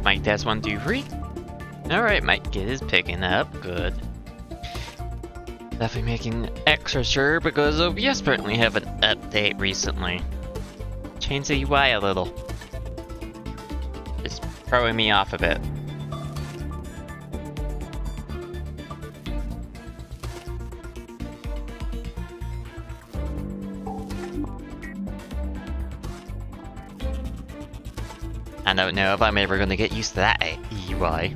Mike test 1, 2, 3. Alright, Mike get his picking up. Good. Definitely making extra sure because OBS apparently have an update recently. Changed the UI a little. It's throwing me off a bit. I don't know if I'm ever gonna get used to that UI.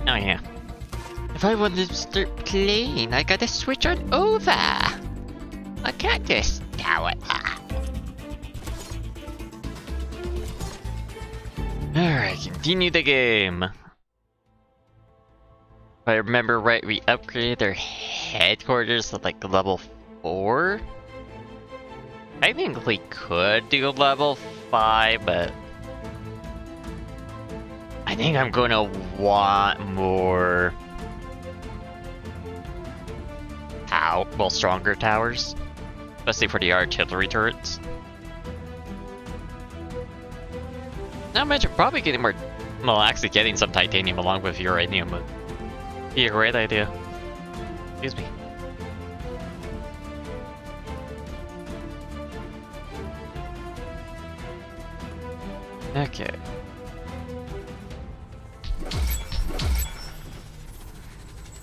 Oh yeah. If I want to start playing, I gotta switch on over. I can't just do it. Alright, continue the game. If I remember right, we upgraded their headquarters to like level 4. I think we could do level 5, but I think I'm gonna want more stronger towers, especially for the artillery turrets. Now imagine probably getting more, well, actually getting some titanium along with uranium would be a great idea. Excuse me. Okay.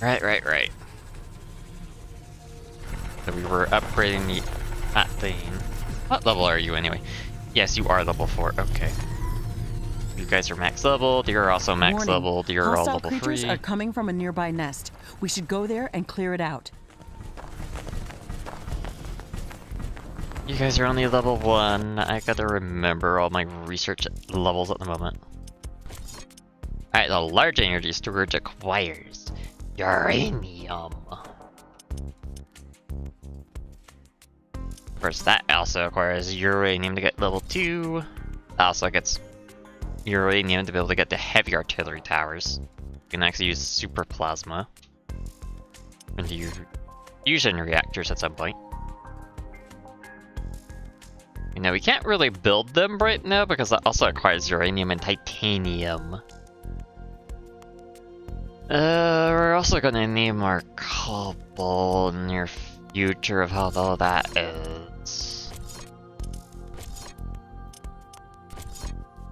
Right. So we were upgrading that thing. What level are you anyway? Yes, you are level 4. Okay. You guys are max leveled. You're also max leveled. You're all level 3. Creatures are coming from a nearby nest. We should go there and clear it out. You guys are only level 1. I gotta remember all my research levels at the moment. Alright, the large energy storage acquires uranium. Of course, that also acquires uranium to get level 2. Also gets uranium to be able to get the heavy artillery towers. You can actually use super plasma into fusion reactors at some point. You know, we can't really build them right now because that also acquires uranium and titanium. We're also gonna need more cobalt in the near future of how all that is.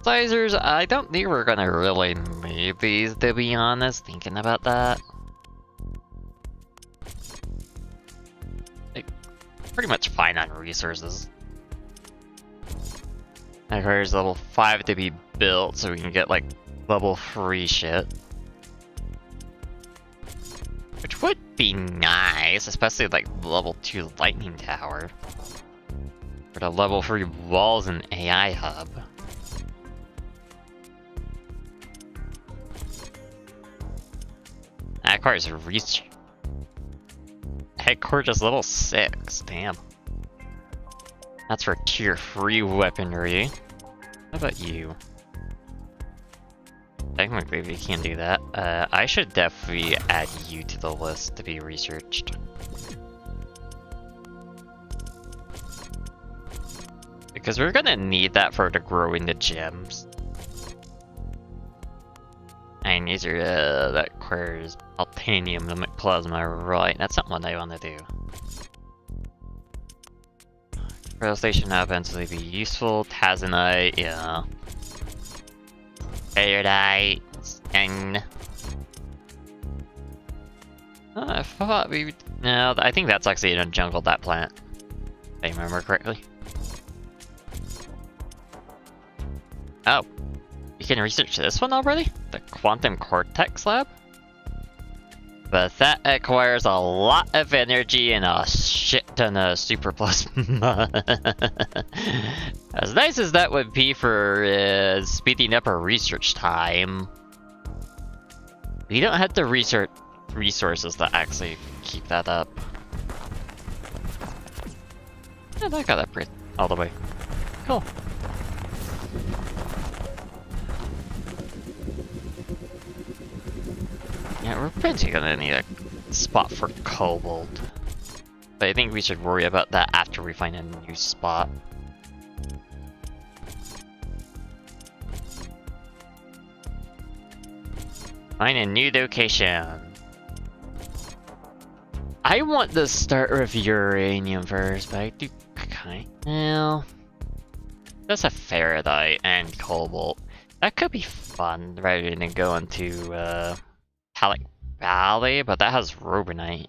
Sizers, I don't think we're gonna really need these, to be honest, thinking about that. Like, pretty much fine on resources. That requires level 5 to be built so we can get like level 3 shit. Which would be nice, especially like level 2 lightning tower. For the level 3 walls and AI hub. That requires reach. Headquarters level 6, damn. That's for tier 3 weaponry. How about you? Technically we can do that. I should definitely add you to the list to be researched. Because we're gonna need that for the growing the gems. And these are, that requires titanium to make plasma, right? That's something I wanna do. Rail station now eventually be useful. Tazanite, yeah. Iodite, and I thought we would... No, I think that's actually in a jungle, that plant. If I remember correctly. Oh, you can research this one already? The Quantum Cortex Lab? But that acquires a lot of energy and a shit ton of super plasma. As nice as that would be for speeding up our research time, we don't have the resources to actually keep that up. And I got upgrade all the way. Cool. Yeah, we're potentially gonna need a spot for cobalt. But I think we should worry about that after we find a new spot. Find a new location. I want to start with uranium first, but I do well, that's a ferrite and cobalt. That could be fun rather than going to Halleck Valley, but that has rubinite.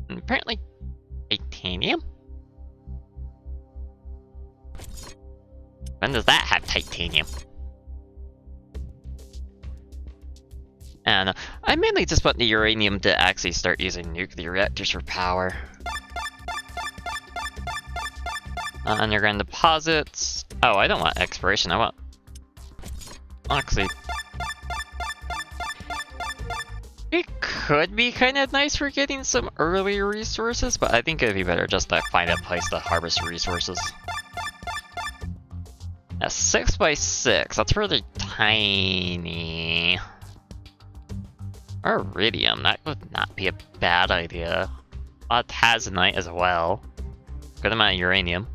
And apparently titanium? When does that have titanium? And I mainly just want the uranium to actually start using nuclear reactors for power. Underground deposits. Oh, I don't want exploration. I want... Actually... It could be kind of nice for getting some early resources, but I think it'd be better just to find a place to harvest resources. A 6x6, that's really tiny. Iridium, that would not be a bad idea. Tazanite as well. Good amount of uranium.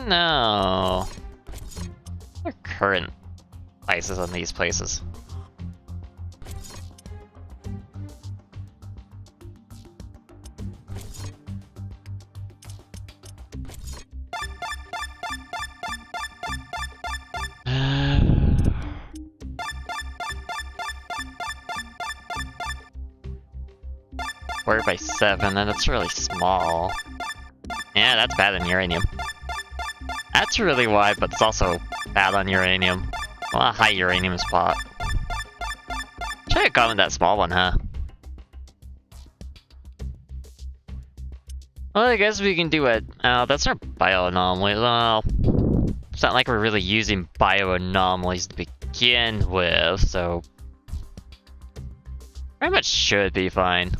No. What are current prices on these places? Four by 7, and it's really small. Yeah, that's bad on uranium. That's really wide, but it's also bad on uranium. Well, a high uranium spot. Should have gone with that small one, huh? Well, I guess we can do it. That's our bioanomalies. Well, it's not like we're really using bioanomalies to begin with, so... pretty much should be fine.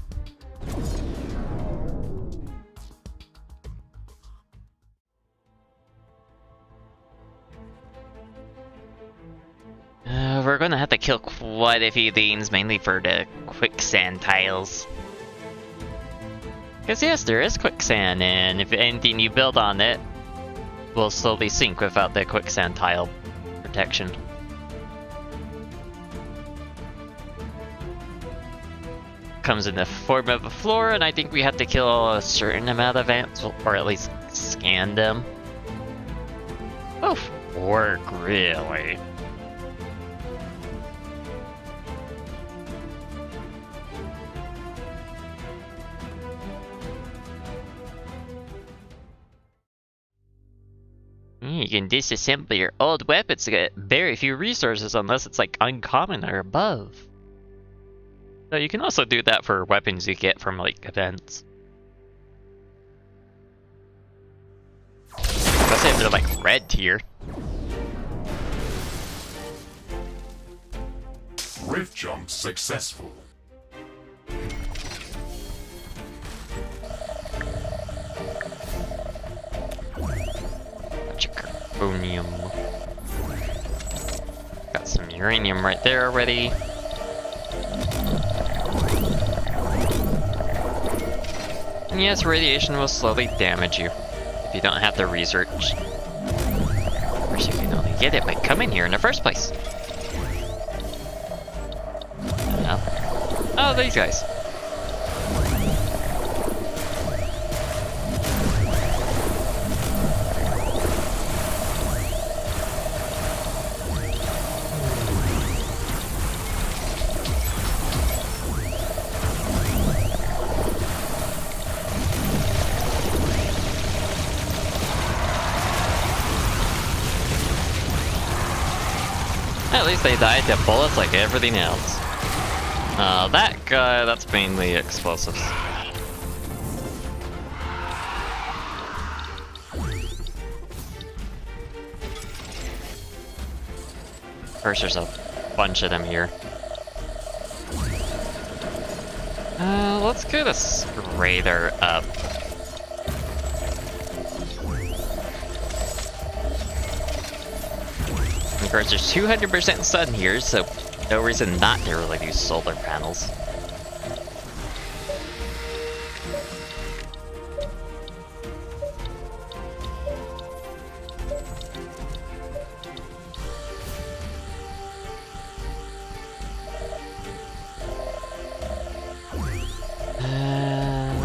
We're gonna have to kill quite a few things, mainly for the quicksand tiles. Because yes, there is quicksand, and if anything you build on it will slowly sink without the quicksand tile protection. Comes in the form of a floor, and I think we have to kill a certain amount of ants, or at least scan them. Oh, work, really. You can disassemble your old weapons to get very few resources unless it's like uncommon or above. So you can also do that for weapons you get from like events. Especially if they're like red tier. Rift jump successful. Carbonium. Got some uranium right there already. And yes, radiation will slowly damage you if you don't have the research. Of course, you can only get it by coming here in the first place. Oh, these guys. At least they died to bullets like everything else. That guy, that's mainly explosives. First, there's a bunch of them here. Let's get a Raider up. Of course, there's 200% sun here, so no reason not to really use solar panels.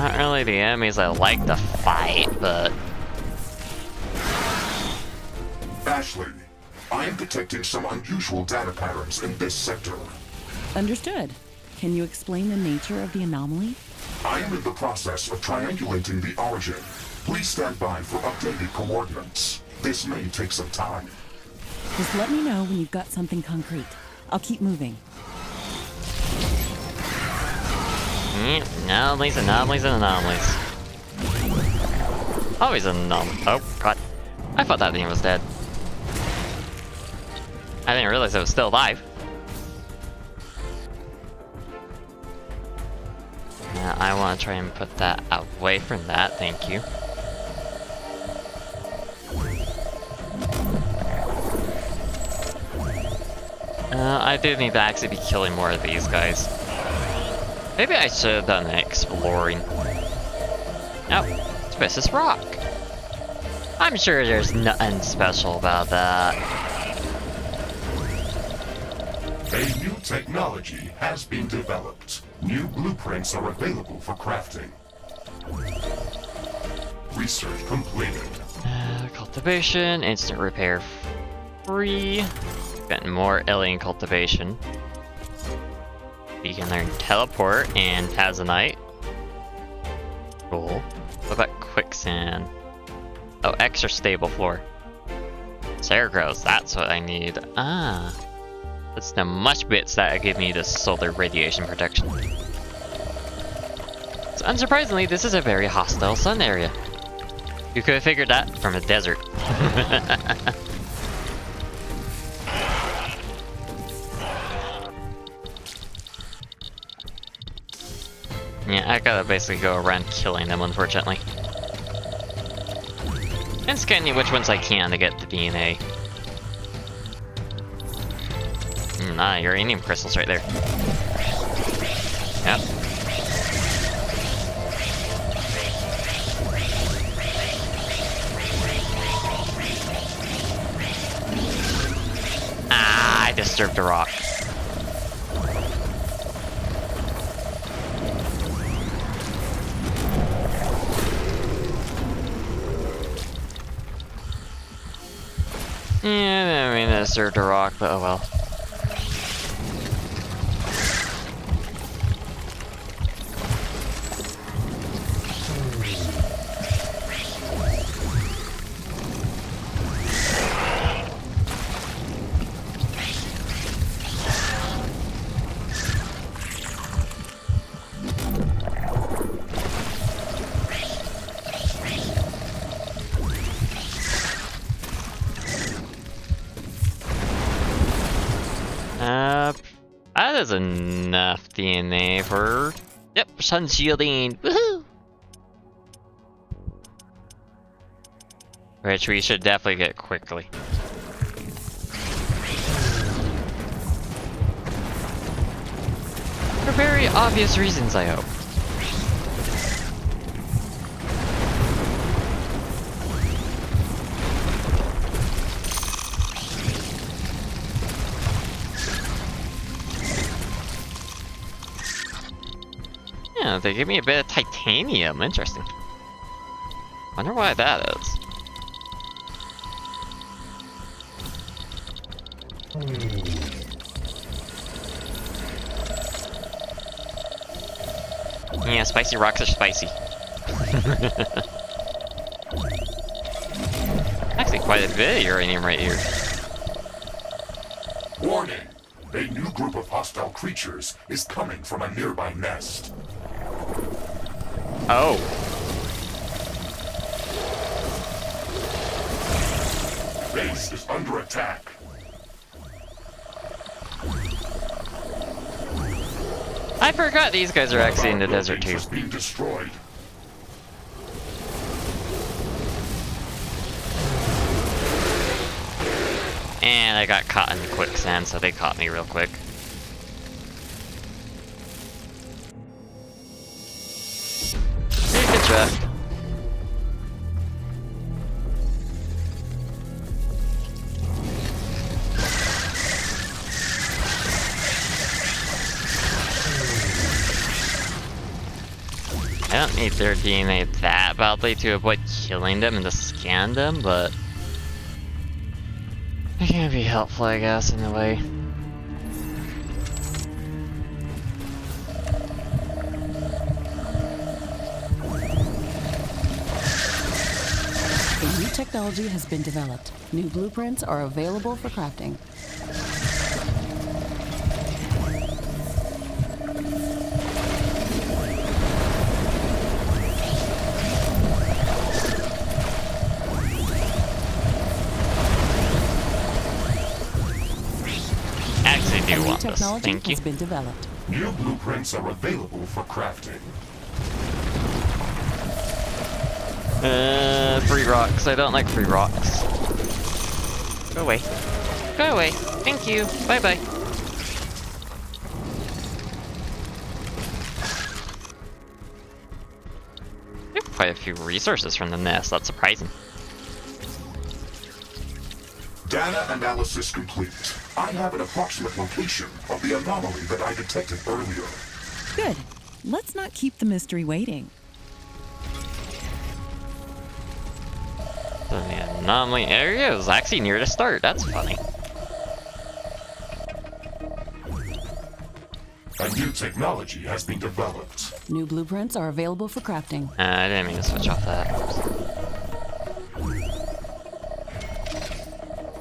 Not really the enemies I like to fight, but... Ashley, I am detecting some unusual data patterns in this sector. Understood. Can you explain the nature of the anomaly? I am in the process of triangulating the origin. Please stand by for updated coordinates. This may take some time. Just let me know when you've got something concrete. I'll keep moving. Anomalies, anomalies, and anomalies. Always an anomaly. Oh, God. I thought that thing was dead. I didn't realize it was still alive. I want to try and put that away from that, thank you. I do need to actually be killing more of these guys. Maybe I should have done exploring. Oh, it's Mrs. Rock. I'm sure there's nothing special about that. A new technology has been developed. New blueprints are available for crafting. Research completed. Cultivation, instant repair free. Getting more alien cultivation. You can learn teleport and Tazanite. Cool. What about quicksand? Oh, extra stable floor. Scarecrows, that's what I need. Ah. That's the mush bits that give me the solar radiation protection. So unsurprisingly, this is a very hostile sun area. You could have figured that from a desert. Yeah, I gotta basically go around killing them, unfortunately. And scanning which ones I can to get the DNA. Uranium crystals right there. Yep. Ah, I disturbed a rock. Yeah, I mean, I disturbed a rock, but oh well. That is enough DNA for... Yep, sun shielding! Woohoo! Which we should definitely get quickly. For very obvious reasons, I hope. Yeah, they give me a bit of titanium. Interesting. Wonder why that is. Yeah, spicy rocks are spicy. Actually, quite a bit of uranium right here. Warning! A new group of hostile creatures is coming from a nearby nest. Oh. Base is under attack. I forgot these guys are actually in the desert too. Being destroyed. And I got caught in the quicksand, so they caught me real quick. Good job. Yeah, don't need their DNA that badly to avoid killing them and to scan them, but it can be helpful, I guess, in a way. A new technology has been developed. New blueprints are available for crafting. Actually do A new want this, technology thank you. has been developed. New blueprints are available for crafting. Free rocks. I don't like free rocks. Go away. Go away. Thank you. Bye bye. We have quite a few resources from the nest. That's surprising. Data analysis complete. I have an approximate location of the anomaly that I detected earlier. Good. Let's not keep the mystery waiting. So the anomaly area is actually near the start. That's funny. A new technology has been developed. New blueprints are available for crafting. I didn't mean to switch off that.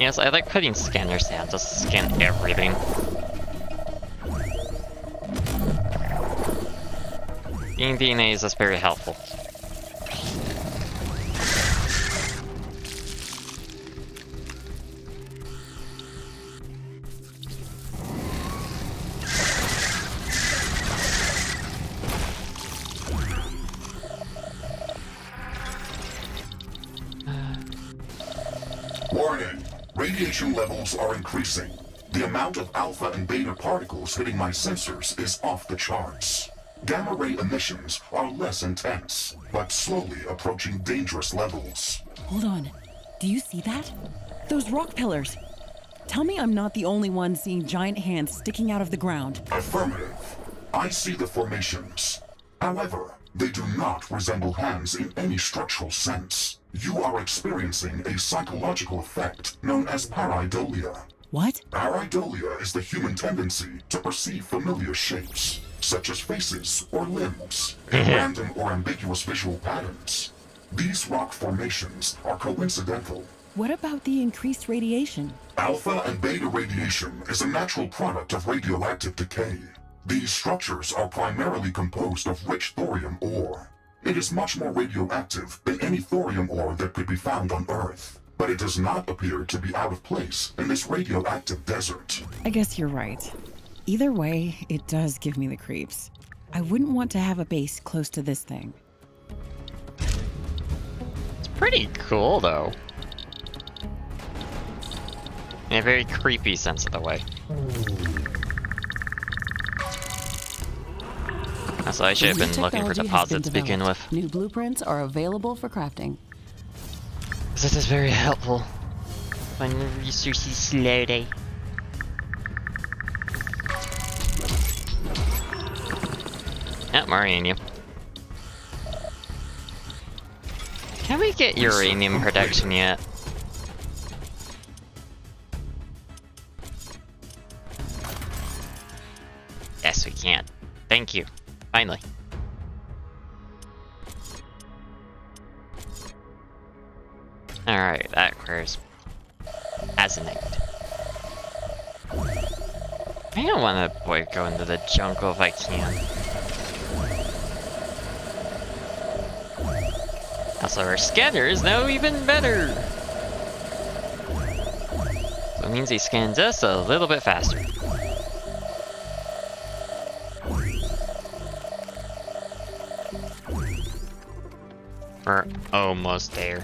Yes, I like putting scanners down to scan everything. Being DNA is just very helpful. Warning! Radiation levels are increasing. The amount of alpha and beta particles hitting my sensors is off the charts. Gamma ray emissions are less intense, but slowly approaching dangerous levels. Hold on. Do you see that? Those rock pillars. Tell me I'm not the only one seeing giant hands sticking out of the ground. Affirmative. I see the formations. However, they do not resemble hands in any structural sense. You are experiencing a psychological effect known as pareidolia. What? Pareidolia is the human tendency to perceive familiar shapes, such as faces or limbs, in random or ambiguous visual patterns. These rock formations are coincidental. What about the increased radiation? Alpha and beta radiation is a natural product of radioactive decay. These structures are primarily composed of rich thorium ore. It is much more radioactive than any thorium ore that could be found on Earth, but it does not appear to be out of place in this radioactive desert. I guess you're right. Either way, it does give me the creeps. I wouldn't want to have a base close to this thing. It's pretty cool, though. In a very creepy sense of the way. So I should have been looking for deposits to begin with. New blueprints are available for crafting. This is very helpful. Find the resources slowly. Not uranium. Can we get uranium production yet? Yes, we can. Thank you. Finally. Alright, that clears. Fascinating. I don't want to avoid going to the jungle if I can. Also, our scanner is now even better! So it means he scans us a little bit faster. We're almost there.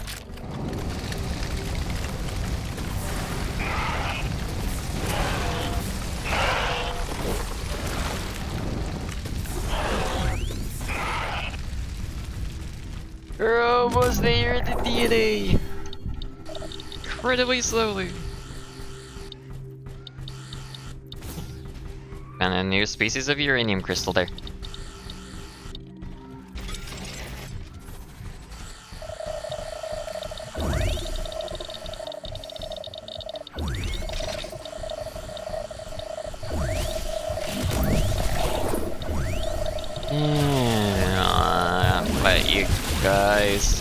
We're almost there at the DNA! Incredibly slowly. Found a new species of uranium crystal there. But you guys.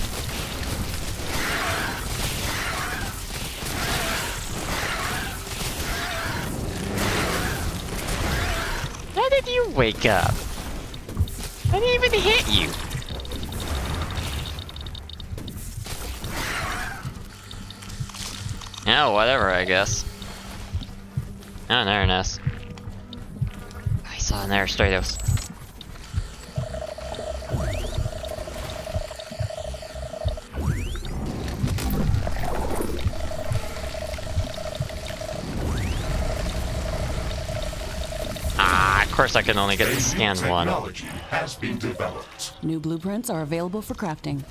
How did you wake up? I didn't even hit you. Oh, whatever, I guess. Oh, there it is. I saw an air Stratos. Of course I can only get to scan one. Technology has been developed. New blueprints are available for crafting.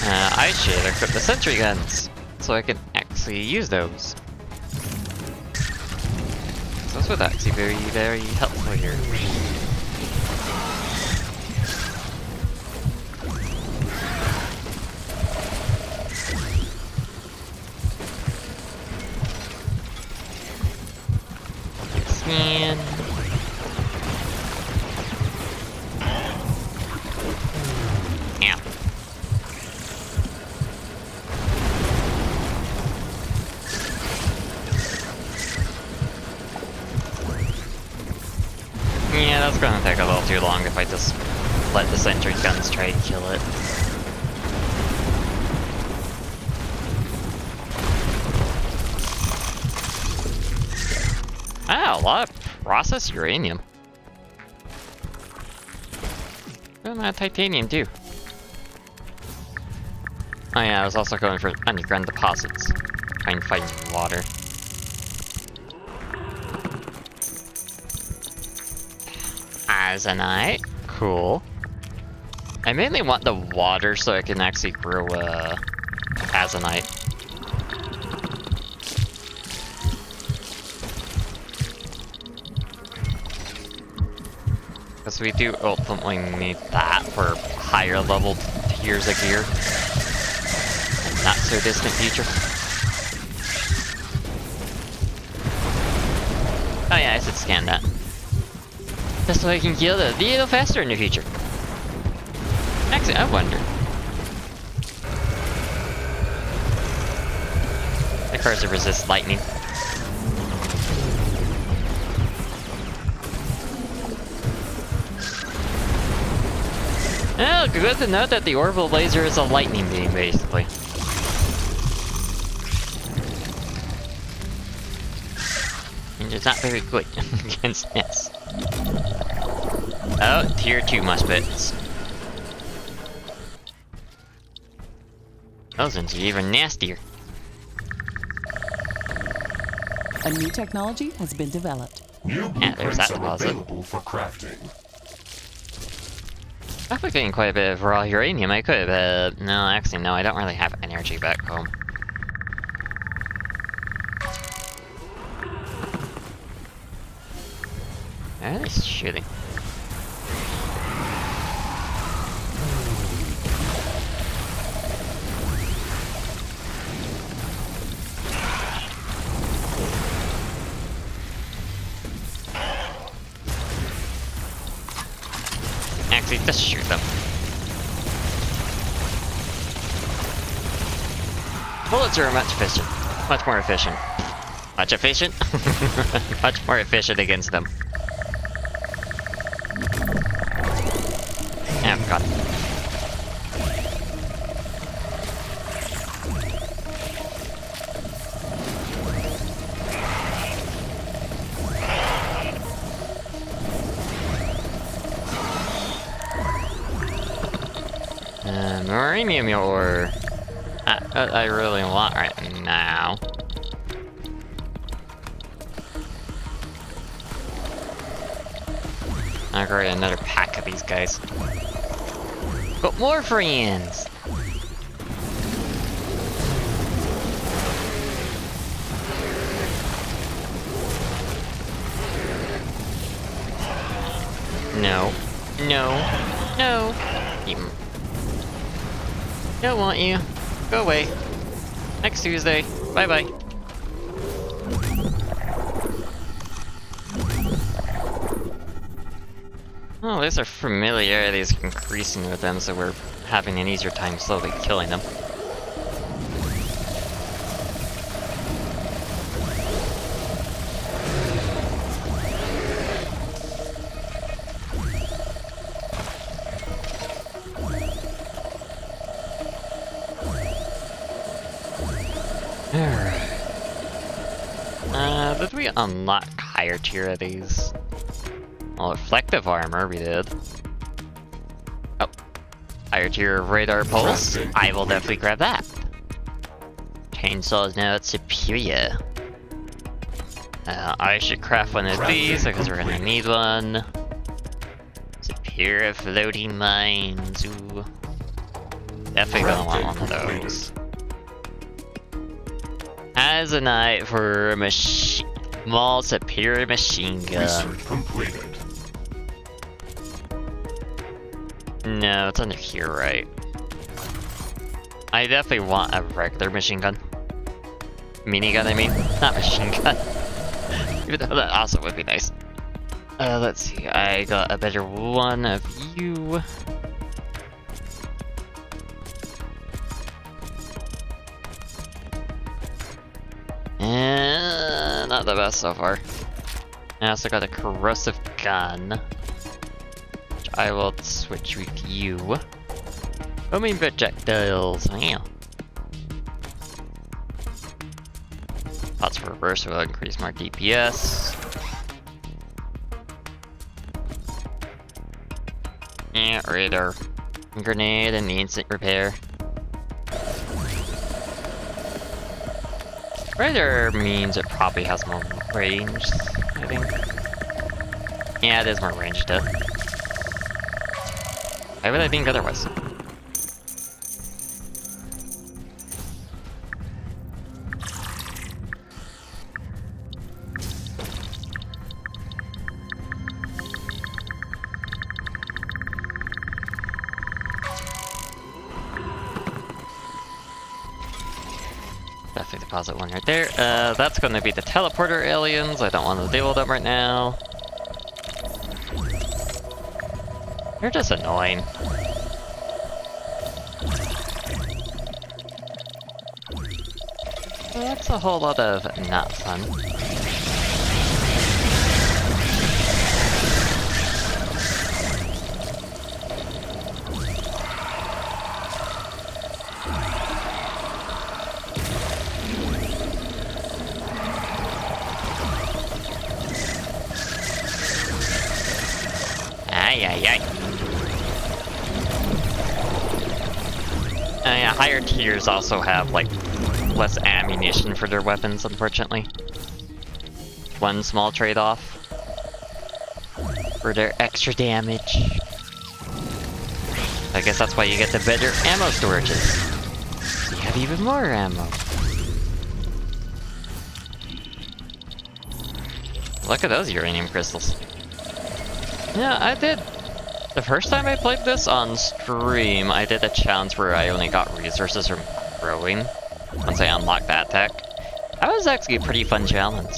I should equip the sentry guns, so I can actually use those. So this would actually be very helpful here. Scan. Yeah. Yeah, that's gonna take a little too long if I just let the sentry guns try and kill it. Ah, a lot of processed uranium. And that titanium too. Oh yeah, I was also going for underground deposits. Trying to find water. Azanite. Cool. I mainly want the water so I can actually grow azanite. Because we do ultimately need that for higher level tiers of gear. In not so distant future. Oh yeah, I should scan that. Just so I can kill the vehicle faster in the future. Actually, I wonder. The cars that resist lightning. Oh, good to know that the orbital laser is a lightning beam, basically. And it's not very good against this. Oh, tier 2 muspets. Those ones are even nastier. A new technology has been developed. New Yeah, there's that blueprints are deposit. available for crafting. After getting quite a bit of raw uranium, I could have, no, actually, no, I don't really have energy back home. Where are they shooting? Actually, just shoot them. Bullets are much more efficient. Much efficient? Much more efficient against them. Oh god. Uranium ore. I really want right now. I'll create another pack of these guys. Got more friends! No. No. No. Don't want you. Go away. Next Tuesday. Bye-bye. Well, at least our familiarity is increasing with them, so we're having an easier time slowly killing them. Did we unlock higher tier of these? Well, reflective armor we did. Oh, higher tier of radar pulse. I will definitely grab that. Chainsaw is now superior. I should craft one of these because we're gonna need one. Superior floating mines. Ooh. Definitely gonna want one of those. As a knight for a small superior machine gun. Research completed. No, it's under here, right? I definitely want a regular machine gun. Minigun, I mean. Not machine gun. Even though that also would be nice. Let's see. I got a better one of you. Not the best so far. I also got a corrosive gun, which I will switch with you. Homing projectiles, yeah. Pots for reverse will increase my DPS. Yeah, radar. Grenade and the instant repair. Radar means it probably has more range, I think. Yeah, it is more range though. Why would I think otherwise? Definitely deposit one right there. That's gonna be the teleporter aliens. I don't want to deal with them right now. They're just annoying. That's a whole lot of not fun. Yeah, higher tiers also have, like, less ammunition for their weapons, unfortunately. One small trade-off for their extra damage. I guess that's why you get the better ammo storages. You have even more ammo. Look at those uranium crystals. Yeah, I did. The first time I played this on stream, I did a challenge where I only got resources from growing once I unlocked that tech. That was actually a pretty fun challenge.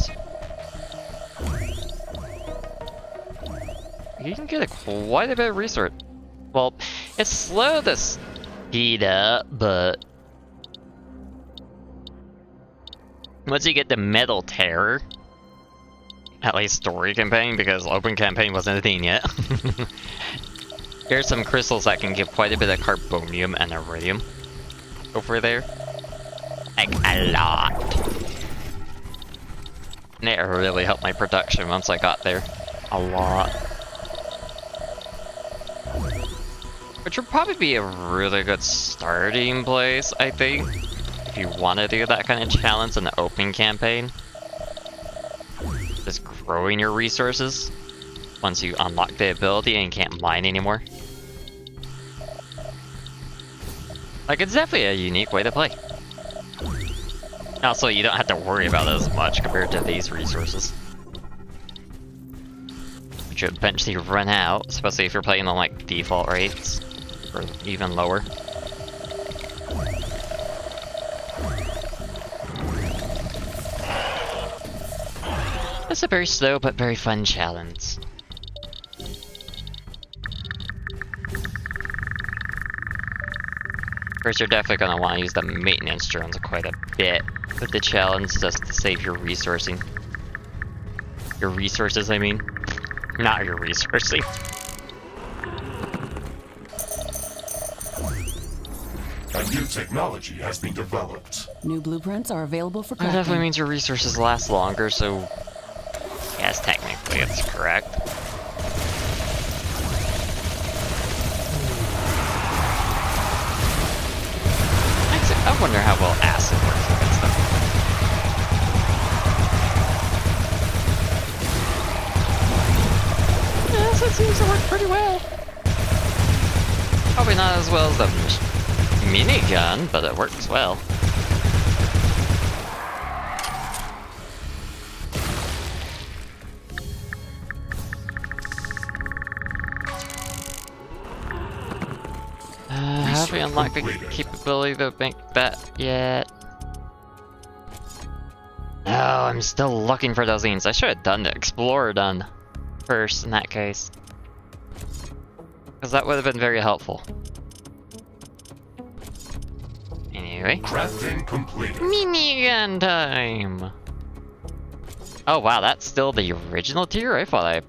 You can get quite a bit of resource. Well, it's slow to speed up, but once you get the Metal Terror, at least story campaign, because open campaign wasn't a thing yet. There's some crystals that can give quite a bit of carbonium and iridium over there. Like, a lot. And it really helped my production once I got there. A lot. Which would probably be a really good starting place, I think, if you want to do that kind of challenge in the open campaign. Just growing your resources once you unlock the ability and can't mine anymore. Like, it's definitely a unique way to play. Also, you don't have to worry about it as much compared to these resources, which will eventually run out, especially if you're playing on, like, default rates, or even lower. It's a very slow but very fun challenge. First, you're definitely going to want to use the maintenance drones quite a bit with the challenge just to save your resourcing. Your resources, I mean. Not your resourcing. A new technology has been developed. New blueprints are available for That crafting. definitely means your resources last longer, so... Yes, technically it's correct. Actually, I wonder how well acid works against them. Yes, it seems to work pretty well. Probably not as well as the minigun, but it works well. Have we unlocked the capability to make that yet? No, I'm still looking for those zines. I should have done the Explorer done first in that case. Because that would have been very helpful. Anyway. Crafting completed. Minigun time! Oh wow, that's still the original tier? I thought I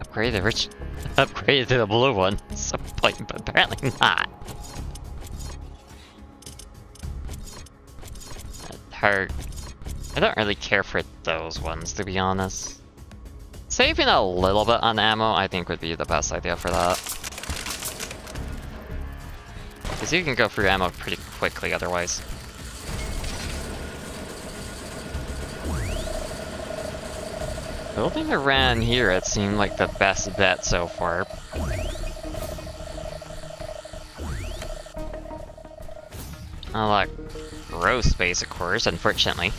upgraded to the blue one at some point, but apparently not. I don't really care for those ones, to be honest. Saving a little bit on ammo, I think, would be the best idea for that. Because you can go through ammo pretty quickly otherwise. Building around here, it seemed like the best bet so far. A lot of gross space, of course, unfortunately.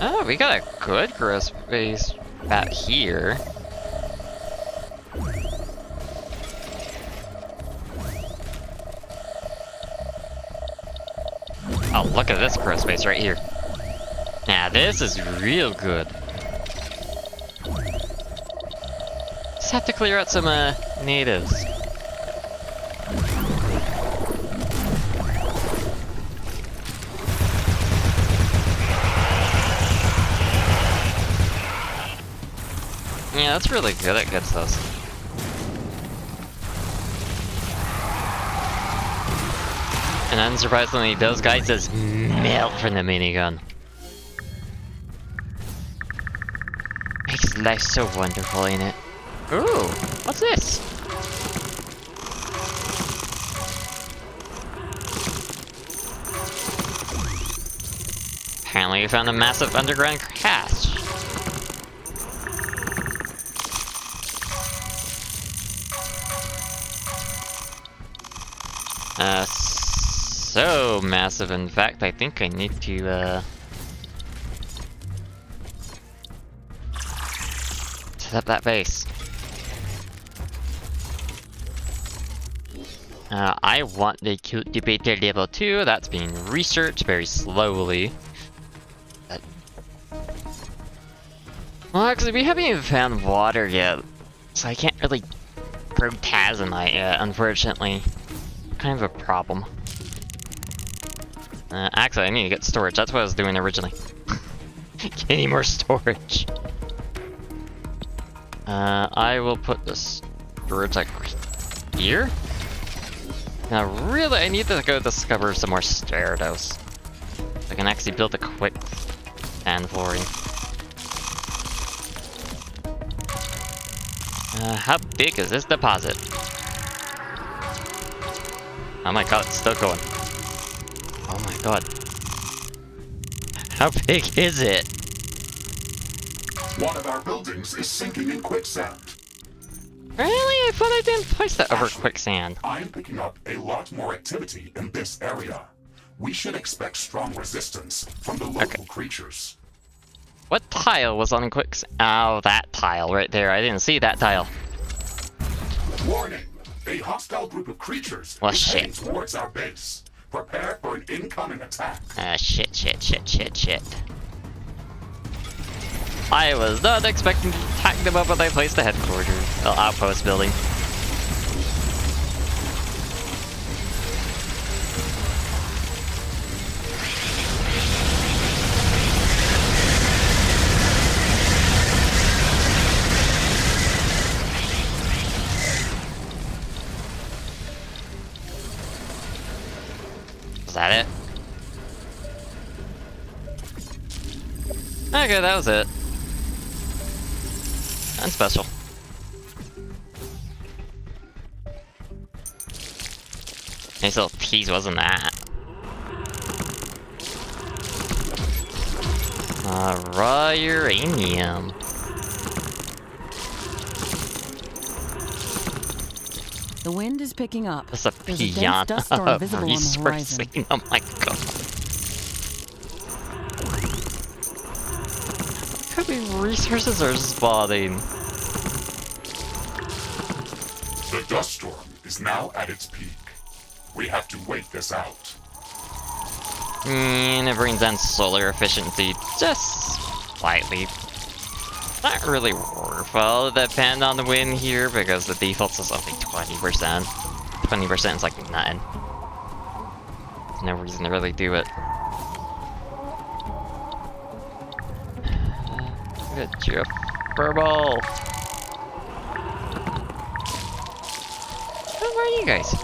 Oh, we got a good gross space out here. Oh, look at this gross space right here. Now this is real good. Just have to clear out some natives. Yeah, that's really good. It gets us. And unsurprisingly, those guys just melt from the minigun. Makes life so wonderful, ain't it? Ooh, what's this? Apparently we found a massive underground cache. So massive, in fact, I think I need to, set up that base. I want the cultivator level 2, that's being researched very slowly. Well, actually, we haven't even found water yet, so I can't really grow Tazonite yet, unfortunately. Kind of a problem. Actually, I need to get storage. That's what I was doing originally. Getting more storage. I will put the storage like here. Now, really, I need to go discover some more Stratos. I can actually build a quick fan flooring. How big is this deposit? Oh my god, it's still going. Oh my god. How big is it? One of our buildings is sinking in quicksand. Really? I thought I didn't place that over quicksand. I'm picking up a lot more activity in this area. We should expect strong resistance from the local creatures. What tile was on quicksand? Oh, that tile right there. I didn't see that tile. Warning! A hostile group of creatures Well, is heading shit. towards our base. Prepare for an incoming attack. Shit. I was not expecting to attack them up when I placed the headquarters, outpost building. Is that it? Okay, that was it. Nothing special. Nice little tease, wasn't that? Raw uranium. The wind is picking up. That's a There's a dense peon dust storm of visible on the horizon. resourcing. Oh my god. Could be resources are spawning. The dust storm is now at its peak. We have to wait this out. And it brings down solar efficiency just slightly. Not really worthwhile to depend on the wind here because the default is only 20%. 20% is like nothing. There's no reason to really do it. Get you a furball. Where are you guys?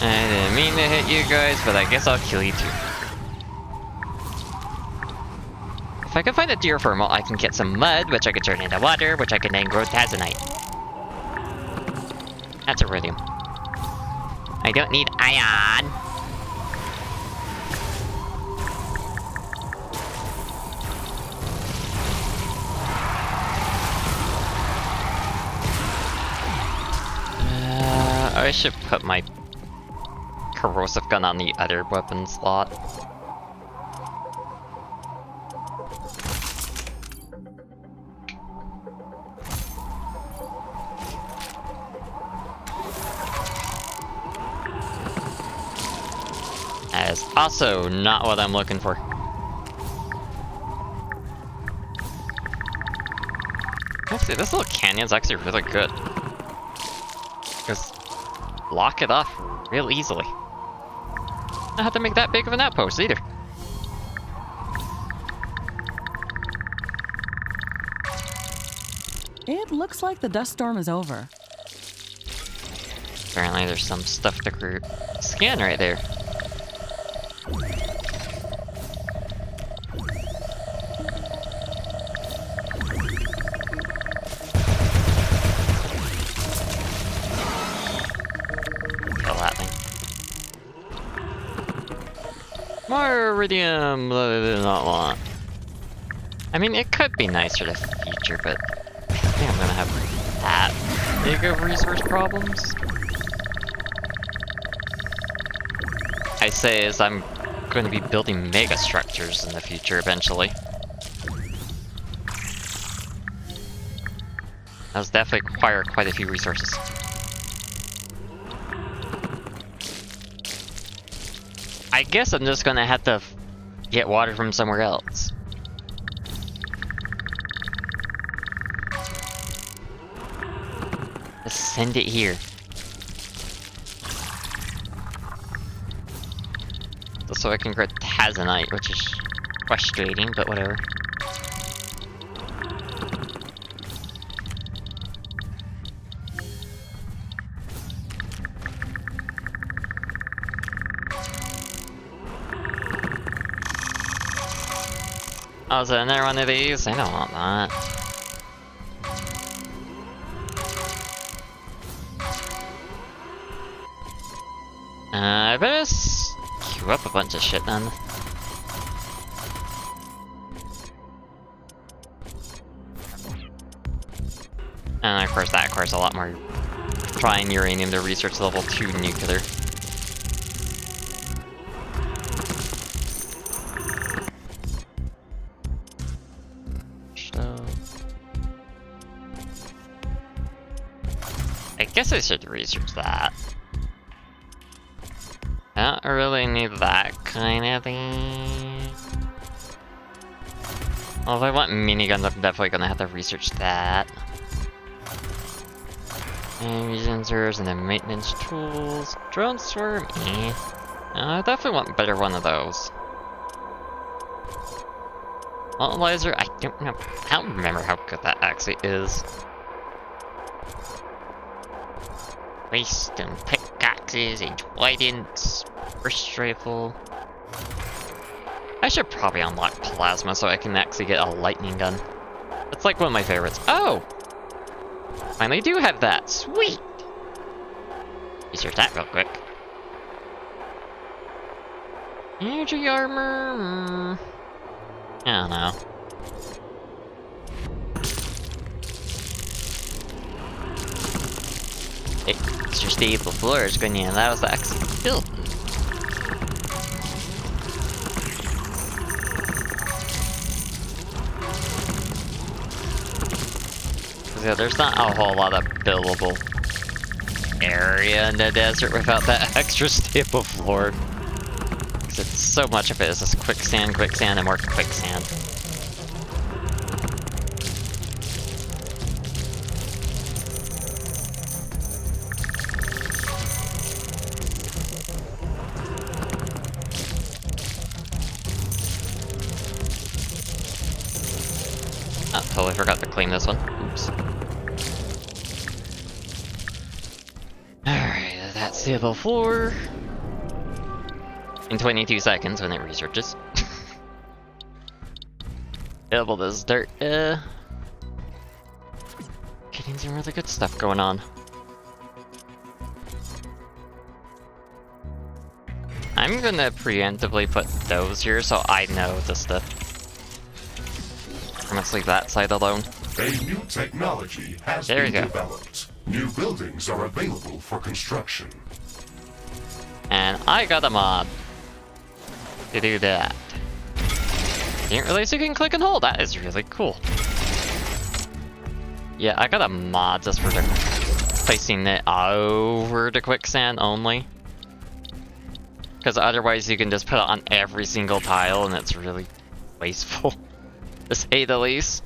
I didn't mean to hit you guys, but I guess I'll kill you too. If I can find a geothermal, I can get some mud, which I can turn into water, which I can then grow tazonite. That's iridium. I don't need iron. I should put my corrosive gun on the other weapon slot. That is also not what I'm looking for. Actually, this little canyon's actually really good. Because lock it off real easily. I don't have to make that big of an outpost either. It looks like the dust storm is over. Apparently there's some stuff to scan right there. Kill that thing. More iridium that I did not want. I mean, it could be nice for the future, but I think I'm gonna have that big of resource problems. I say as I'm going to be building mega structures in the future eventually. Those definitely require quite a few resources. I guess I'm just gonna have to get water from somewhere else. Just send it here. Just so I can get tazonite, which is frustrating, but whatever. Oh, is there another one of these? I don't want that. I better queue up a bunch of shit then. And of course that requires a lot more fine uranium to research level 2 nuclear. So guess I should research that. I don't really need that kind of thing. Well, if I want miniguns, I'm definitely gonna have to research that. And sensors and then maintenance tools. Drone swarm, eh. I definitely want a better one of those. Analyzer, I don't know. I don't remember how good that actually is. Wisdom pickaxes and tridents, burst rifle. I should probably unlock plasma so I can actually get a lightning gun. That's like one of my favorites. Oh! Finally do have that. Sweet! Research that real quick. Energy armor. I don't know. Extra stable floor is going to allow us to actually build. Yeah, there's not a whole lot of buildable area in the desert without that extra stable floor. Because it's so much of it is just quicksand, quicksand, and more quicksand. Oh, totally forgot to clean this one. Oops. Alright, that's stable floor. In 22 seconds when it researches. Double this dirt. Getting some really good stuff going on. I'm gonna preemptively put those here so I know the stuff. I'm gonna leave that side alone. A new technology has been developed. New buildings are available for construction. And I got a mod to do that. Didn't realize you can click and hold. That is really cool. Yeah, I got a mod just for placing it over the quicksand only. Because otherwise you can just put it on every single tile and it's really wasteful, to say the least.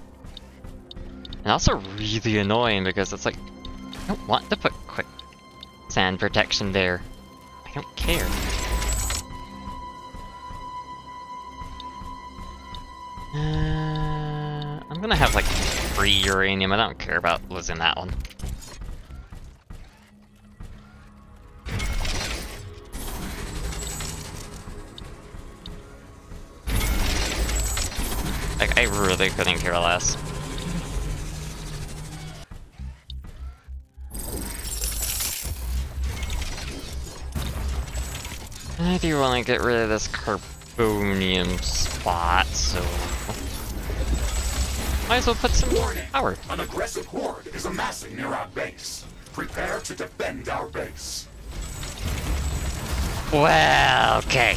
And also really annoying because it's like, I don't want to put quicksand protection there. I don't care. I'm gonna have like 3 uranium. I don't care about losing that one. Like, I really couldn't care less. I do want to get rid of this carbonium spot, so might as well put some power. An aggressive horde is amassing near our base. Prepare to defend our base. Well, okay.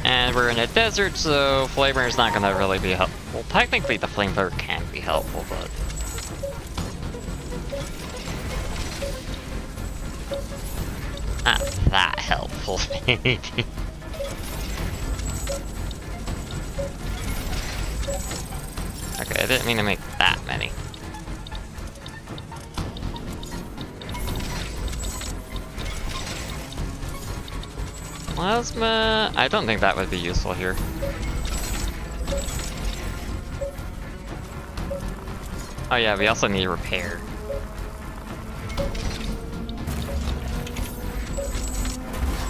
And we're in a desert, so flamer is not gonna really be helpful. Well, technically the flamethrower can be helpful, but not that helpful, maybe. Okay, I didn't mean to make that many. Plasma, I don't think that would be useful here. Oh yeah, we also need repair.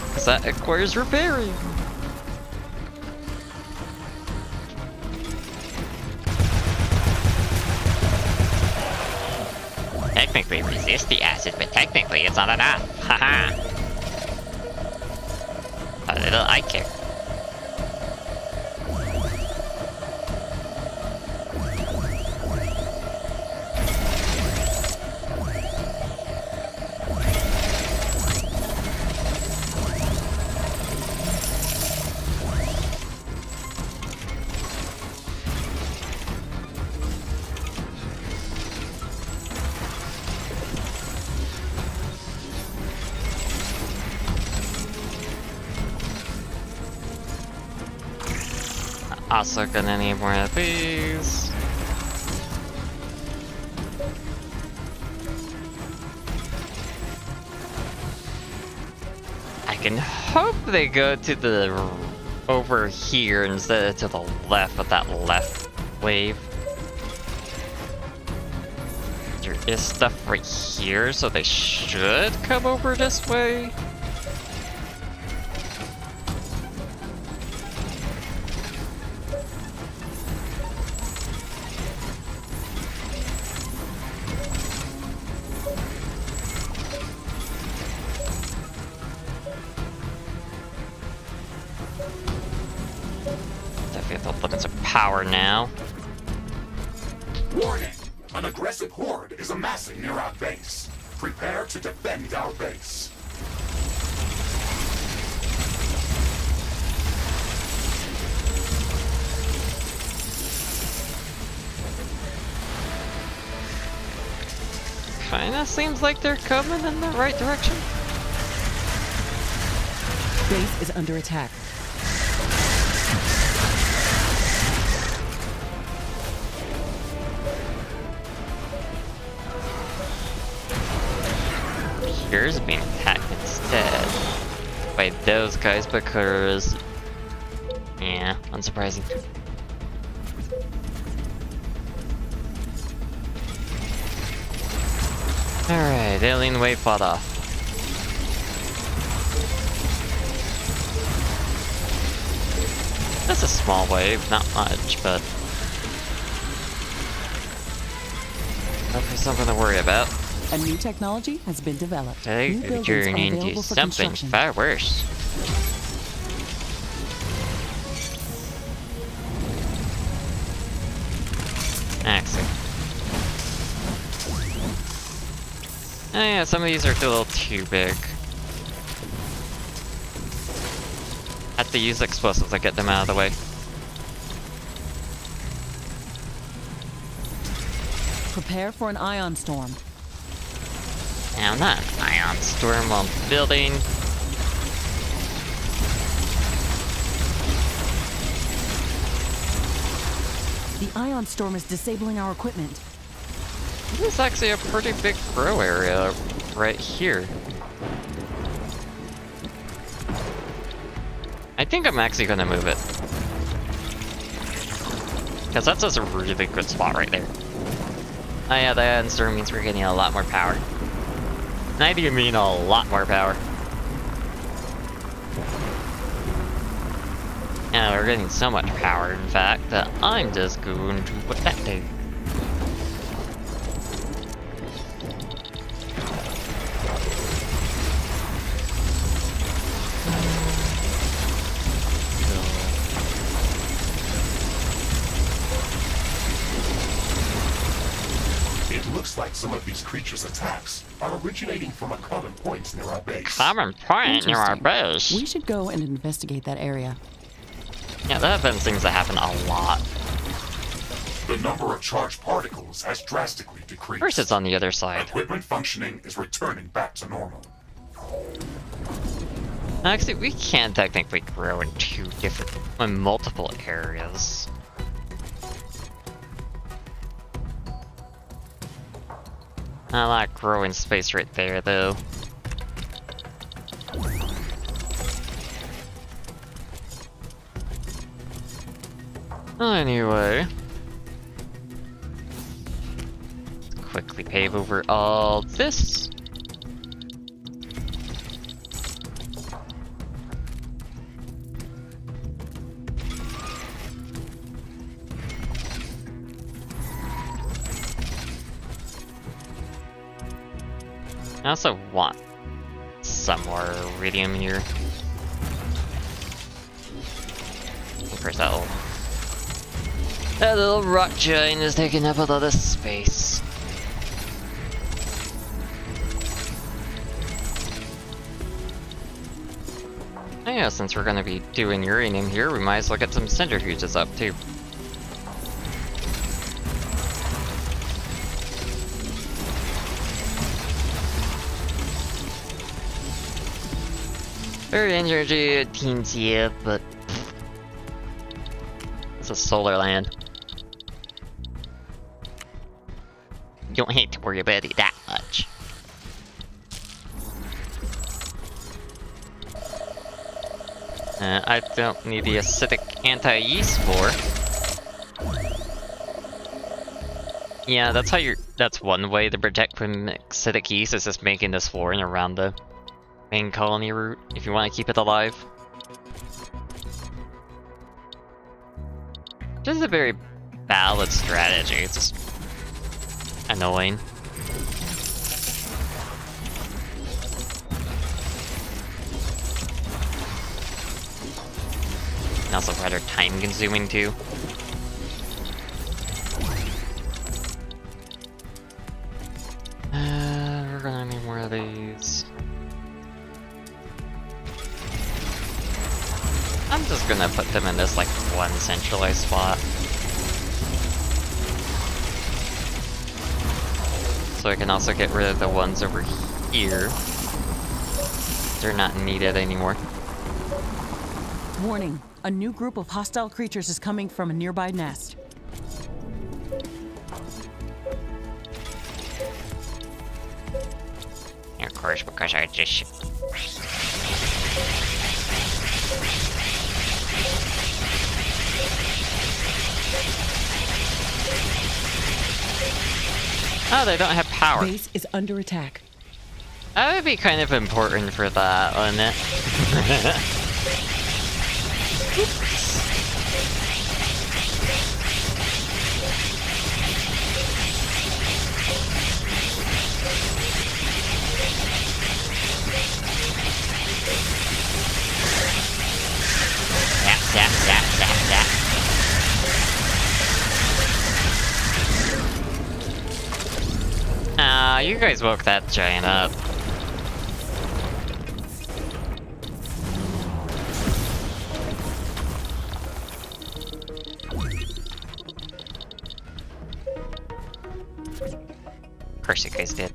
Because that requires repairing. Technically resist the acid, but technically it's not enough. Haha. A little I care. Also gonna need more of these. I can hope they go to the over here instead of to the left with that left wave. There is stuff right here, so they should come over this way. Definitely the limits of power now. Warning! An aggressive horde is amassing near our base. Prepare to defend our base. Kinda seems like they're coming in the right direction. Base is under attack. Here's being attacked instead by those guys because, yeah, unsurprising. Alright, alien wave fought off. That's a small wave, not much, but hopefully something to worry about. A new technology has been developed. I New think buildings you're are into available for something construction. far worse. Excellent. Oh yeah, some of these are a little too big. Have to use explosives to get them out of the way. Prepare for an ion storm. Now not an ion storm while building. The ion storm is disabling our equipment. This is actually a pretty big grow area right here. I think I'm actually gonna move it. Because that's just a really good spot right there. Oh yeah, the ion storm means we're getting a lot more power. And I do mean a lot more power. Yeah, we're getting so much power, in fact, that I'm just going to put that down. It looks like some of these creatures' attacks are originating from a common point near our base. Common point near our base. We should go and investigate that area. Yeah, that seems to happen a lot. The number of charged particles has drastically decreased. First, it's on the other side. Equipment functioning is returning back to normal. Actually, we can technically grow in multiple areas. I like growing space right there, though. Anyway, let's quickly pave over all this. I also want some more iridium here. Of course, that little rock giant is taking up a lot of space. Oh yeah, since we're gonna be doing uranium here, we might as well get some centrifuges up too. Very energy teams here, but It's a solar land. You don't have to worry about it that much. I don't need the acidic anti-yeast spore. Yeah, that's how you're. That's one way to protect from acidic yeast, is just making this flooring around the main colony route if you want to keep it alive. This is a very valid strategy. It's just annoying. And also rather time consuming too. We're gonna need more of these. I'm just gonna put them in this like one centralized spot. So I can also get rid of the ones over here. They're not needed anymore. Warning, a new group of hostile creatures is coming from a nearby nest. Of course, because I just... Oh, they don't have power. Base is under attack. That would be kind of important for that, wouldn't it? Zap, zap, zap, zap. Ah, you guys woke that giant up. Of course you guys did.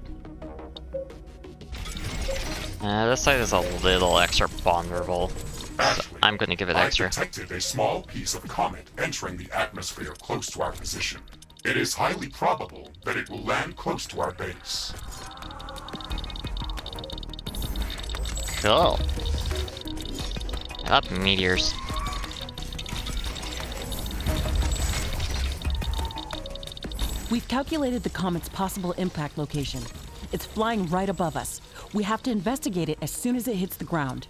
This side is a little extra vulnerable. So I'm gonna give it extra. I detected a small piece of comet entering the atmosphere close to our position. It is highly probable that it will land close to our base. Cool. I love meteors. We've calculated the comet's possible impact location. It's flying right above us. We have to investigate it as soon as it hits the ground.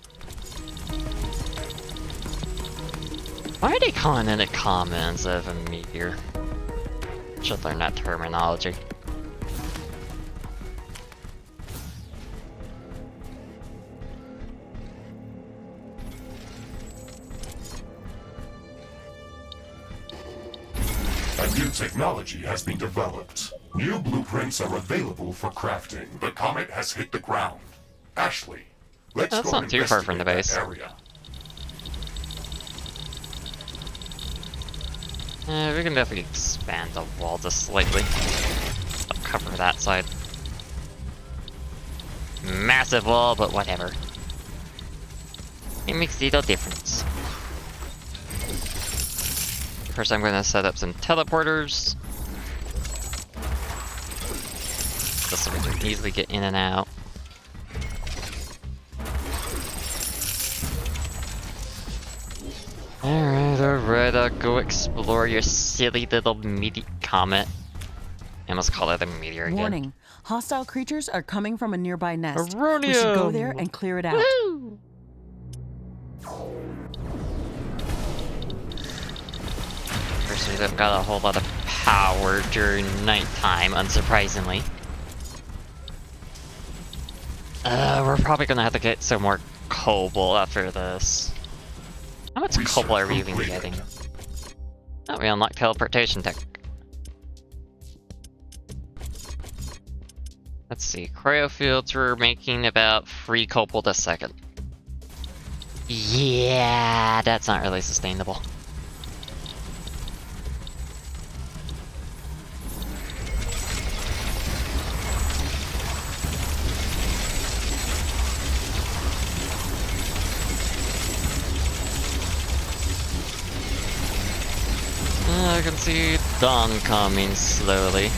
Why are they calling it a comet instead of a meteor? Should learn that terminology. A new technology has been developed. New blueprints are available for crafting. The comet has hit the ground. Ashley, let's That's go not too far from the investigate that base. area. We can definitely expand the wall just slightly. I'll cover that side. Massive wall, but whatever. It makes little difference. First I'm gonna set up some teleporters. Just so we can easily get in and out. Alright, I'll go explore your silly little comet. I almost call it a meteor again. Warning, hostile creatures are coming from a nearby nest. Uranium! We should go there and clear it out. Woo! First, we've got a whole lot of power during nighttime, unsurprisingly. We're probably gonna have to get some more cobalt after this. How much cobalt are we even getting? Oh, we unlocked teleportation tech. Let's see, cryofields were making about 3 cobalt a second. Yeah, that's not really sustainable. see dawn coming slowly.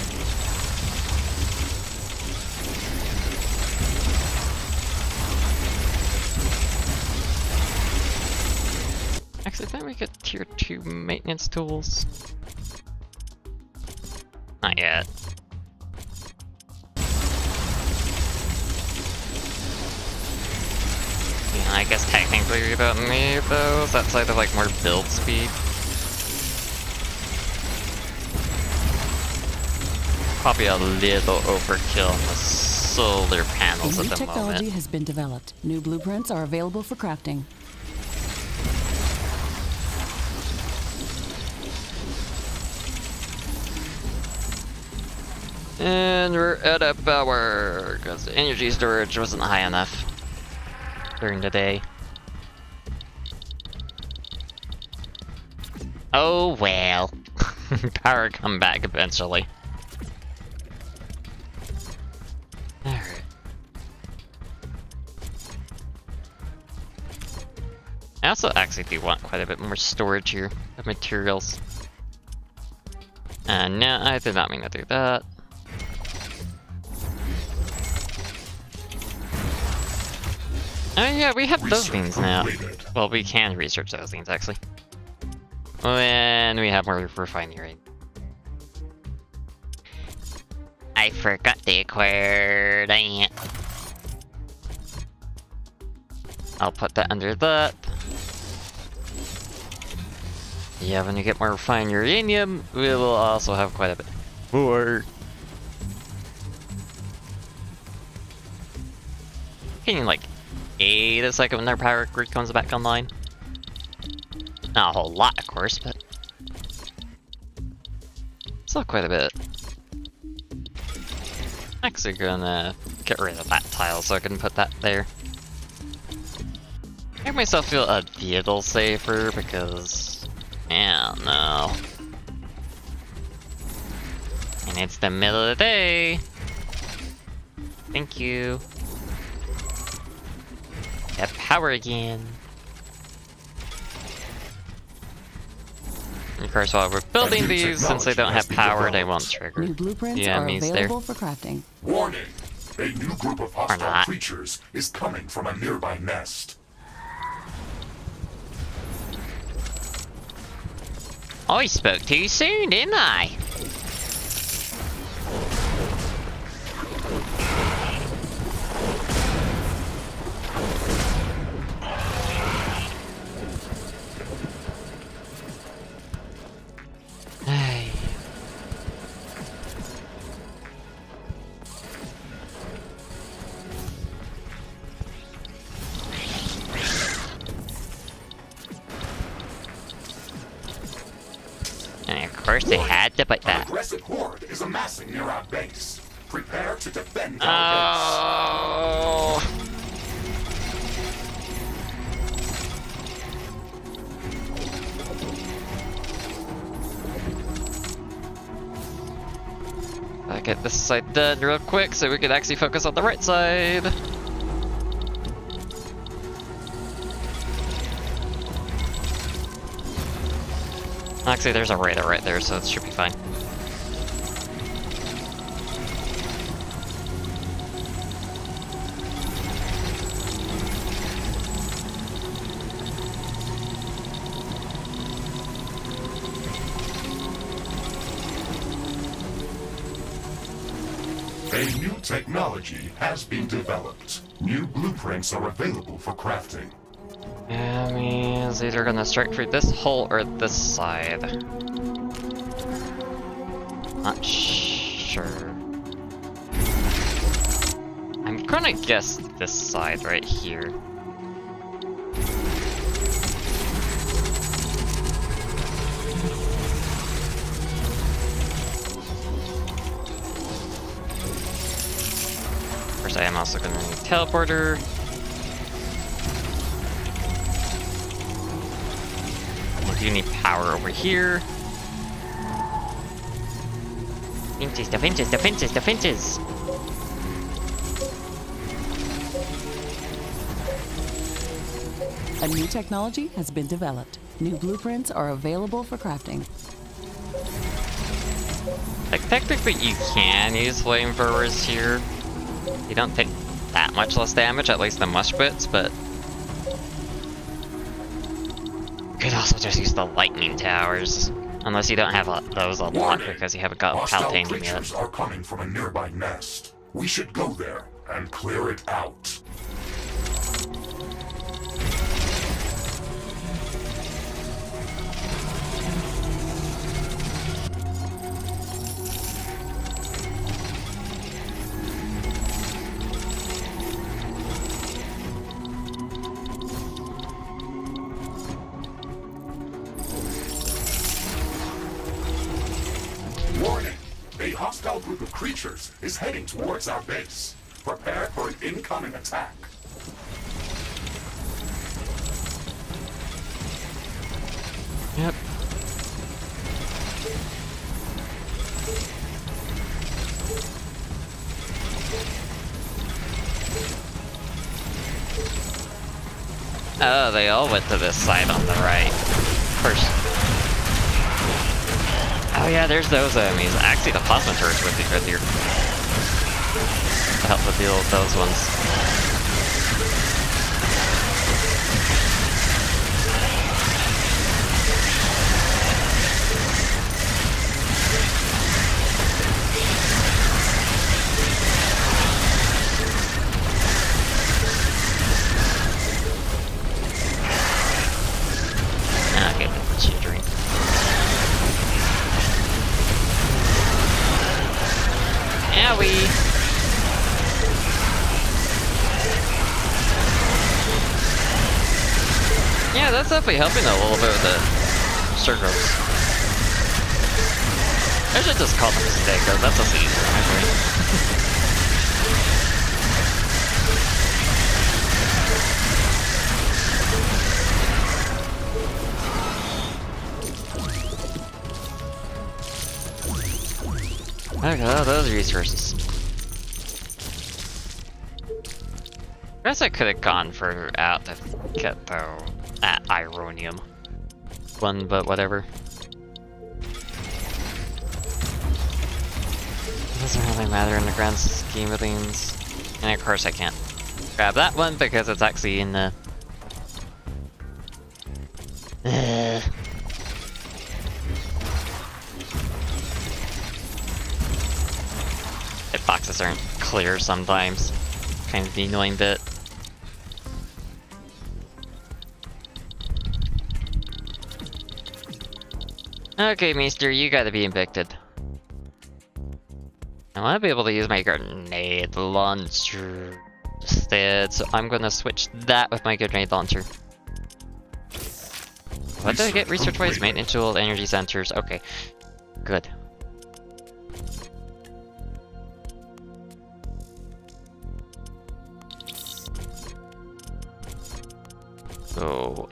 Actually, then we get tier 2 maintenance tools. Not yet. Yeah, I guess technically we don't need those outside of like more build speed. Probably a little overkill on the solar panels A at new the technology moment. has been developed. New blueprints are available for crafting. And we're out of power because the energy storage wasn't high enough during the day. Oh well. Power come back eventually. Alright. I also actually do want quite a bit more storage here of materials. And no, I did not mean to do that. Oh yeah, we have those things now. Well, we can research those things actually. When we have more refinery. I forgot to acquire that. I'll put that under that. Yeah, when you get more refined uranium, we will also have quite a bit more. Getting like 8 a second when their power grid comes back online. Not a whole lot, of course, but still quite a bit. Actually gonna get rid of that tile so I can put that there. Make myself feel a little safer because, I don't know. And it's the middle of the day. Thank you. Have power again. And of course, while we're building these, since they don't have power, they won't trigger. New blueprints Yeah, are me's available for crafting. Warning! A new group of hostile not. creatures is coming from a nearby nest. I spoke too soon, didn't I? Ay. And of course they had to put An that. aggressive horde is amassing near our base. Prepare to defend our base. Oh. I'll get this side done real quick so we can actually focus on the right side. Actually, there's a radar right there, so it should be fine. A new technology has been developed. New blueprints are available for crafting. That means either gonna strike through this hole or this side. Not sure. I'm gonna guess this side right here. Of course, I am also gonna need teleporter. We do need power over here. Finches, the finches, the finches, the finches! A new technology has been developed. New blueprints are available for crafting. Like, technically you can use flamethrowers here. You don't take that much less damage, at least the mush bits, but... You could also just use the lightning towers. Unless you don't have those a lot because you haven't got Hostile Paltanium yet. creatures are coming from a nearby nest. We should go there and clear it out. Warning! A hostile group of creatures is heading towards our base. Prepare for an incoming attack. Yep. Oh, they all went to this side on the right. First. Oh yeah, there's those enemies. Actually, the plasma turrets would be good here. To help to deal with those ones. Okay, let's shoot drink. Owie! Yeah, that's definitely helping a little bit with the circles. I should just call them stick, because that's just easier, actually. Okay, those resources. I guess I could have gone further out to get that uranium one, but whatever. Doesn't really matter in the grand scheme of things. And of course I can't grab that one because it's actually in the... Hitboxes aren't clear sometimes. Kind of the annoying bit. Okay, Meester, you gotta be evicted. I want to be able to use my grenade launcher instead, so I'm gonna switch that with my grenade launcher. What did I get research-wise? Maintenance tool, energy sensors. Okay, good. So,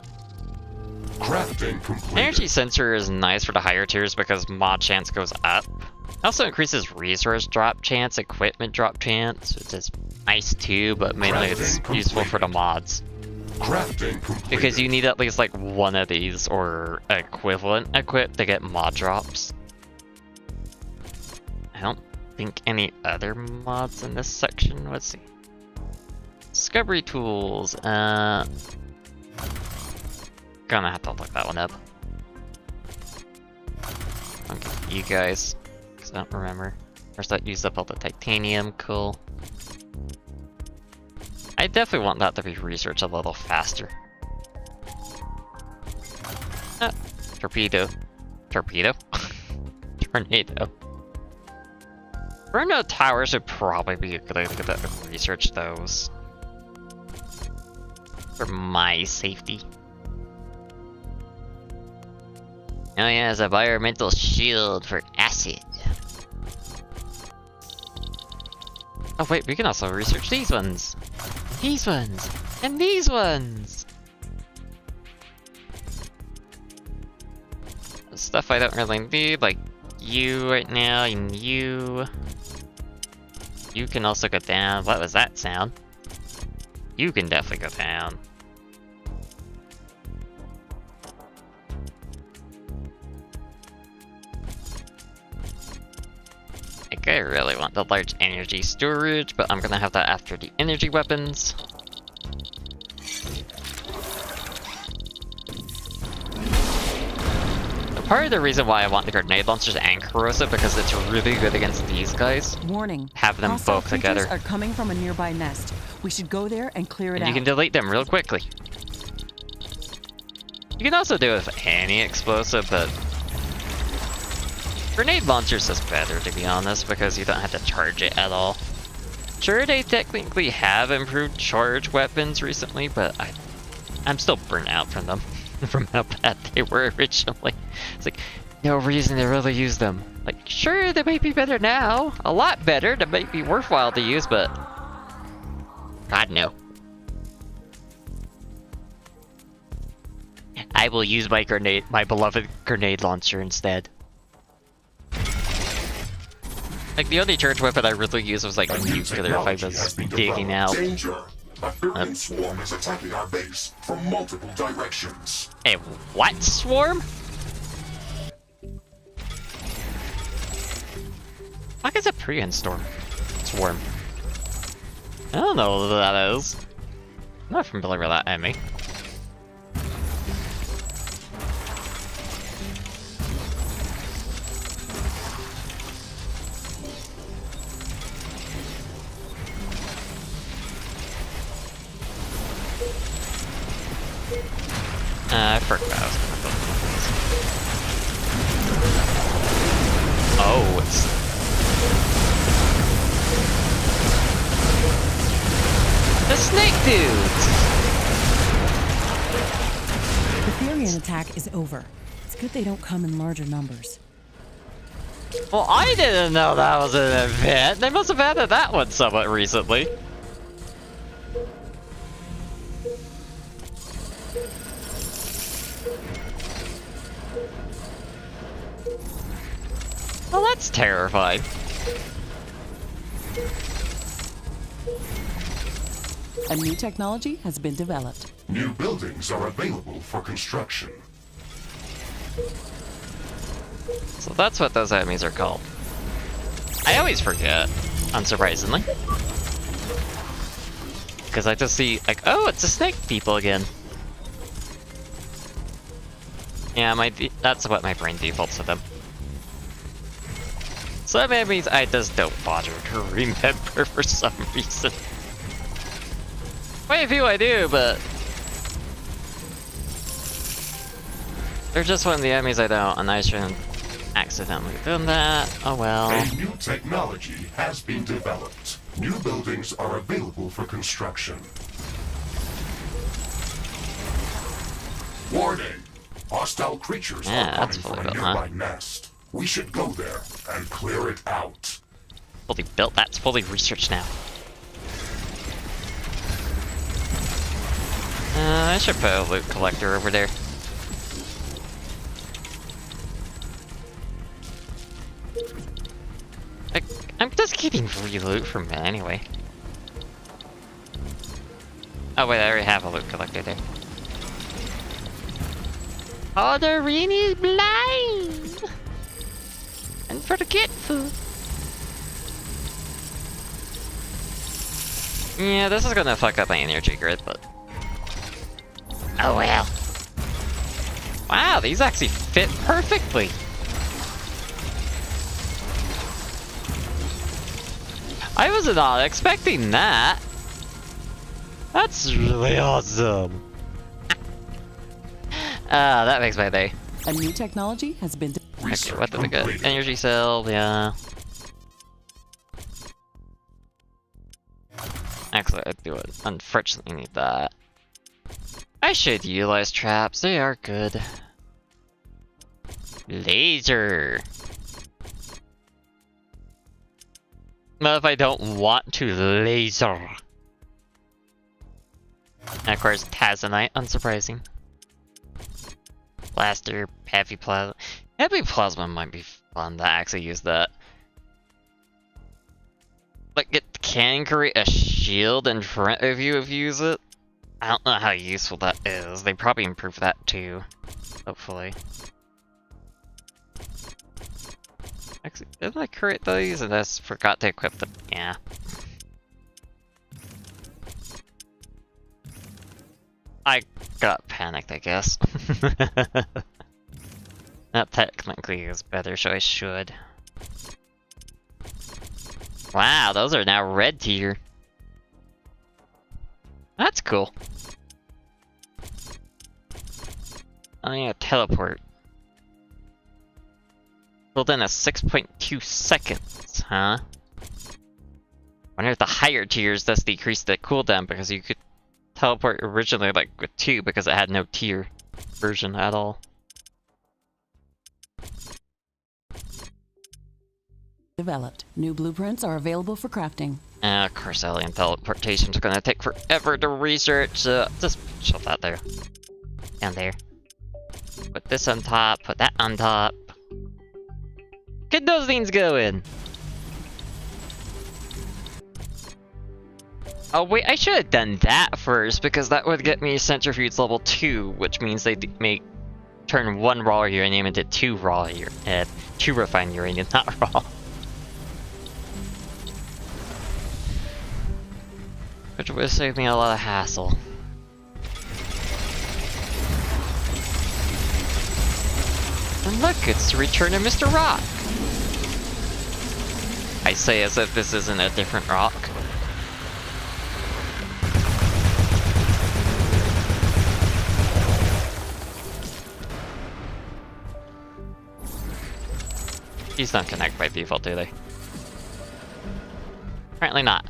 Crafting completed. energy sensor is nice for the higher tiers because mod chance goes up. It also increases resource drop chance, equipment drop chance, which is nice too, but mainly it's useful for the mods. Crafting completed. Because you need at least like one of these or equivalent equip to get mod drops. I don't think any other mods in this section. Let's see. Discovery tools. Gonna have to look that one up. Okay, you guys. Cause I don't remember. First that used up all the titanium, cool. I definitely want that to be researched a little faster. Ah, torpedo. Torpedo? Tornado. Burnout towers would probably be a good idea to get that research those. For my safety. Oh yeah, it's a environmental shield for acid. Oh wait, we can also research these ones. These ones! And these ones! Stuff I don't really need, like you right now, and you. You can also go down. What was that sound? You can definitely go down. I really want the large energy storage, but I'm gonna have that after the energy weapons. Part of the reason why I want the grenade launchers and corrosive because it's really good against these guys. Warning. Have them Hostile both together. creatures are coming from a nearby nest. We should go there and clear it And out. you can delete them real quickly. You can also do it with any explosive, but grenade launchers is better, to be honest, because you don't have to charge it at all. Sure, they technically have improved charge weapons recently, but I'm still burnt out from them. From how bad they were originally. It's like, no reason to really use them. Like, sure, they might be better now. A lot better. That might be worthwhile to use, but God, no. I will use my beloved grenade launcher instead. Like, the only charge weapon I really used was like nuclear if I was digging out. Danger. A Thurian swarm is attacking our base from multiple directions. A what swarm? What is a Prian swarm? I don't know what that is. I'm not familiar with that enemy. I forgot I was gonna build these. Oh, it's... the snake dudes! The Thurian attack is over. It's good they don't come in larger numbers. Well, I didn't know that was an event. They must have added that one somewhat recently. Well, that's terrifying. A new technology has been developed. New buildings are available for construction. So that's what those enemies are called. I always forget, unsurprisingly. Because I just see, like, oh, it's the snake people again. Yeah, that's what my brain defaults to them. Some enemies I just don't bother to remember for some reason. Quite a few I do, but they're just one of the enemies I don't, and I shouldn't accidentally done that. Oh well. A new technology has been developed. New buildings are available for construction. Warning! Hostile creatures Yeah, are that's coming fully from a built, huh? nearby nest. We should go there and clear it out. Fully built, that's fully researched now. I should put a loot collector over there. I'm just keeping free loot from it anyway. Oh wait, I already have a loot collector there. Oh, the rain is blind! And forgetful. Yeah, this is gonna fuck up my energy grid, but... oh well. Wow, these actually fit perfectly. I was not expecting that. That's really awesome. That makes my day. A new technology has been Okay, what did we get? Energy cell, yeah. Actually, I do it. Unfortunately, need that. I should utilize traps. They are good. Laser. What if I don't want to laser? And of course, Tazanite, unsurprising. Blaster, heavy plasma. Heavy plasma might be fun to actually use that. Like, it can create a shield in front of you if you use it. I don't know how useful that is. They probably improved that too. Hopefully. Actually, didn't I create these and I just forgot to equip them? Yeah. I got panicked, I guess. That technically is better, so I should. Wow, those are now red tier. That's cool. I need a teleport. Built in a 6.2 seconds, huh? Wonder if the higher tiers does decrease the cooldown because you could teleport originally like with 2 because it had no tier version at all. Developed. New blueprints are available for crafting. Of course, alien teleportation is gonna take forever to research. Just shove that there. Down there. Put this on top, put that on top. Get those things going! Oh wait, I should have done that first, because that would get me centrifuge level 2, which means they may turn 1 raw uranium into 2 2 refined uranium, not raw. Which would save me a lot of hassle. And look, it's the return of Mr. Rock! I say as if this isn't a different rock. These don't connect by default, do they? Apparently not.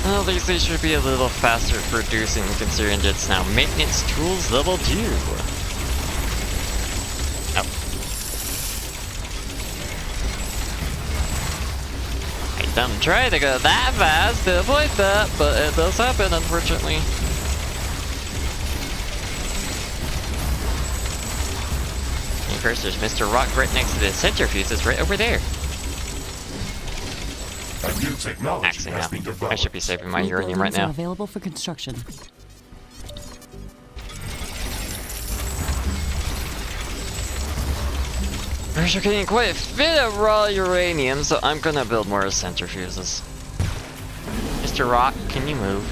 Well, these should be a little faster producing considering it's now maintenance tools level 2. Oh. I don't try to go that fast to avoid that, but it does happen unfortunately. And of course there's Mr. Rock right next to the centrifuges right over there. Actually, no. I should be saving my uranium right now. Available for construction. We're getting quite a bit of raw uranium, so I'm gonna build more centrifuges. Mr. Rock, can you move?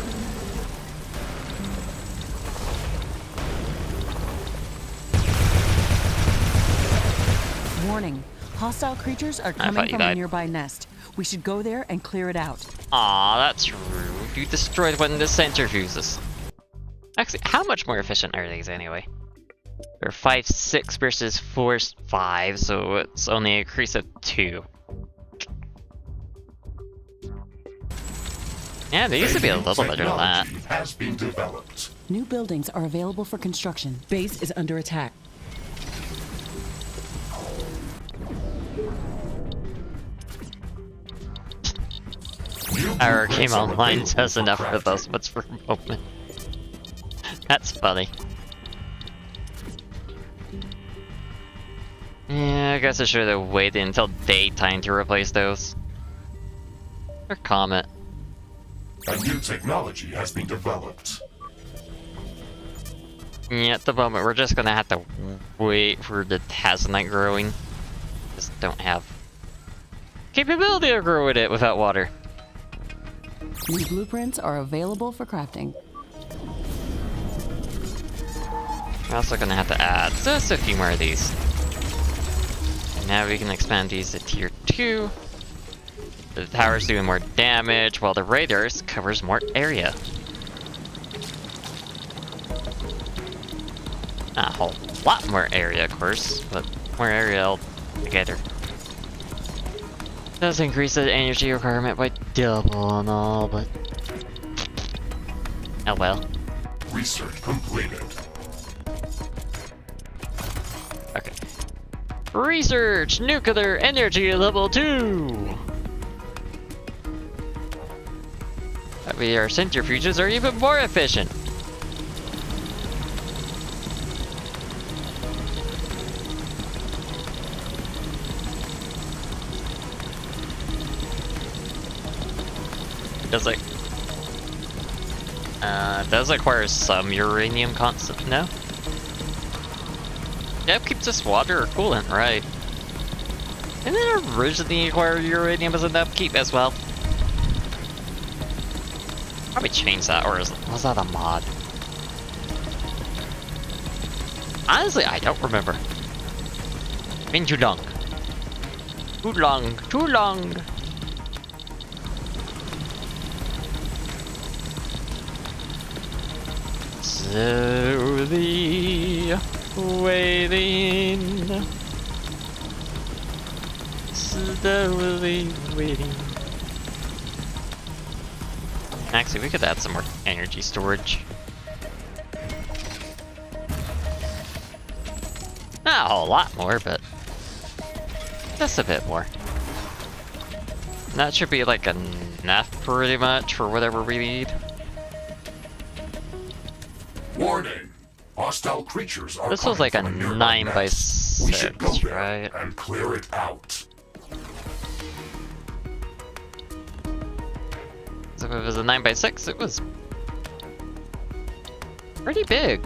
Warning. Hostile creatures are coming from a nearby nest. We should go there and clear it out. Aw, that's rude. You destroyed one of the centrifuges. Actually, how much more efficient are these anyway? They're 5.6 versus 4.5, so it's only a increase of 2. Yeah, they used to be a little better than that. Has been developed. New buildings are available for construction. Base is under attack. Our game online does enough for those ones for a moment. That's funny. Yeah, I guess I should have waited until daytime to replace those. Or Comet. A new technology has been developed. Yeah, at the moment we're just gonna have to wait for the Tassanite growing. Just don't have capability of growing it without water. New blueprints are available for crafting. We're also gonna have to add just a few more of these. And now we can expand these to tier 2. The tower's doing more damage, while the radars covers more area. Not a whole lot more area, of course, but more area altogether. Does increase the energy requirement by double and all, but oh well. Research completed. Okay. Research nuclear energy level 2. That way our centrifuges are even more efficient. Because like It does acquire some uranium constant, no? Yeah, it keeps us water or coolant, right? Didn't it originally acquire uranium as an upkeep as well? Probably changed that, or was that a mod? Honestly, I don't remember. Been too long. Too long, too long. Slowly waiting. Slowly waiting. Actually, we could add some more energy storage. Not a whole lot more, but just a bit more. That should be like enough pretty much for whatever we need. Warning! Hostile creatures are This was like a 9 by 6, we should go there right? and clear it out. So if it was a 9 by 6, it was pretty big.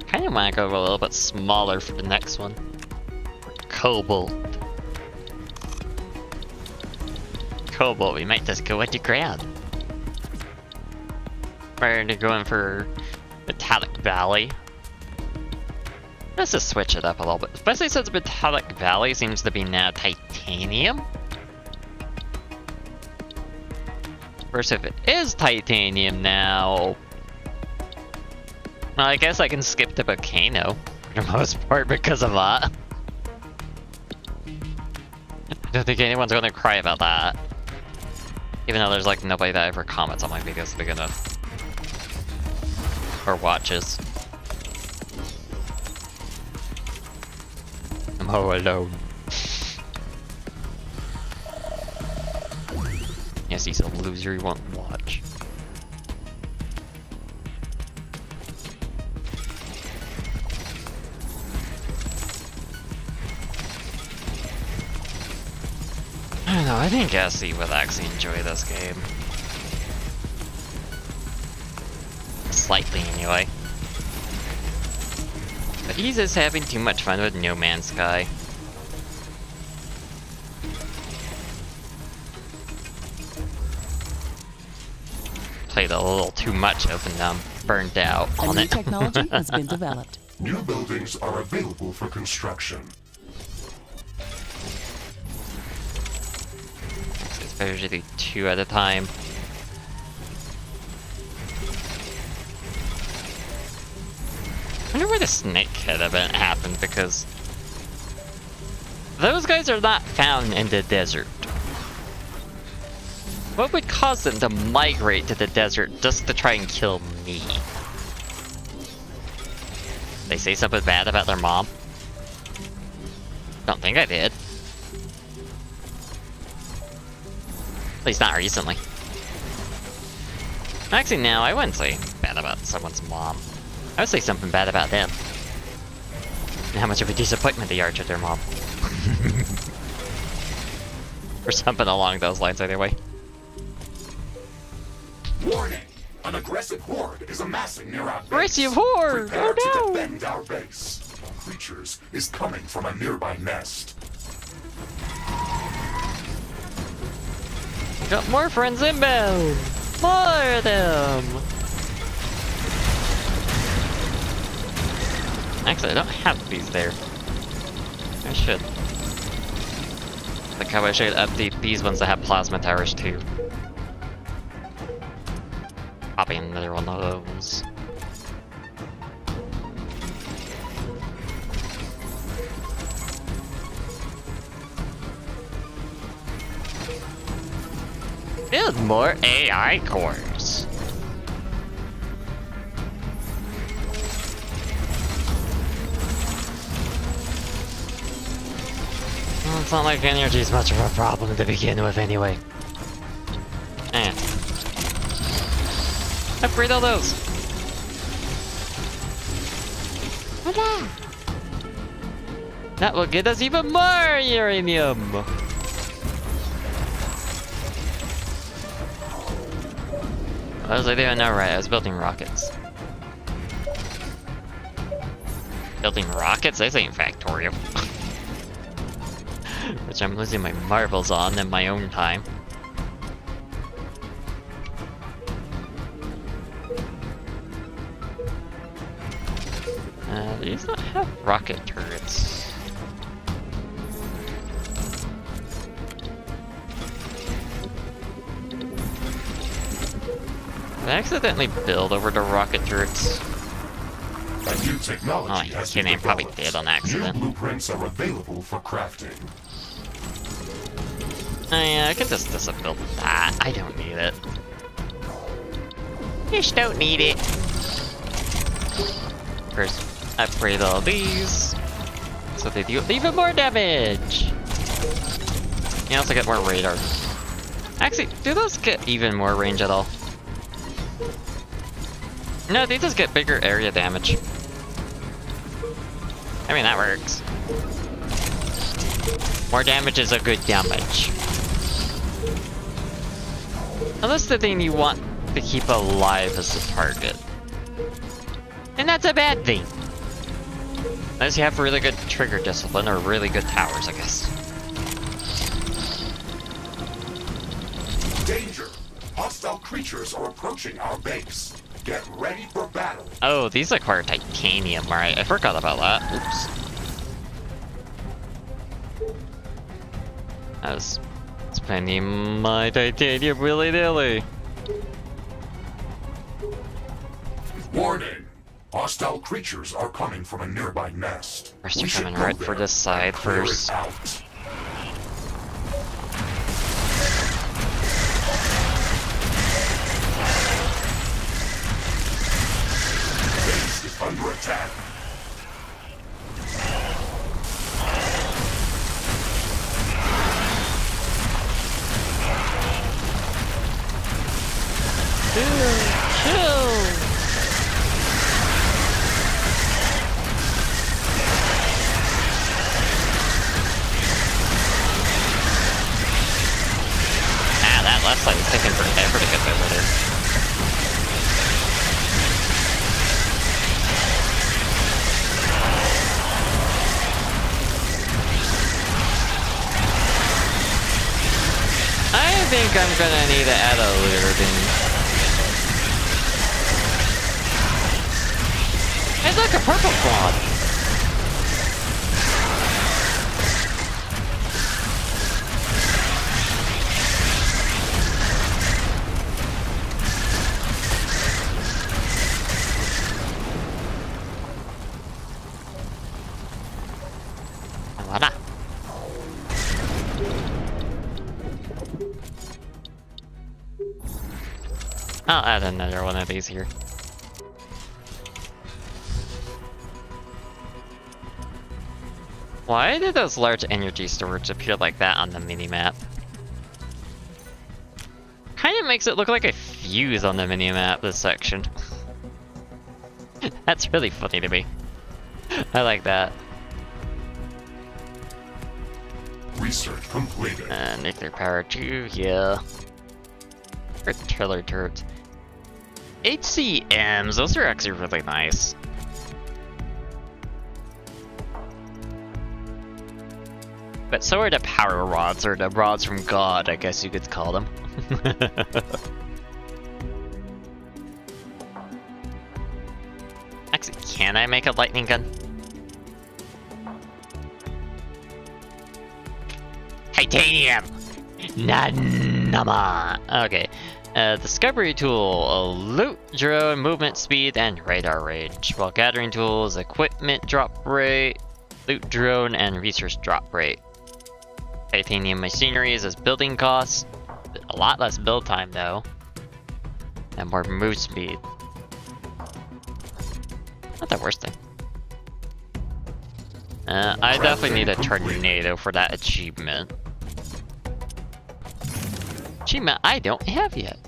Kinda wanna go a little bit smaller for the next one. Cobalt. Cobalt, we might just go underground. Prior to going for Metallic Valley. Let's just switch it up a little bit. Especially since Metallic Valley seems to be now titanium. First, if it is titanium now, well, I guess I can skip the volcano for the most part because of that. I don't think anyone's gonna cry about that. Even though there's like nobody that ever comments on my videos to begin with. Or watches. I'm all alone. Yes, he's a loser, he won't watch. I don't know, I think Essie would actually enjoy this game. Slightly, anyway. But he's just having too much fun with No Man's Sky. Played a little too much of and burned out A on new it. technology has been developed. New buildings are available for construction. It's better to do 2 at a time. I wonder where the snake head event happened, because those guys are not found in the desert. What would cause them to migrate to the desert just to try and kill me? They say something bad about their mom? Don't think I did. At least not recently. Actually, no, I wouldn't say bad about someone's mom. I would say something bad about them. And how much of a disappointment they are to their mom. Or something along those lines, anyway. Warning! An aggressive horde is amassing near our base. Aggressive horde! Prepare Oh no! to defend our base. Creatures is coming from a nearby nest. Got more friends inbound! More of them! Actually, I don't have these there. I should. Like how I should update these ones that have plasma towers too. Copy another one of those. Build more AI cores. Well, it's not like energy is much of a problem to begin with anyway. Upgrade all those. Voila! That will get us even more uranium. What was I doing? No, right, I was building rockets. Building rockets? This ain't Factorio. Which I'm losing my marbles on in my own time. These don't have rocket turrets. Did I accidentally build over the rocket turrets? A new technology Oh, you're has kidding, been I probably developed. did on New accident. blueprints are available for crafting. Oh yeah, I could just disassemble that. I don't need it. Just don't need it. First, upgrade all these, so they do even more damage. You also get more radar. Actually, do those get even more range at all? No, they just get bigger area damage. I mean, that works. More damage is a good damage. Unless the thing you want to keep alive is the target. And that's a bad thing. Unless you have really good trigger discipline or really good towers, I guess. Danger! Hostile creatures are approaching our base. Get ready for battle. Oh, these require titanium, right? I forgot about that. Oops. I was spending my titanium willy-nilly. Warning! Hostile creatures are coming from a nearby nest. First, We you're should coming go right for there this side and clear it first. out. Base is under attack. Chill! Ah, that left side is taking forever to get over there. I think I'm gonna need to add a looting. Hey, look, a purple quad! Voila. I'll add another one of these here. Why did those large energy storage appear like that on the minimap? Kinda makes it look like a fuse on the minimap, this section. That's really funny to me. I like that. Research completed. Nuclear power too, yeah. Artillery turrets. HCMs, those are actually really nice. But so are the power rods, or the rods from God, I guess you could call them. Actually, can I make a lightning gun? Titanium! Nanama! Okay. Discovery tool, loot drone, movement speed, and radar range. While gathering tools, equipment drop rate, loot drone, and resource drop rate. Titanium machinery is building costs. A lot less build time though. And more move speed. Not the worst thing. I definitely need a tornado for that achievement. Achievement I don't have yet.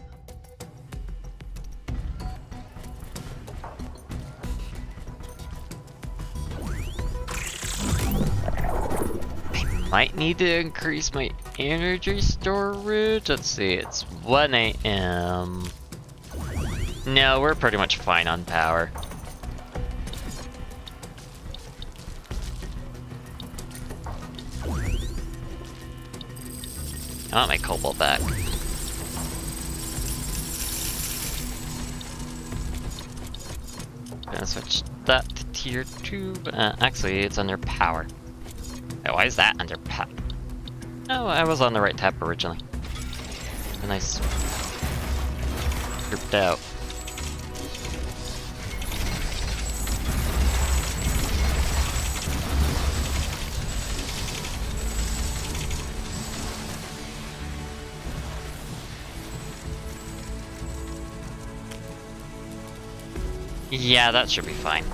I might need to increase my energy storage. Let's see, it's 1 AM. No, we're pretty much fine on power. I want my cobalt back. Gonna switch that to tier 2. Actually, it's under power. Oh, why is that under power? Oh, I was on the right tab originally. A nice grouped out. Yeah, that should be fine.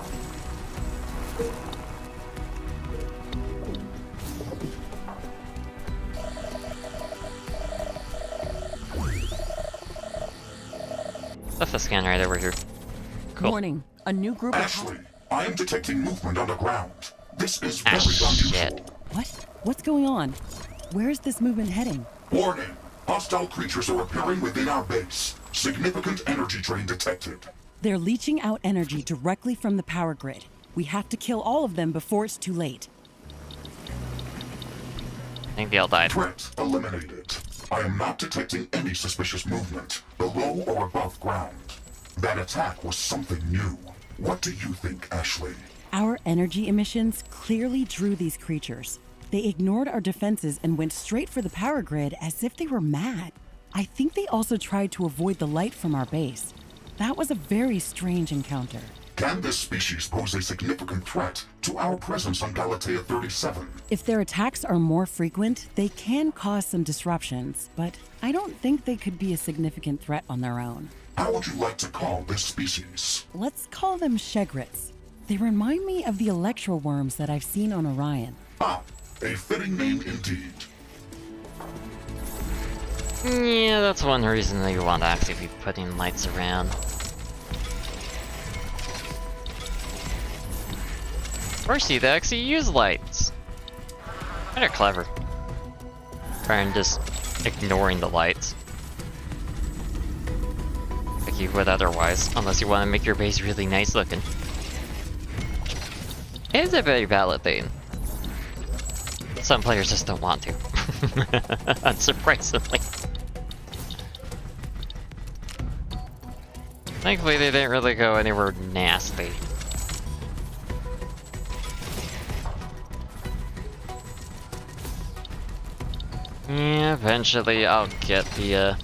Left the scan right over here. Cool. Warning, a new group of... Ashley, I am detecting movement underground. This is Ah, very unusual. shit. What? What's going on? Where is this movement heading? Warning, hostile creatures are appearing within our base. Significant energy drain detected. They're leaching out energy directly from the power grid. We have to kill all of them before it's too late. I think they all died. Threat eliminated. I am not detecting any suspicious movement, below or above ground. That attack was something new. What do you think, Ashley? Our energy emissions clearly drew these creatures. They ignored our defenses and went straight for the power grid as if they were mad. I think they also tried to avoid the light from our base. That was a very strange encounter. Can this species pose a significant threat to our presence on Galatea 37? If their attacks are more frequent, they can cause some disruptions, but I don't think they could be a significant threat on their own. How would you like to call this species? Let's call them Shegrets. They remind me of the electro worms that I've seen on Orion. Ah, a fitting name indeed. Yeah, that's one reason that you want to actually be putting lights around. Or see, they actually use lights. They're clever. Rather than just ignoring the lights. Like you would otherwise, unless you want to make your base really nice looking. It is a very valid thing. Some players just don't want to. Unsurprisingly. Thankfully, they didn't really go anywhere nasty. Yeah, eventually I'll get the,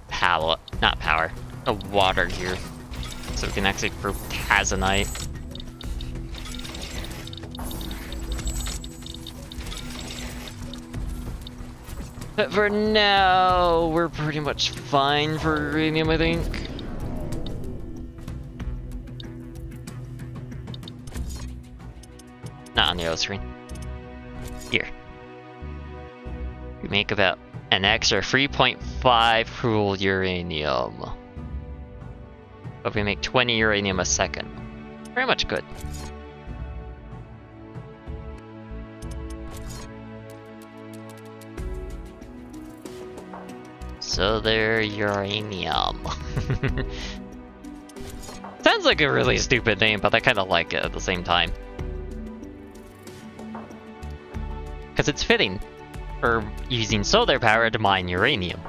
power, not power, the water here. So we can actually group Tazanite. But for now, we're pretty much fine for uranium, I think. Not on the other screen. Here. We make about an extra 3.5 cruel uranium. But we make 20 uranium a second. Very much good. So there, uranium. Sounds like a really stupid name, but I kind of like it at the same time. Because it's fitting for using solar power to mine uranium.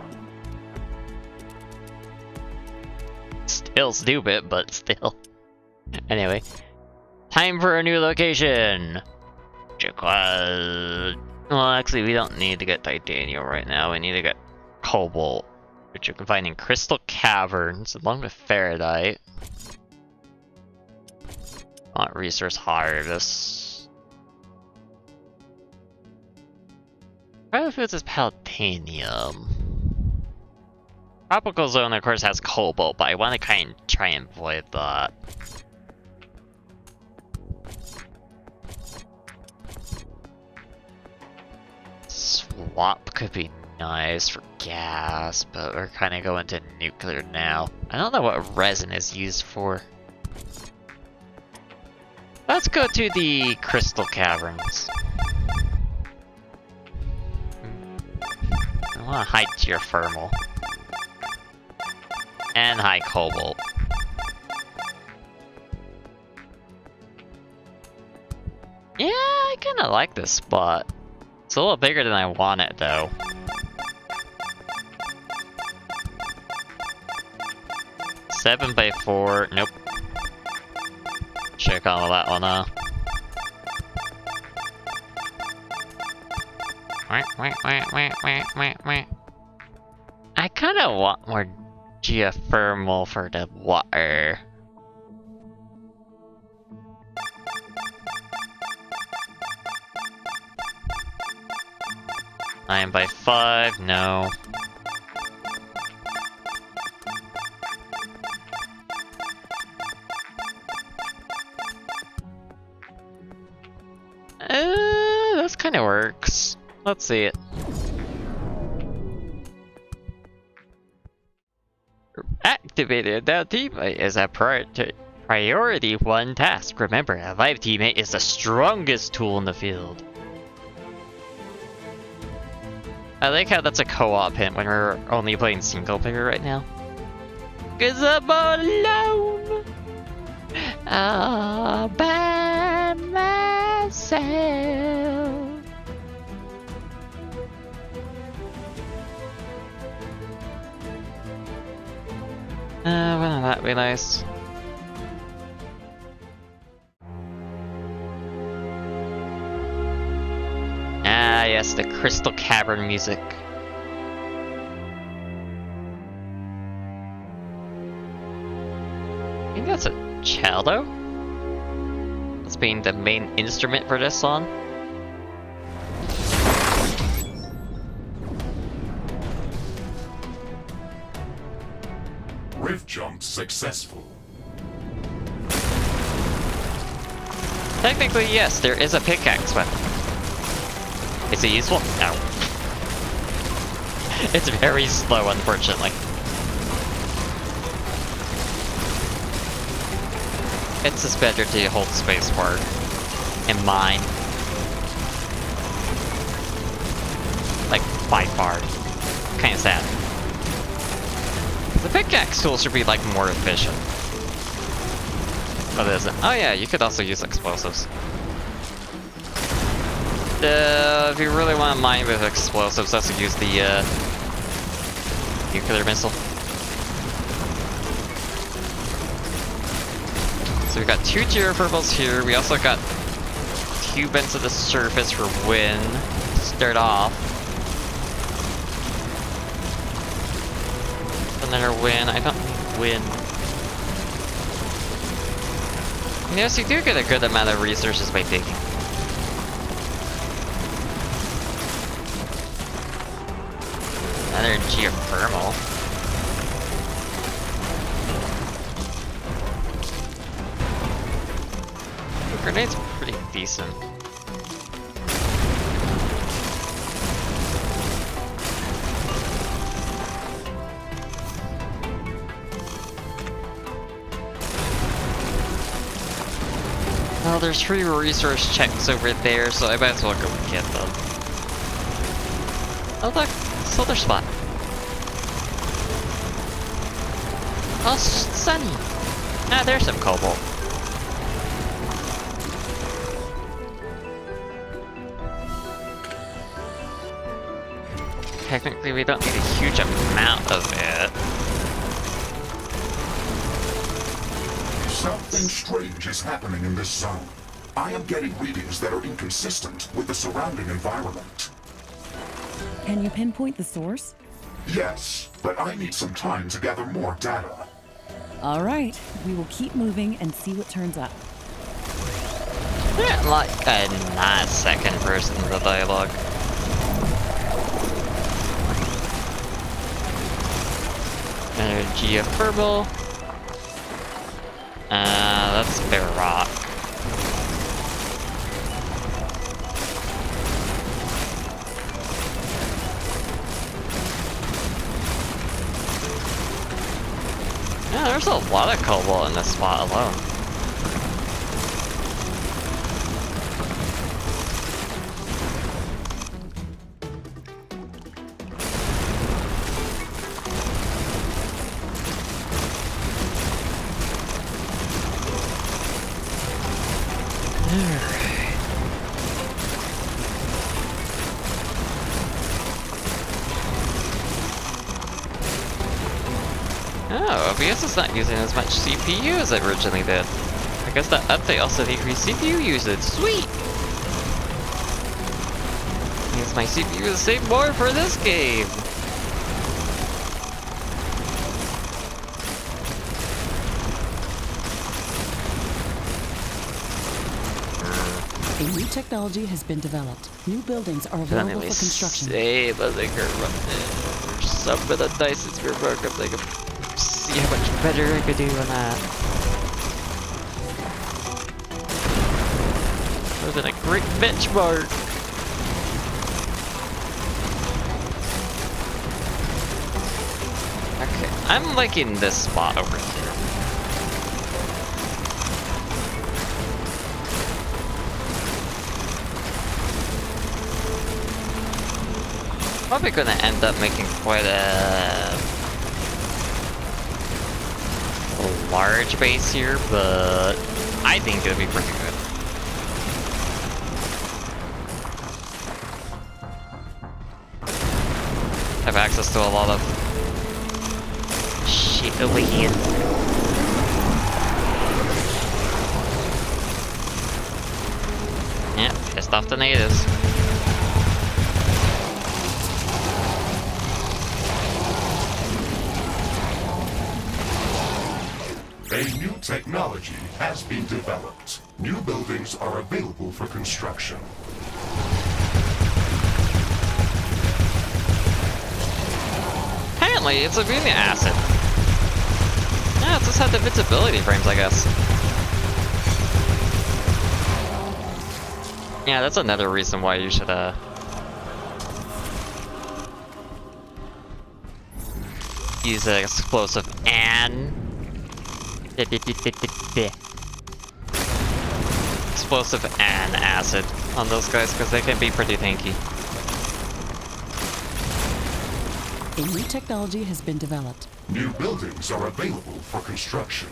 Still stupid, but still. Anyway, time for a new location. Well, actually, we don't need to get titanium right now. We need to get cobalt, which you can find in crystal caverns along with ferrite. Want resource harvest. Probably if it's palatanium. Tropical zone, of course, has cobalt, but I want to kind of try and avoid that. Swap could be nice for gas, but we're kind of going to nuclear now. I don't know what resin is used for. Let's go to the crystal caverns. I want high geothermal. And high cobalt. Yeah, I kinda like this spot. It's a little bigger than I want it though. Seven by 4, nope. Check on that one, I kinda want more geothermal for the water. 9 by 5, no. That kinda works. Let's see it. Activated. Now teammate is a priority 1 task. Remember, a live teammate is the strongest tool in the field. I like how that's a co-op hint when we're only playing single player right now. 'Cause I'm all alone, all by myself. Wouldn't that be nice? Ah, yes, the Crystal Cavern music. I think that's a cello? That's being the main instrument for this song. Rift jump successful. Technically, yes, there is a pickaxe weapon. Is it useful? No. It's very slow, unfortunately. It's just better to hold spacebar in mind. Like, by far. Kinda sad. The pickaxe tool should be, like, more efficient. But it isn't. Oh yeah, you could also use explosives. If you really want to mine with explosives, let's use the nuclear missile. So we got 2 geothermals here. We also got 2 vents to the surface for wind to start off. Another wind. I don't need wind. Yes, you do get a good amount of resources by digging. Another geothermal. The grenade's pretty decent. Well, there's 3 resource checks over there, so I might as well go get them. Oh look, solar spot. Oh, sunny. Ah, there's some cobalt. Technically, we don't need a huge amount of it. Something strange is happening in this zone. I am getting readings that are inconsistent with the surrounding environment. Can you pinpoint the source? Yes, but I need some time to gather more data. All right, we will keep moving and see what turns up. Yeah, like a nice second person in the dialogue. Energy of purple. That's bare rock. Yeah, there's a lot of cobalt in this spot alone. Oh, OBS is not using as much CPU as it originally did. I guess that update also decreased CPU usage. Sweet! Means my CPU will save more for this game. A new technology has been developed. New buildings are available for construction. Save a liquor some of the nicest remark of like see how much better I could do on that. That would have been a great benchmark. Okay, I'm liking this spot over here. Probably gonna end up making quite a large base here, but I think it'll be pretty good. Have access to a lot of shit over here. Yeah, pissed off the natives. A new technology has been developed. New buildings are available for construction. Apparently, it's a amino acid. Yeah, it just had the visibility frames, I guess. Yeah, that's another reason why you should, use an explosive and explosive and acid on those guys because they can be pretty tanky. A new technology has been developed. New buildings are available for construction.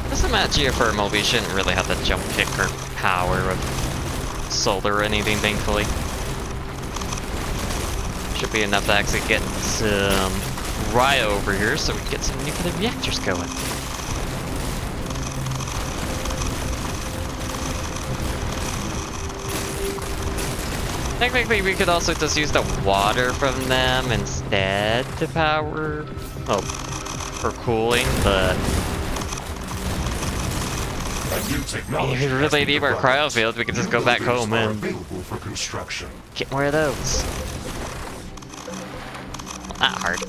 Doesn't matter geothermal, we shouldn't really have the jump kick or power of solar or anything, thankfully. Should be enough to actually get some right over here so we can get some nuclear reactors going. Technically, we could also just use the water from them instead to power, oh, for cooling, but if we really need more cryofields, we can just go back home and get more of those. Not hard.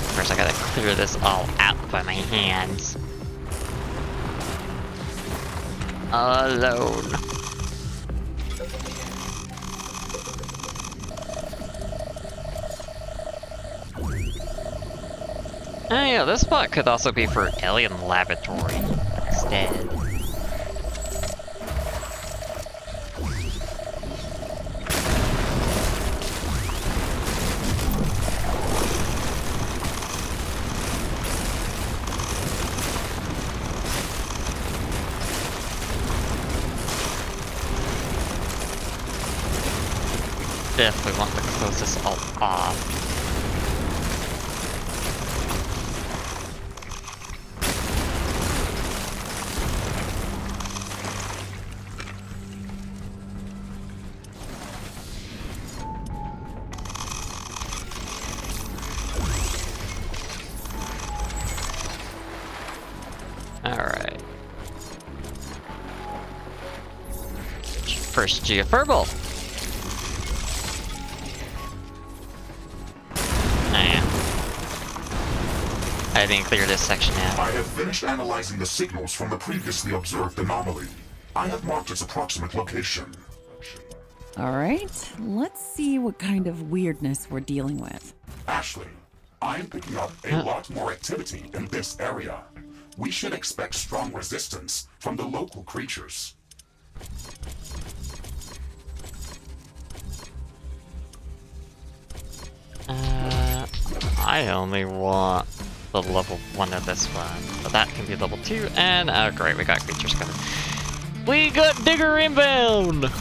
Of course, I gotta clear this all out by my hands. Alone. Oh yeah, this spot could also be for alien laboratory instead. Definitely want to close this all off. Alright. First geothermal. I didn't clear this section yet. I have finished analyzing the signals from the previously observed anomaly. I have marked its approximate location. All right, let's see what kind of weirdness we're dealing with. Ashley, I am picking up a lot more activity in this area. we should expect strong resistance from the local creatures. I only want the level 1 of this one, but that can be level 2, and oh great, we got creatures coming. We got Digger inbound!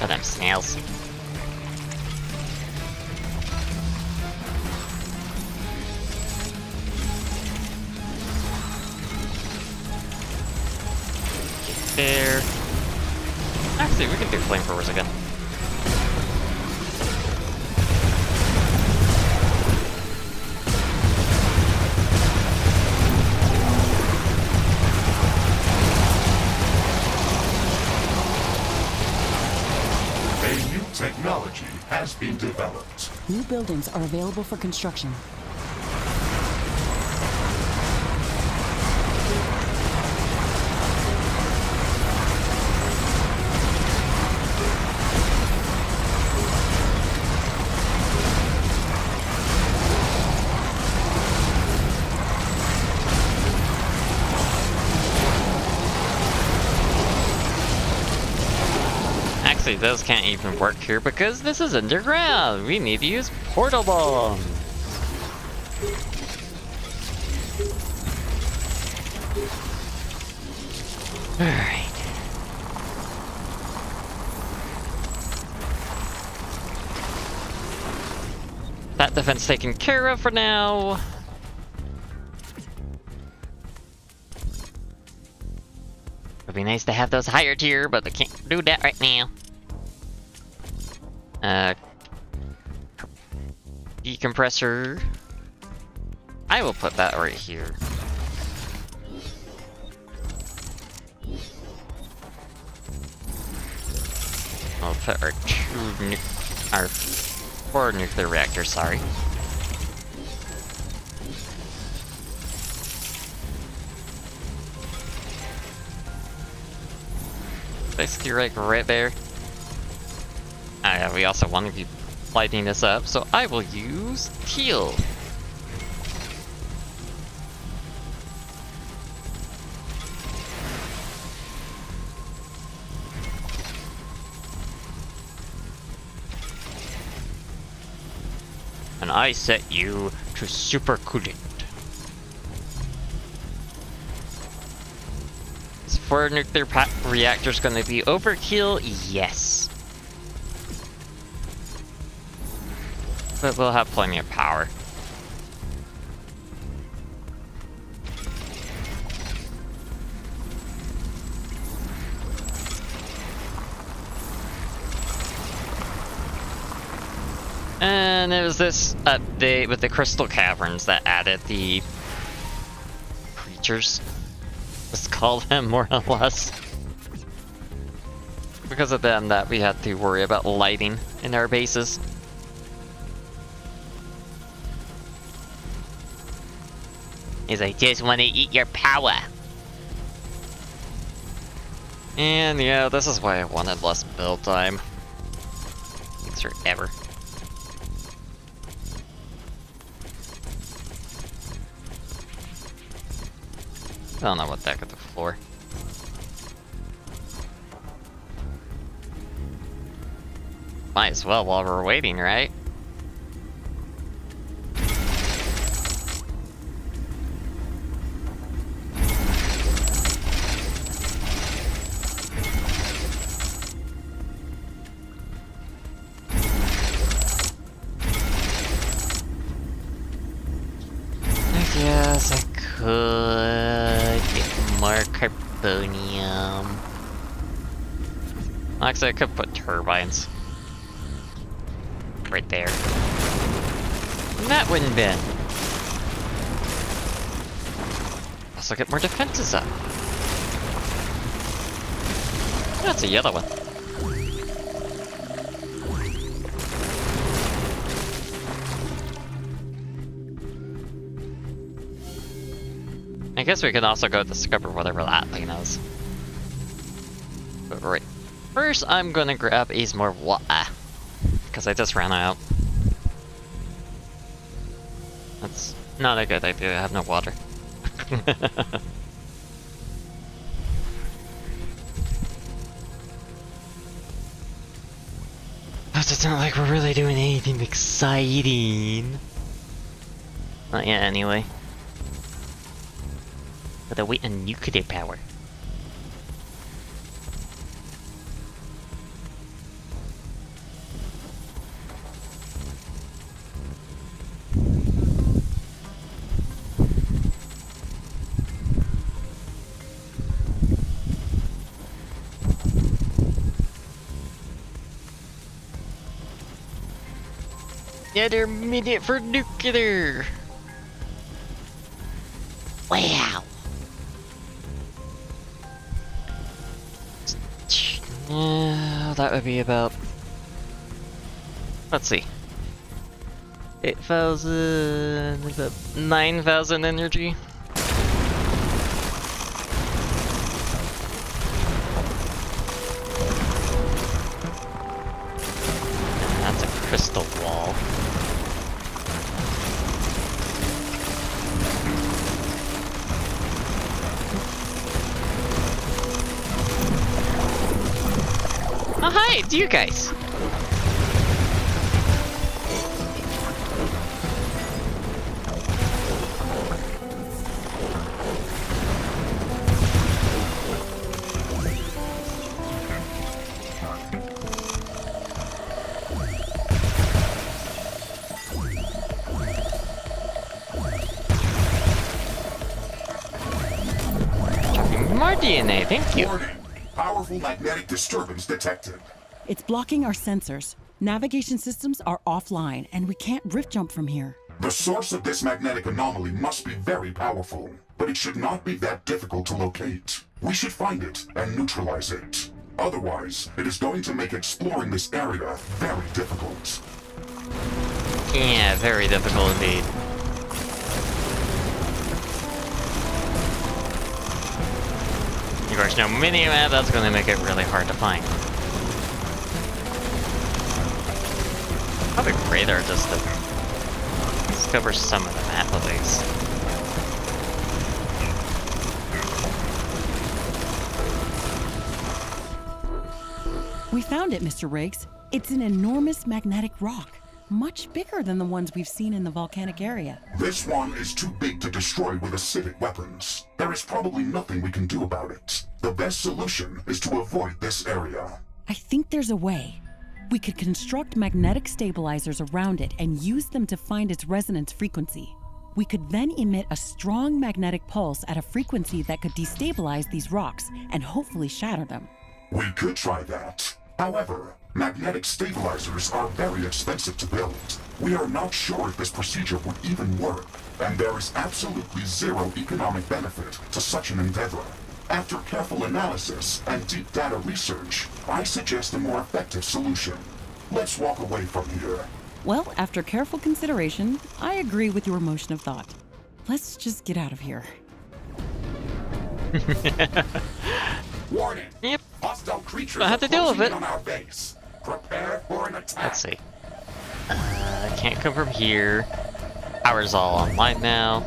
Oh, them snails. There. Actually, we can do flamethrowers again. Technology has been developed. New buildings are available for construction. Actually, those can't even work here because this is underground. We need to use portal bombs. Alright. That defense taken care of for now. It'd be nice to have those higher tier, but I can't do that right now. Decompressor. I will put that right here. I'll put our our 4 nuclear reactors, sorry. Basically right there. We also want to be lighting this up, so I will use teal. And I set you to super coolant. Is 4 nuclear reactors going to be overkill? Yes. But we'll have plenty of power. And it was this update with the crystal caverns that added the creatures. Let's call them more or less. Because of them that we had to worry about lighting in our bases. Is I just want to eat your power. And yeah, this is why I wanted less build time. Takes forever. I don't know what deck at the floor. Might as well while we're waiting, right? Yes, I could get more carbonium. Actually, I could put turbines right there. That wouldn't be. Also get more defenses up. That's a yellow one. I guess we can also go discover whatever that thing is. But right. First, I'm gonna grab a more water. Because I just ran out. That's not a good idea, I have no water. But it's not like we're really doing anything exciting. Not yet, anyway. Gotta wait on nuclear power. Intermediate for nuclear! Wow! That would be about... Let's see. 8,000... about 9,000 energy. That's a crystal wall. Oh hi, it's you guys! More DNA, thank you. Warning. Powerful magnetic disturbance detected. It's blocking our sensors. Navigation systems are offline, and we can't rift jump from here. The source of this magnetic anomaly must be very powerful, but it should not be that difficult to locate. We should find it and neutralize it. Otherwise, it is going to make exploring this area very difficult. Yeah, very difficult indeed. Of course, no mini-map, that's gonna make it really hard to find. Probably radar just to discover some of the map at least. We found it, Mr. Riggs. It's an enormous magnetic rock, much bigger than the ones we've seen in the volcanic area. This one is too big to destroy with acidic weapons. There is probably nothing we can do about it. The best solution is to avoid this area. I think there's a way. We could construct magnetic stabilizers around it and use them to find its resonance frequency. We could then emit a strong magnetic pulse at a frequency that could destabilize these rocks and hopefully shatter them. We could try that. However, magnetic stabilizers are very expensive to build. We are not sure if this procedure would even work, and there is absolutely zero economic benefit to such an endeavor. After careful analysis and deep data research, I suggest a more effective solution. Let's walk away from here. Well, after careful consideration, I agree with your motion of thought. Let's just get out of here. Warning! Yep. Hostile creatures I have to deal with it. on our base. Prepare for an attack. Let's see. Can't come from here. Power's all online now.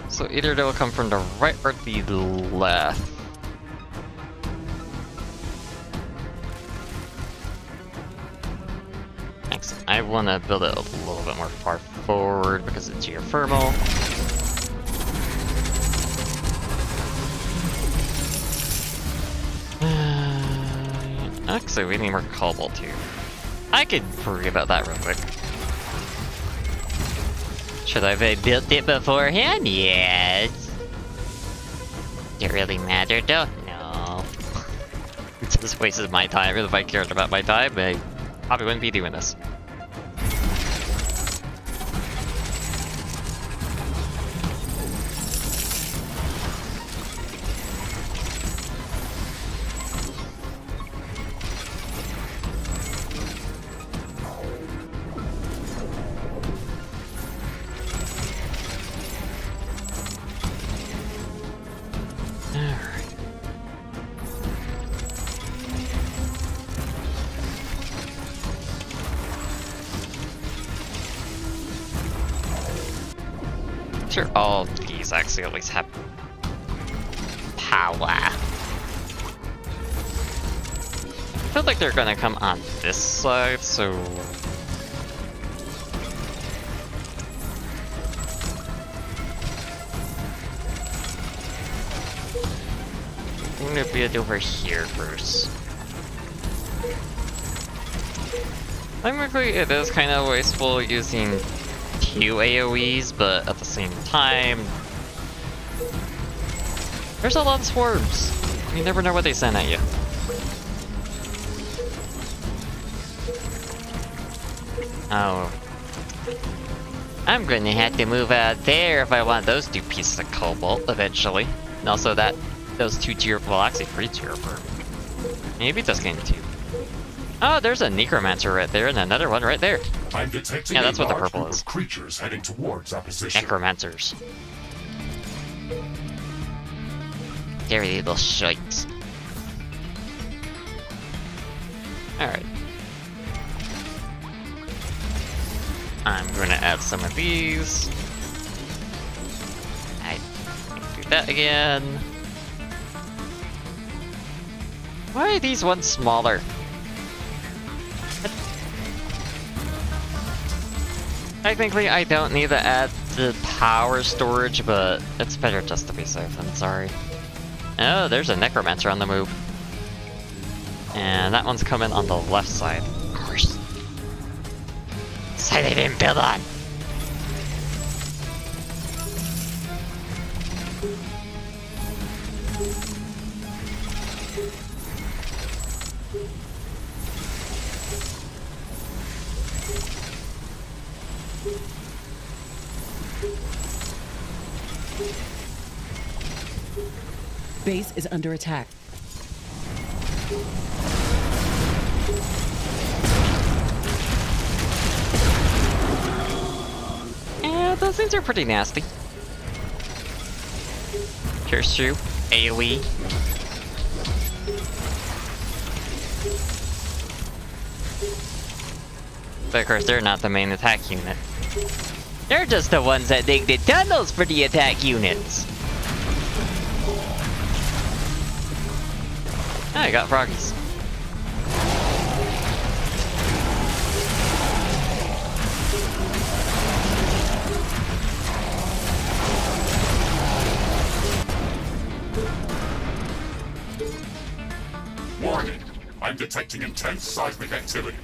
So either they will come from the right or the left. Next, I want to build it a little bit more far forward because it's geothermal. Actually, we need more cobalt too. I could worry about that real quick. Should I have built it beforehand? Yes. Does it really matter though? No. It just wastes my time. If I cared about my time, I probably wouldn't be doing this. sure all of these actually at least have power. I feel like they're gonna come on this side, so... I'm gonna put it over here first. Technically, it is kind of wasteful using 2 AoEs, but at the same time, there's a lot of swarms. You never know what they send at you. Oh. I'm gonna have to move out there if I want those 2 pieces of cobalt eventually. And also those 2 tier, well actually 3 tier per. Maybe just getting 2. Oh, there's a necromancer right there and another one right there. I'm detecting Yeah, that's a what the large purple group is. of creatures heading towards our position. Necromancers. Scary little shites. Alright. I'm gonna add some of these. I do that again. Why are these ones smaller? Technically, I don't need to add the power storage, but it's better just to be safe, I'm sorry. Oh, there's a necromancer on the move. And that one's coming on the left side. Of course. Side they didn't build on! Base is under attack. Yeah, those things are pretty nasty. Here's true. AoE. But of course, they're not the main attack unit. They're just the ones that dig the tunnels for the attack units. Oh, I got froggies. Warning! I'm detecting intense seismic activity.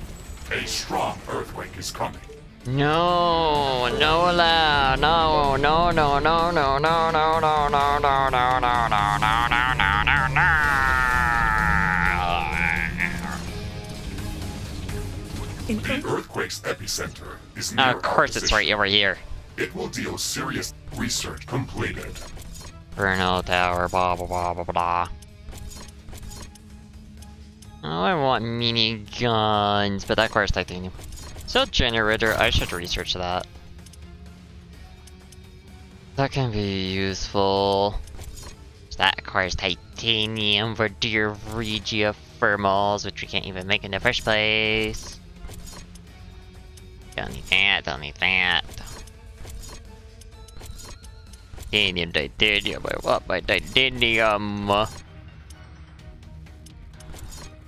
A strong earthquake is coming. No, no allow, no, no, no, no, no, no, no, no, no, no, no, no, no, no, no, no, no, no. The earthquake's epicenter is near Of course, it's right over here. It will deal serious research completed. Bruno Tower, blah blah blah blah blah. Oh, I want mini guns, but that requires titanium. So generator, I should research that. That can be useful. That requires titanium for dear Regia thermals, which we can't even make in the first place. Don't need that, don't need that. Titanium, titanium, I want my titanium.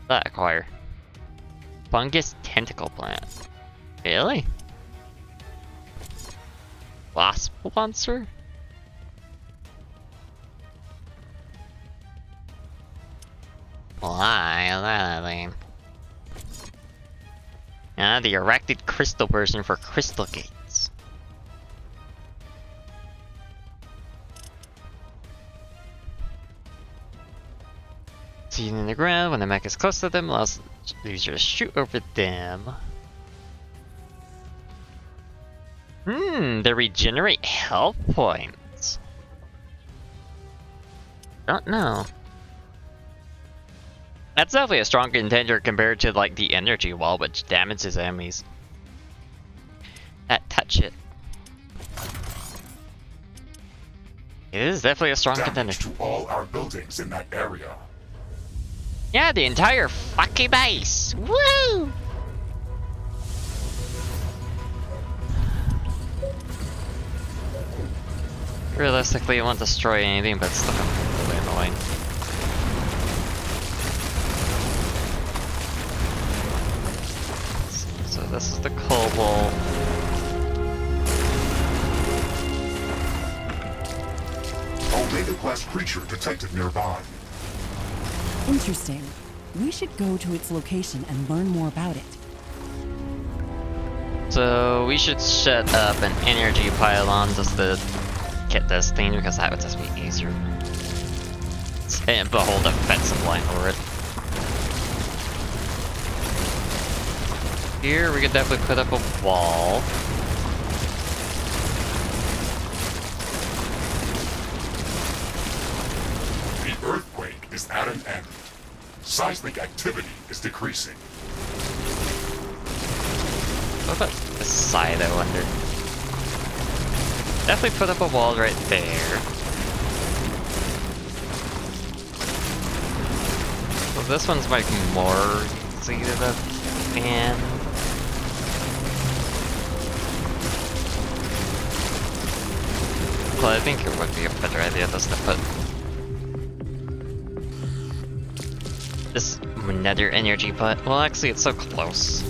That acquire. Fungus tentacle plant. Really? Wasp monster? Why? That thing. Ah, the erected crystal version for crystal gates. Seen in the ground, when the mech is close to them, allows the user to shoot over them. They regenerate health points. Don't know. That's definitely a strong contender compared to like the energy wall, which damages enemies. Touch it. It is definitely a strong contender. Damage to all our buildings in that area. Yeah, the entire fucking base. Woo! Realistically, it won't destroy anything, but it's still gonna be really annoying. So this is the cobalt. Omega-class creature detected nearby. Interesting. We should go to its location and learn more about it. So we should set up an energy pylon just to get this thing, because that would just be easier. And behold a defensive line over it. Here we could definitely put up a wall. The earthquake is at an end. Seismic activity is decreasing. What about this side, I wonder? Definitely put up a wall right there. So this one's like more easy to defend. Well, I think it would be a better idea just to put this nether energy pot. Well, actually, it's so close.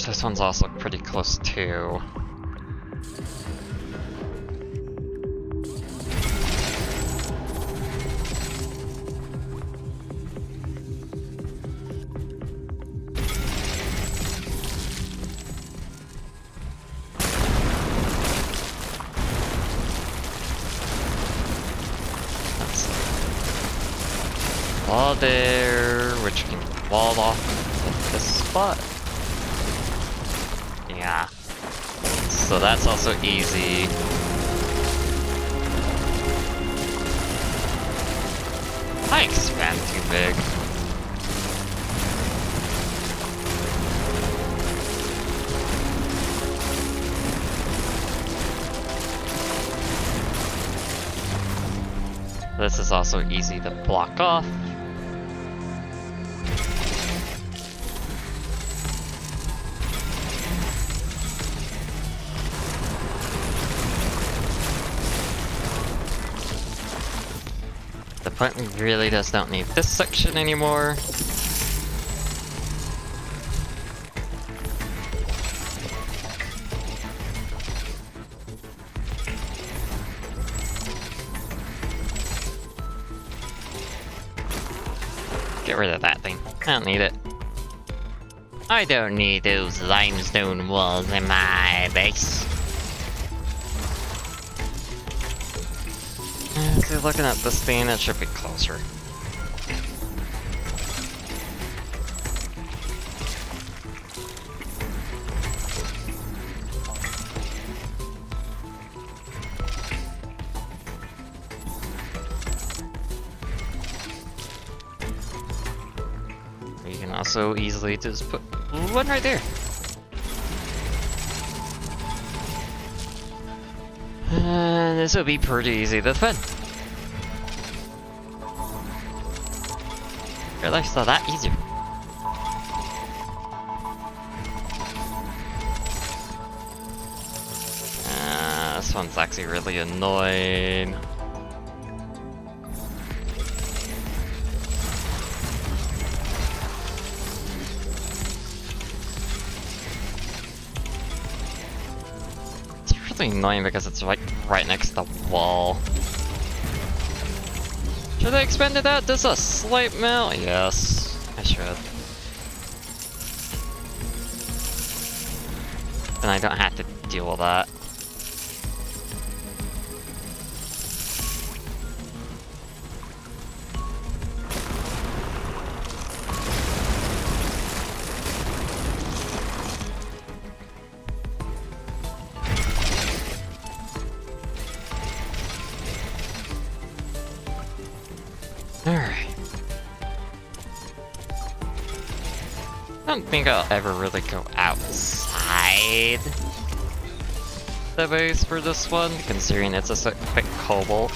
This one's also pretty close too. Wall there, which can wall off at this spot. Yeah. So that's also easy. I expand too big. This is also easy to block off. The point really does not need this section anymore. Get rid of that thing. I don't need it. I don't need those limestone walls in my base. Okay, looking at this thing, it should be closer. You can also easily just put one right there. This will be pretty easy to defend. Realized saw that easier. This one's actually really annoying. It's really annoying because it's right next to the wall. Should I expand it out? Does a slight melt? Yes, I should. And I don't have to deal with that. Alright. I don't think I'll ever really go outside the base for this one, considering it's just a quick cobalt.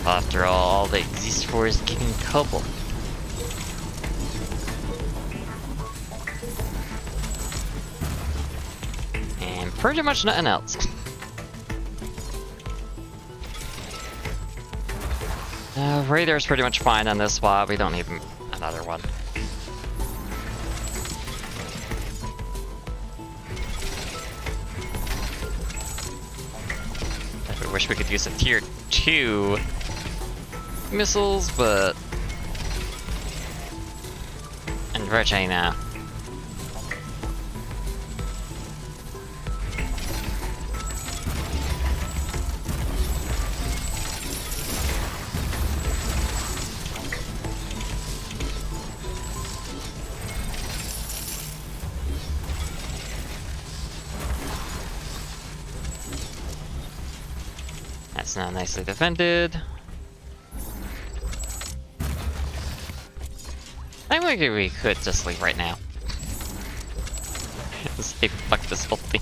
After all they exist for is getting cobble. And pretty much nothing else. Radar's pretty much fine on this swap. We don't need another one. I wish we could use a tier 2 missiles, but unfortunately now. That's now nicely defended. I think we could just leave right now. Say fuck this whole thing.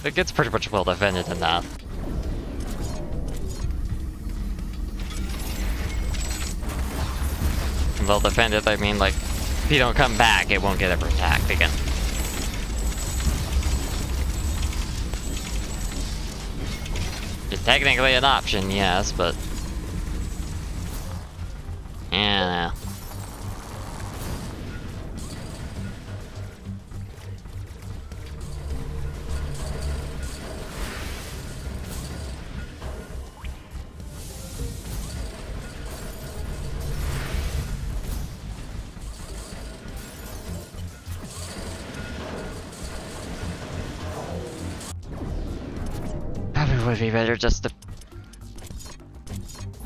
It gets pretty much well defended enough. Well defended, I mean like, if you don't come back, it won't get ever attacked again. It's technically an option, yes, but yeah. Probably would be better just to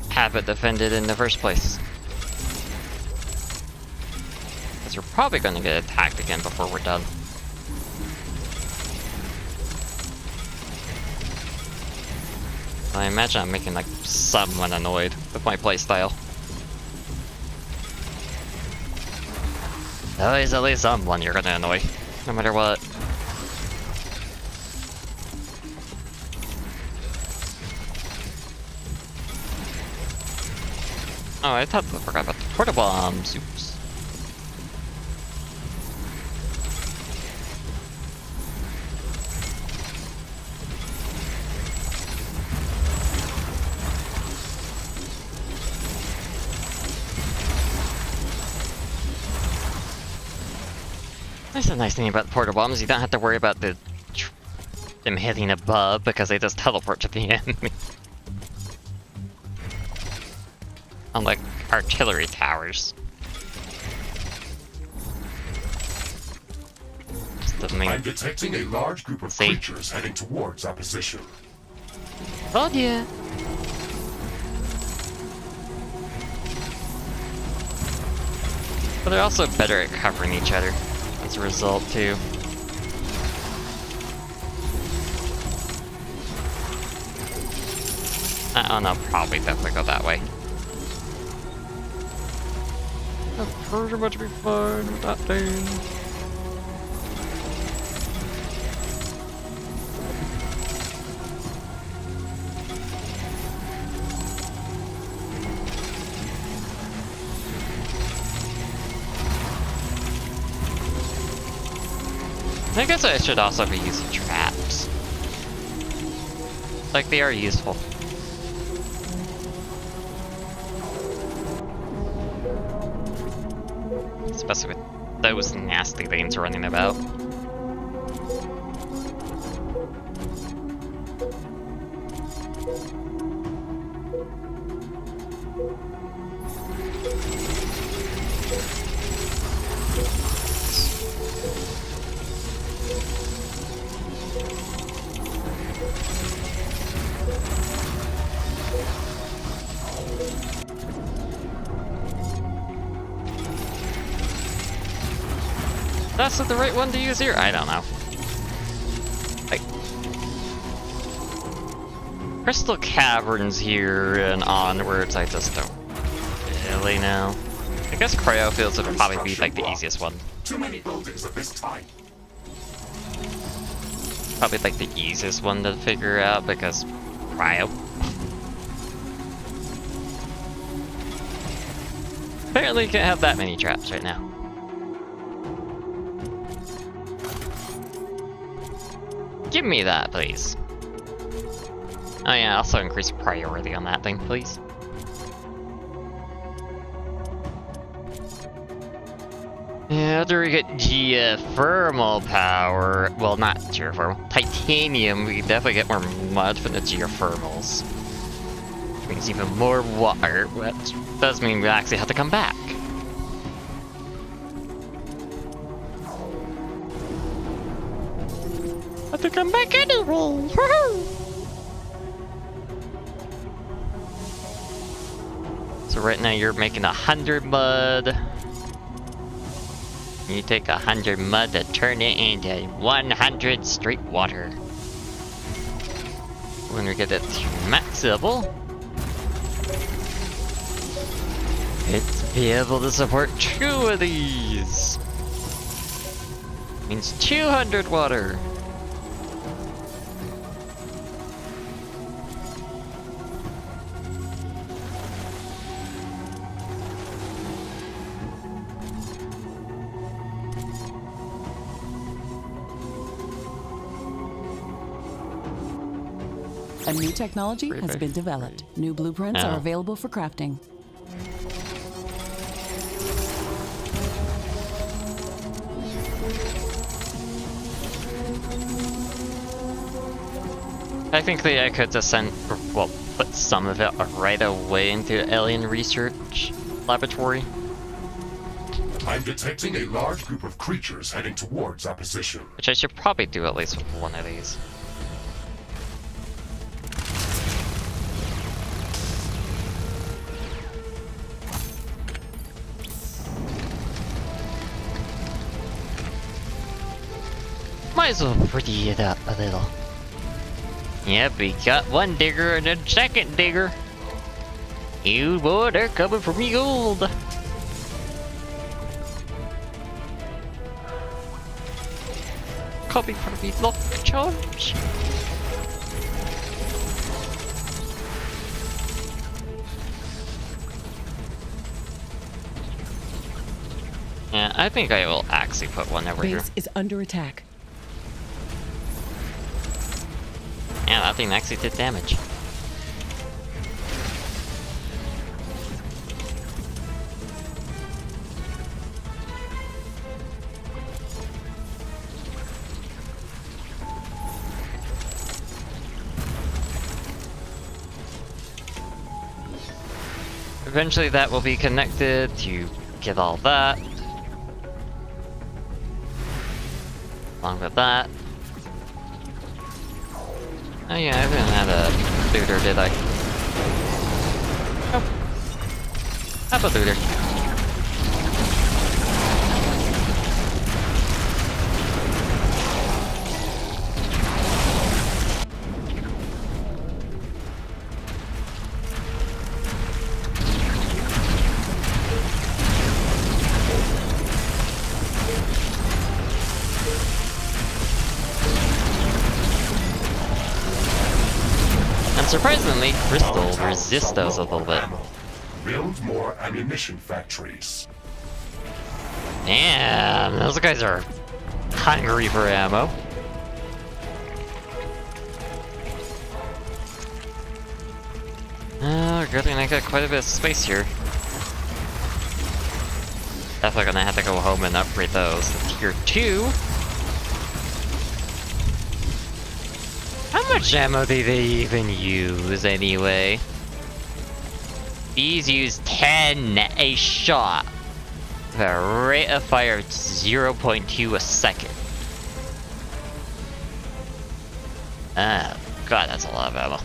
have it defended in the first place. Because we're probably going to get attacked again before we're done. I imagine I'm making like someone annoyed with my playstyle. Always at least someone you're gonna annoy, no matter what. Oh, I forgot about the porta bombs. Oops. That's a nice thing about the porta bombs. You don't have to worry about them hitting above because they just teleport to the enemy. Unlike artillery towers. I'm detecting a large group of creatures heading towards our position. Oh yeah. But they're also better at covering each other as a result too. Oh no, probably definitely go that way. I'll pretty much be fine with that thing. I guess I should also be using traps. Like, they are useful. Especially with those nasty things running about. That's the right one to use here? I don't know. Like, Crystal Caverns here and onwards, I just don't really know. I guess Cryofields would probably be like the easiest one. Too many buildings of this type. Probably like the easiest one to figure out because Cryo. Apparently you can't have that many traps right now. Give me that, please. Oh yeah, also increase priority on that thing, please. Yeah, after we get geothermal power, well, not geothermal, titanium, we can definitely get more mud from the geothermals. Means even more water, which does mean we actually have to come back. Have to come back anyway. So right now you're making 100 mud. You take 100 mud to turn it into 100 straight water. When we get it to max level, it's be able to support 2 of these. Means 200 water. A new technology has been developed. New blueprints are available for crafting. Technically, I could just send, well, put some of it right away into Alien Research Laboratory. I'm detecting a large group of creatures heading towards our position. Which I should probably do at least with one of these. Might as well pretty it up a little. Yep, we got one digger and a second digger. You boy, they're coming for me gold. Coming for me lock charge. Yeah, I think I will actually put one over here. Base is under attack. Yeah, that thing actually did damage. Eventually that will be connected to get all that. Along with that. Oh yeah, I didn't have a looter, did I? Oh. Have a looter. Surprisingly, crystal resist those a little bit. Build more ammunition factories. Damn, those guys are hungry for ammo. Oh, good thing I got quite a bit of space here. Definitely gonna have to go home and upgrade those to tier 2. How much ammo do they even use anyway? These use 10 a shot with a rate of fire of 0.2 a second. Oh god, that's a lot of ammo.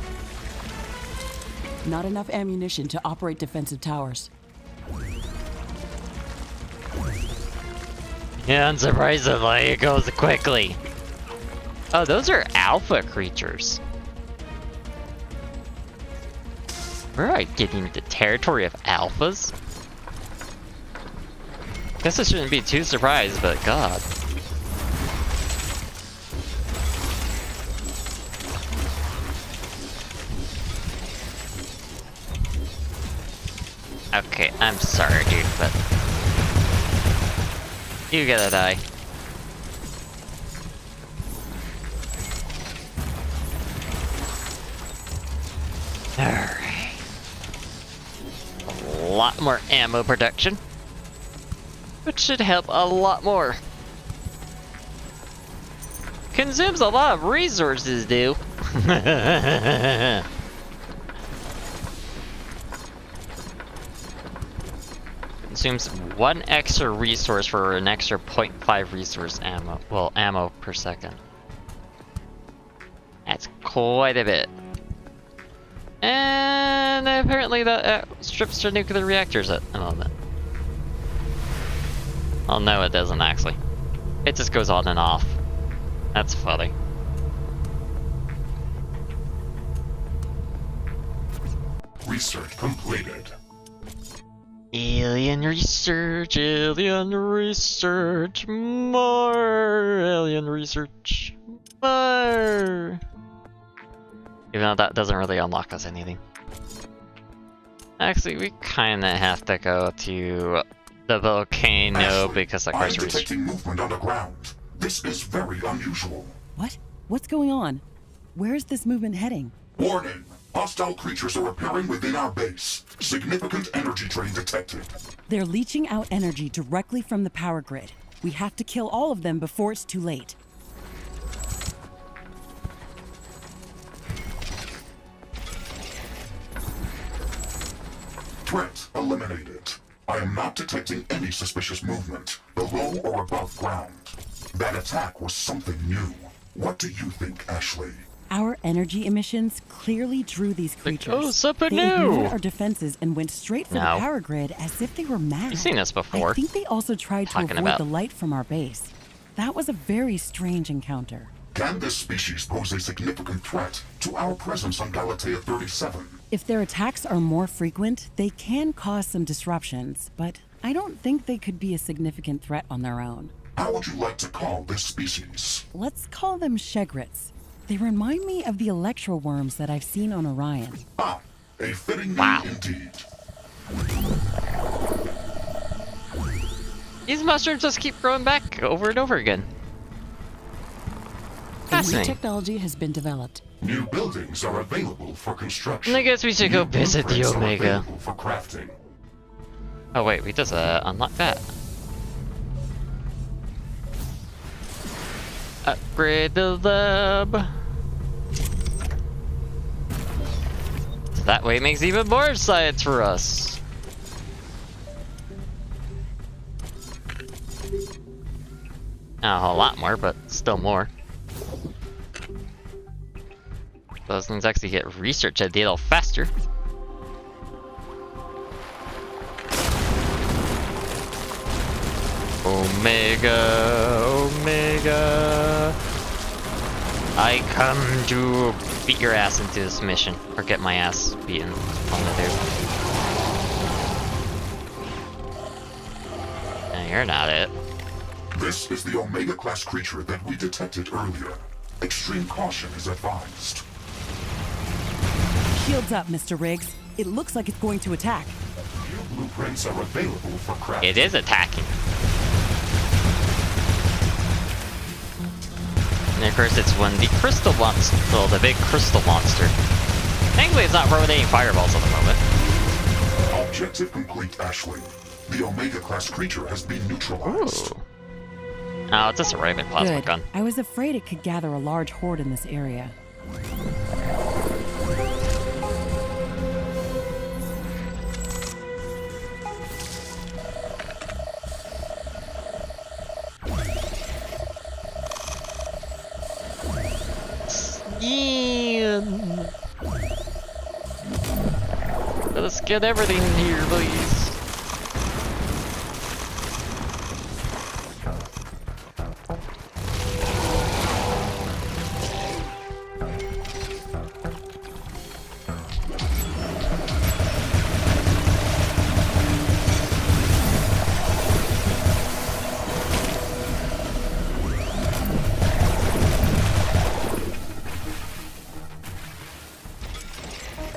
Not enough ammunition to operate defensive towers. Yeah, unsurprisingly, it goes quickly. Oh, those are alpha creatures. We're getting into territory of alphas? Guess I shouldn't be too surprised, but god. Okay, I'm sorry, dude, but you gotta die. Alright. A lot more ammo production, which should help a lot more. Consumes a lot of resources, dude. Consumes 1 extra resource for an extra 0.5 resource ammo. Well, ammo per second. That's quite a bit. And apparently that strips to nuclear reactors at the moment. Oh no, it doesn't actually. It just goes on and off. That's funny. Research completed. Alien research, more alien research, more. Even though that doesn't really unlock us anything. Actually, we kinda have to go to the volcano Ashley, because of I'm course research. detecting movement underground. This is very unusual. What? What's going on? Where's this movement heading? Warning! Hostile creatures are appearing within our base. Significant energy drain detected. They're leaching out energy directly from the power grid. We have to kill all of them before it's too late. Threat eliminated. I am not detecting any suspicious movement, below or above ground. That attack was something new. What do you think, Ashley? Our energy emissions clearly drew these creatures. oh, something They new! ignored our defenses and went straight for No. the power grid as if they were mad. You've seen this before. I think they also tried to Talking avoid about- the light from our base. That was a very strange encounter. Can this species pose a significant threat to our presence on Galatea 37? If their attacks are more frequent, they can cause some disruptions, but I don't think they could be a significant threat on their own. How would you like to call this species? Let's call them Shegrets. They remind me of the electro worms that I've seen on Orion. Ah, a fitting Wow. name indeed. These mushrooms just keep growing back over and over again. A new Fascinating. technology has been developed. New buildings are available for construction. I guess we should go New visit the blueprints are Omega. available for crafting. Oh wait, we just unlock that. Upgrade the lab. That way it makes even more science for us. Not a whole lot more, but still more. Those things actually get research a little faster. Omega, Omega. I come to beat your ass into this mission, or get my ass beaten on the dude. No, you're not it. This is the Omega-class creature that we detected earlier. Extreme caution is advised. Shields up, Mr. Riggs. It looks like it's going to attack. New blueprints are available for crafting. It is attacking. And of course it's when the crystal monster, well, the big crystal monster. Thankfully it's not throwing any fireballs at the moment. Objective complete, Ashley. The Omega-class creature has been neutralized. Ooh. Oh, it's just a Raven plasma Good. gun. I was afraid it could gather a large horde in this area. Yeah. Let's get everything in here, please.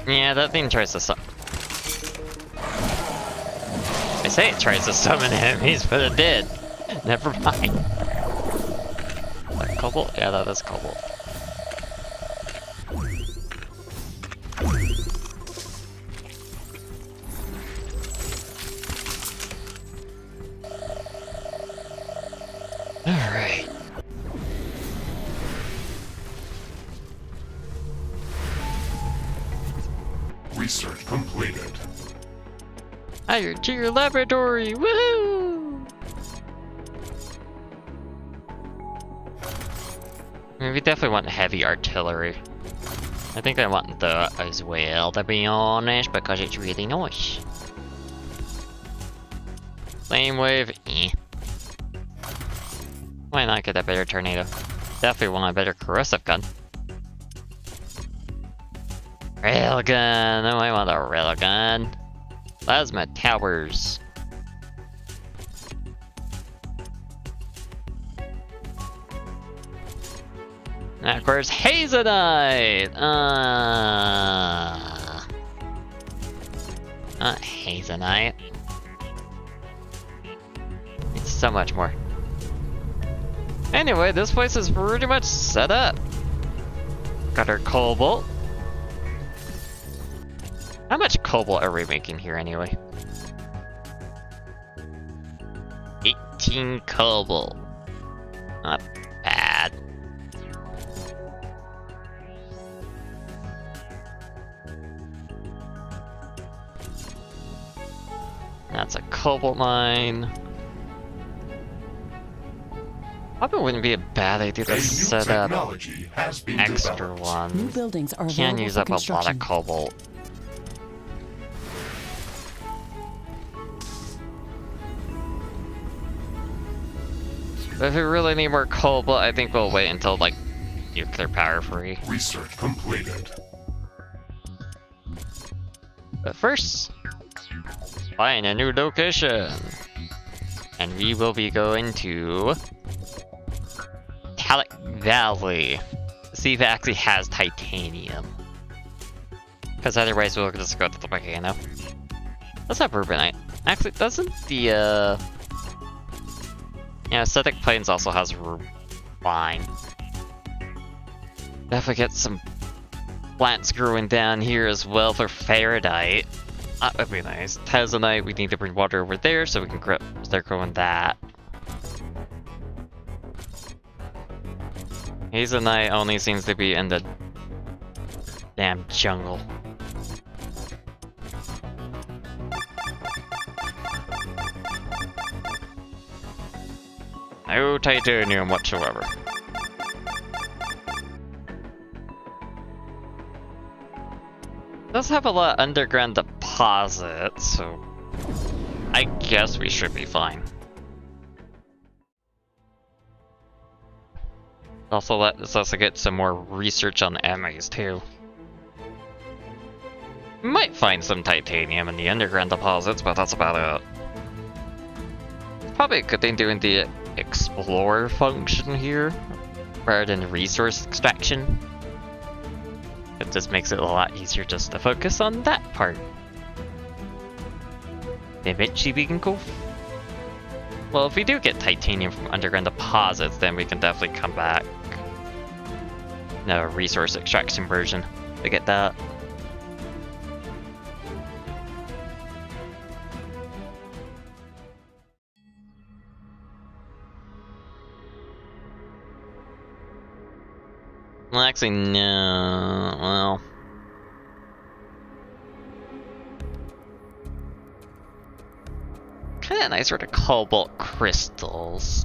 Yeah, that thing tries to suck. say it tries to summon enemies, but it did. Never mind. Is that cobalt? Yeah, that is cobalt. Alright. Research completed. Hired to your laboratory! Woohoo! I mean, we definitely want heavy artillery. I think I want that as well, to be honest, because it's really nice. Flame wave, eh. Why not get a better tornado? Definitely want a better corrosive gun. Railgun! Oh, I want a railgun. Plasma towers. And of course, Hazenite! Not Hazenite. It's so much more. Anyway, this place is pretty much set up. Got our cobalt. How much cobalt are we making here anyway? 18 cobalt. Not bad. That's a cobalt mine. Probably wouldn't be a bad idea to set up extra ones. New buildings are Can available use for up a lot construction. of cobalt. But if we really need more cobalt, I think we'll wait until like nuclear power free. Research completed. But first, find a new location. And we will be going to Metallic Valley. See if it actually has titanium. Because otherwise we'll just go to the volcano. Let's have Rubinite. Actually, doesn't the yeah, Aesthetic Plains also has Rubine. Definitely get some plants growing down here as well for Faradite. That would be nice. Tazonite, we need to bring water over there so we can start growing that. Hazelnite only seems to be in the damn jungle. No titanium whatsoever. It does have a lot of underground deposits, so I guess we should be fine. Also let us get some more research on enemies too. We might find some titanium in the underground deposits, but that's about it. Probably a good thing doing the explorer function here, rather than resource extraction. It just makes it a lot easier just to focus on that part. Eventually we can go... Well, if we do get titanium from underground deposits, then we can definitely come back. No, resource extraction version to get that. Well, actually, no. Well, kind of nice sort of cobalt crystals.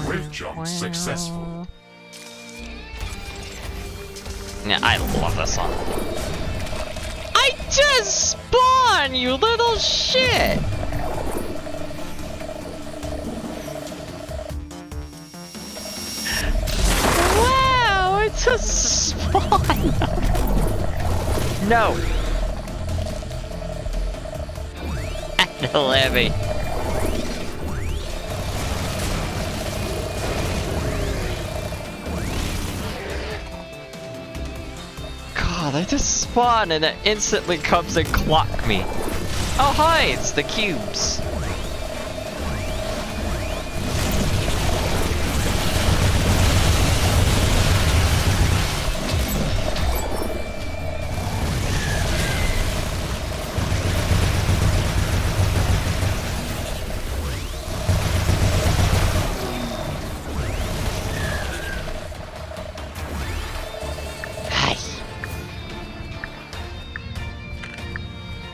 Rift jump successful. Yeah, I love this song. I just spawned, you little shit! Wow, I just spawned! No! No, Levy. They just spawn and it instantly comes and clock me. Oh hi, it's the cubes.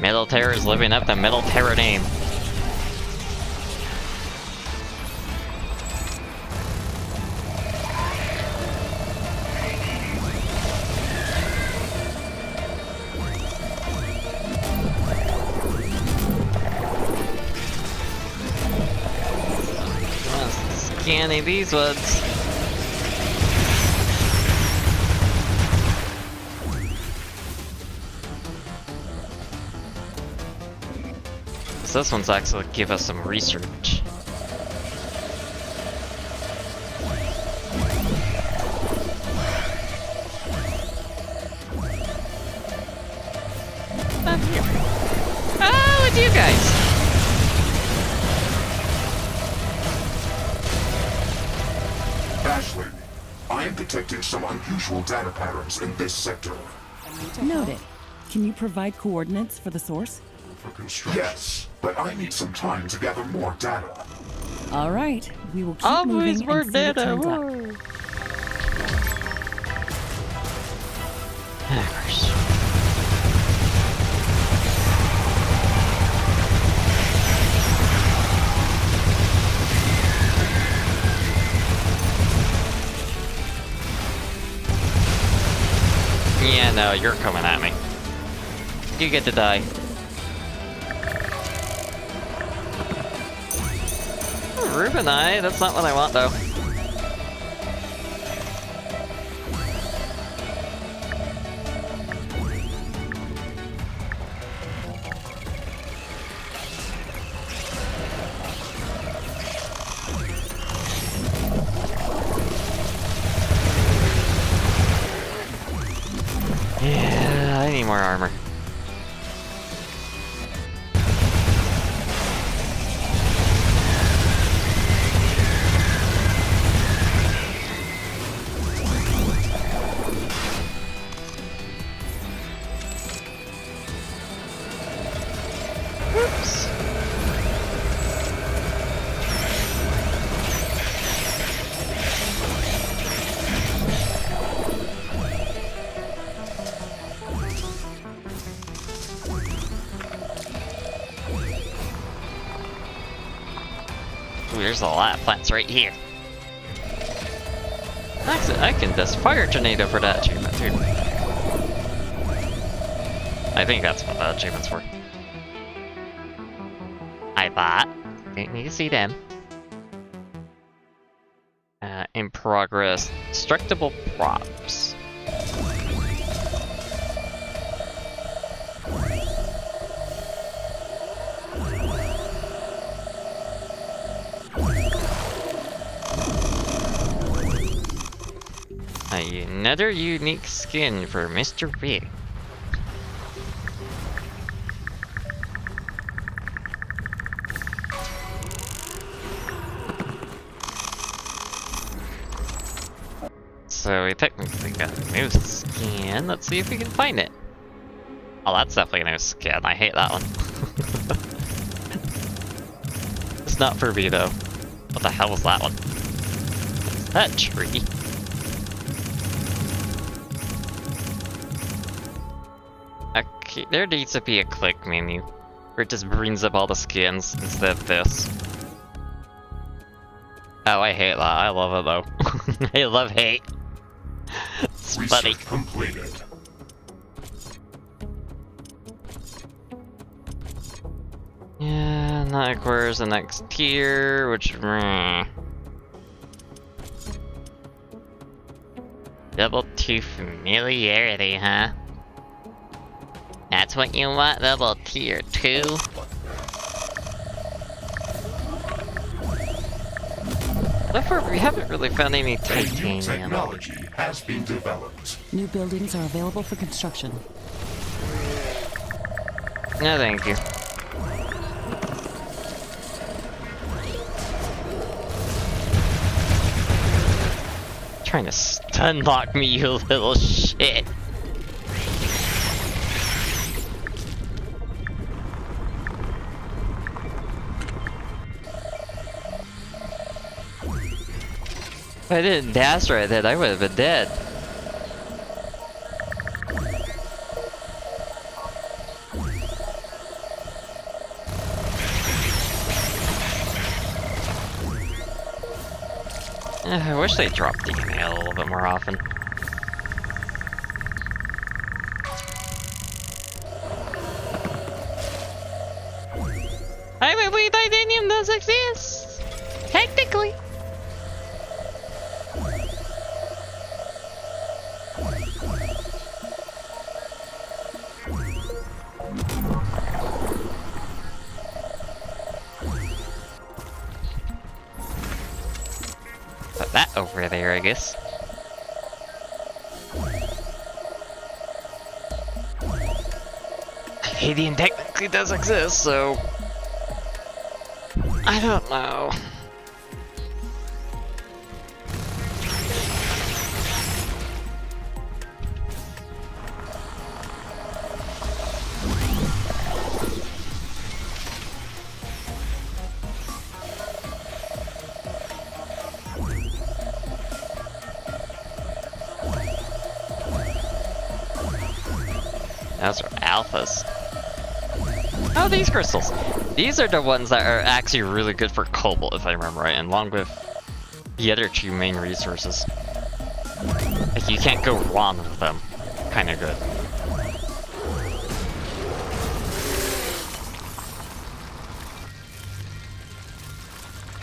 Middle Terror is living up the Middle Terror name. Scanning these ones. This one's actually give us some research. I'm here. Oh, with you guys. Ashley, I am detecting some unusual data patterns in this sector. Noted. Can you provide coordinates for the source? Yes, but I need some time to gather more data. All right, we will keep Always moving more and see what data. turns up. Whoa. Of course. Yeah, no, you're coming at me. You get to die. Rubinite, that's not what I want though. Yeah, I need more armor. Oops. Ooh, there's a lot of plants right here. Actually, I can just fire tornado for that achievement, too. I think that's what the achievement's for. I thought. Didn't need to see them. In progress, destructible props. Another unique skin for Mr. Big. So we technically got a new skin. Let's see if we can find it. Oh, that's definitely a new skin. I hate that one. It's not for me though. What the hell was that one? Is that tree? Okay, there needs to be a click menu where it just brings up all the skins instead of this. Oh, I hate that. I love it though. I love hate. It's funny. Research completed. Yeah, and that requires the next tier, which... Level 2 familiarity, huh? That's what you want, level tier 2? So far, we haven't really found any A new titanium. technology has been developed. New buildings are available for construction. No, thank you. Trying to stun lock me, you little shit. If I didn't dash right then, I would have been dead. I wish they dropped DNA a little bit more often. I believe titanium does exist! Technically! Put that over there, I guess. Titanium technically does exist, so... I don't know. Those are alphas. Oh, these crystals. These are the ones that are actually really good for cobalt, if I remember right, and along with the other two main resources. Like, you can't go wrong with them. Kinda good.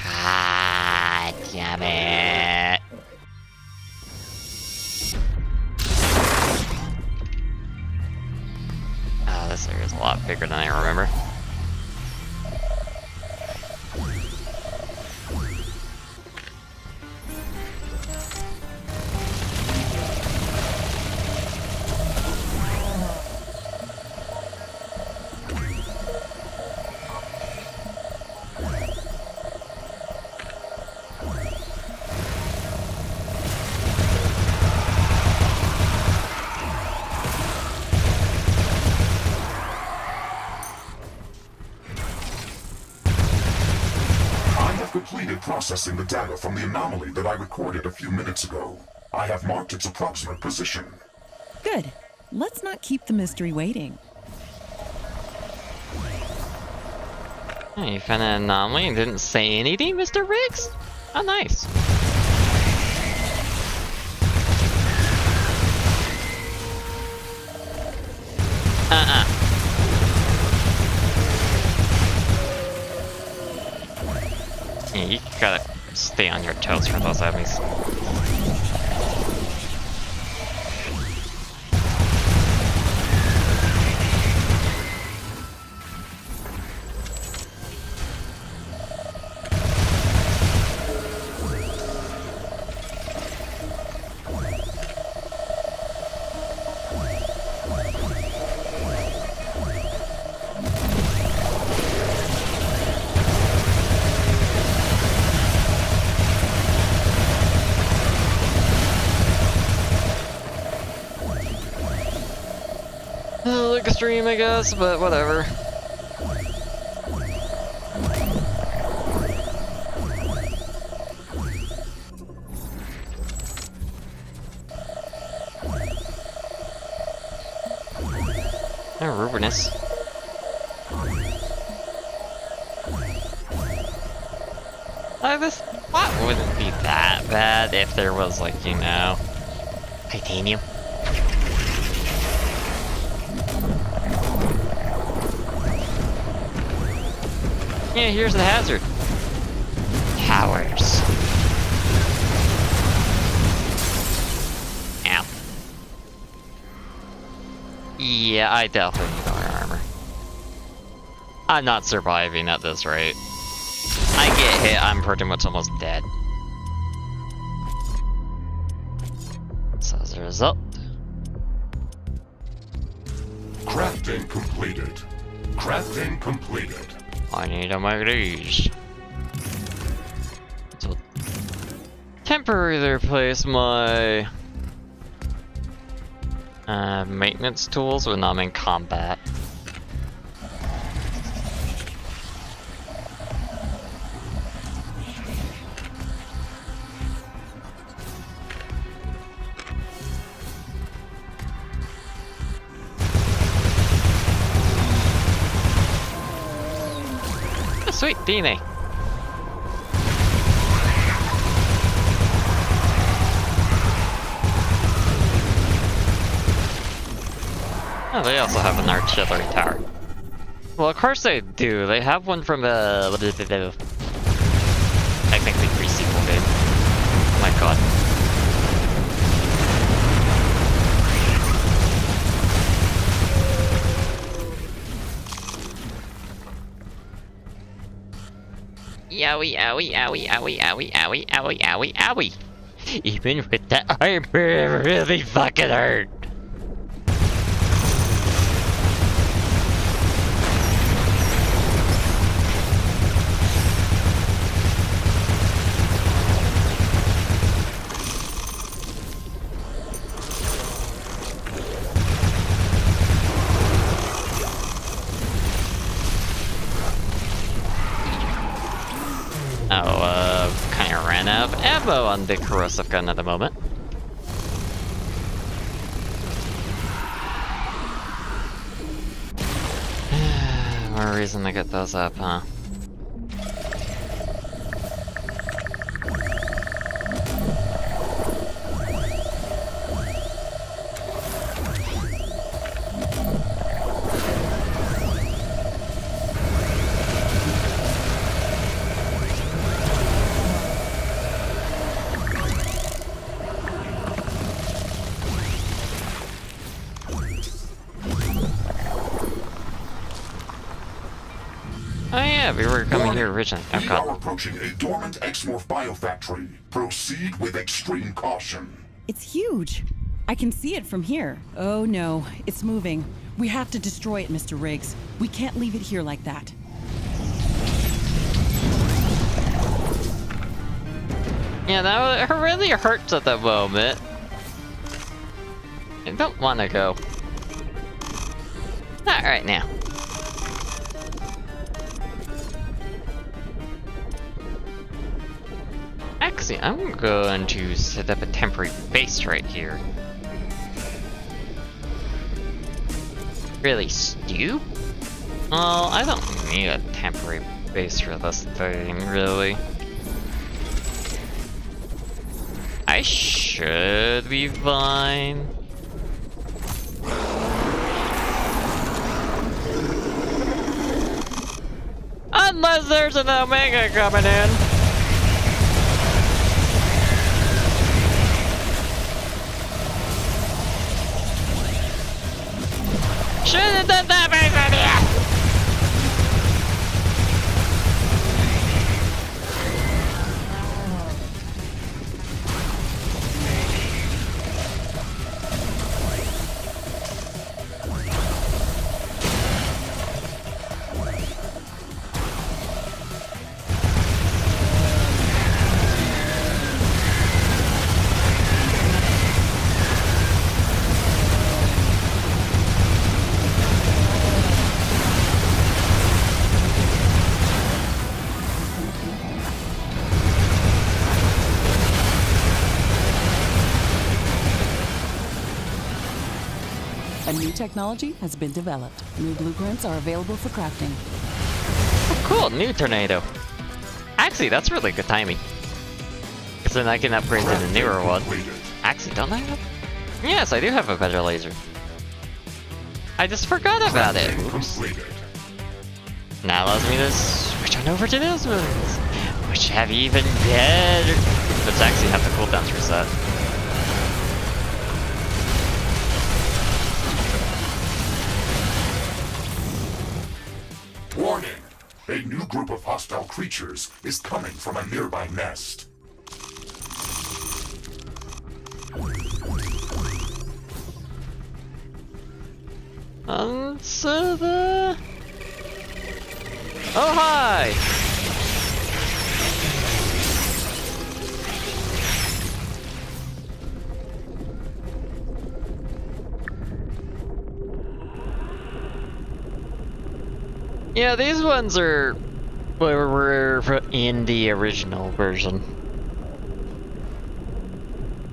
Ah, damn it. Oh, this area is a lot bigger than I remember. Completed processing the data from the anomaly that I recorded a few minutes ago. I have marked its approximate position. Good. Let's not keep the mystery waiting. Oh, you found an anomaly and didn't say anything, Mr. Riggs? Oh, nice. Yeah, you gotta stay on your toes for those enemies. Extreme, I guess, but whatever. Oh, Rubernus. This spot wouldn't be that bad if there was, like, you know, titanium. Yeah, here's the hazard. Towers. Ow. Yeah, I definitely need more armor. I'm not surviving at this rate. I get hit, I'm pretty much almost dead. As a result, Crafting completed. Crafting completed. I need to make these. So, temporarily replace my maintenance tools when I'm in combat. Sweet DNA. Oh, they also have an artillery tower. Well, of course they do. They have one from technically pre-sequel game. Oh my god. Yowie, owie, owie, owie, owie, owie, owie, owie, owie. Even with that armor, it really fucking hurt. Kinda ran out of ammo on the corrosive gun at the moment. More reason to get those up, huh? Oh yeah, we were coming here originally. Oh We god. are approaching a dormant Exmorph biofactory. Proceed with extreme caution. It's huge. I can see it from here. Oh no, it's moving. We have to destroy it, Mr. Riggs. We can't leave it here like that. Yeah, that really hurts at the moment. I don't want to go. Not right now. Actually, I'm going to set up a temporary base right here. Really, Stu? Well, I don't need a temporary base for this thing, really. I should be fine. Unless there's an Omega coming in. Should've done that earlier. A new technology has been developed. New blueprints are available for crafting. Oh, cool, new tornado. Actually, that's really good timing. Because then I can upgrade to the newer one. Actually, don't I have? Yes, I do have a better laser. I just forgot about it. Oops. Now allows me to switch on over to those moons, which have even better. But actually have the cooldowns reset. Warning! A new group of hostile creatures is coming from a nearby nest. So the... Oh, hi! Yeah, these ones were in the original version.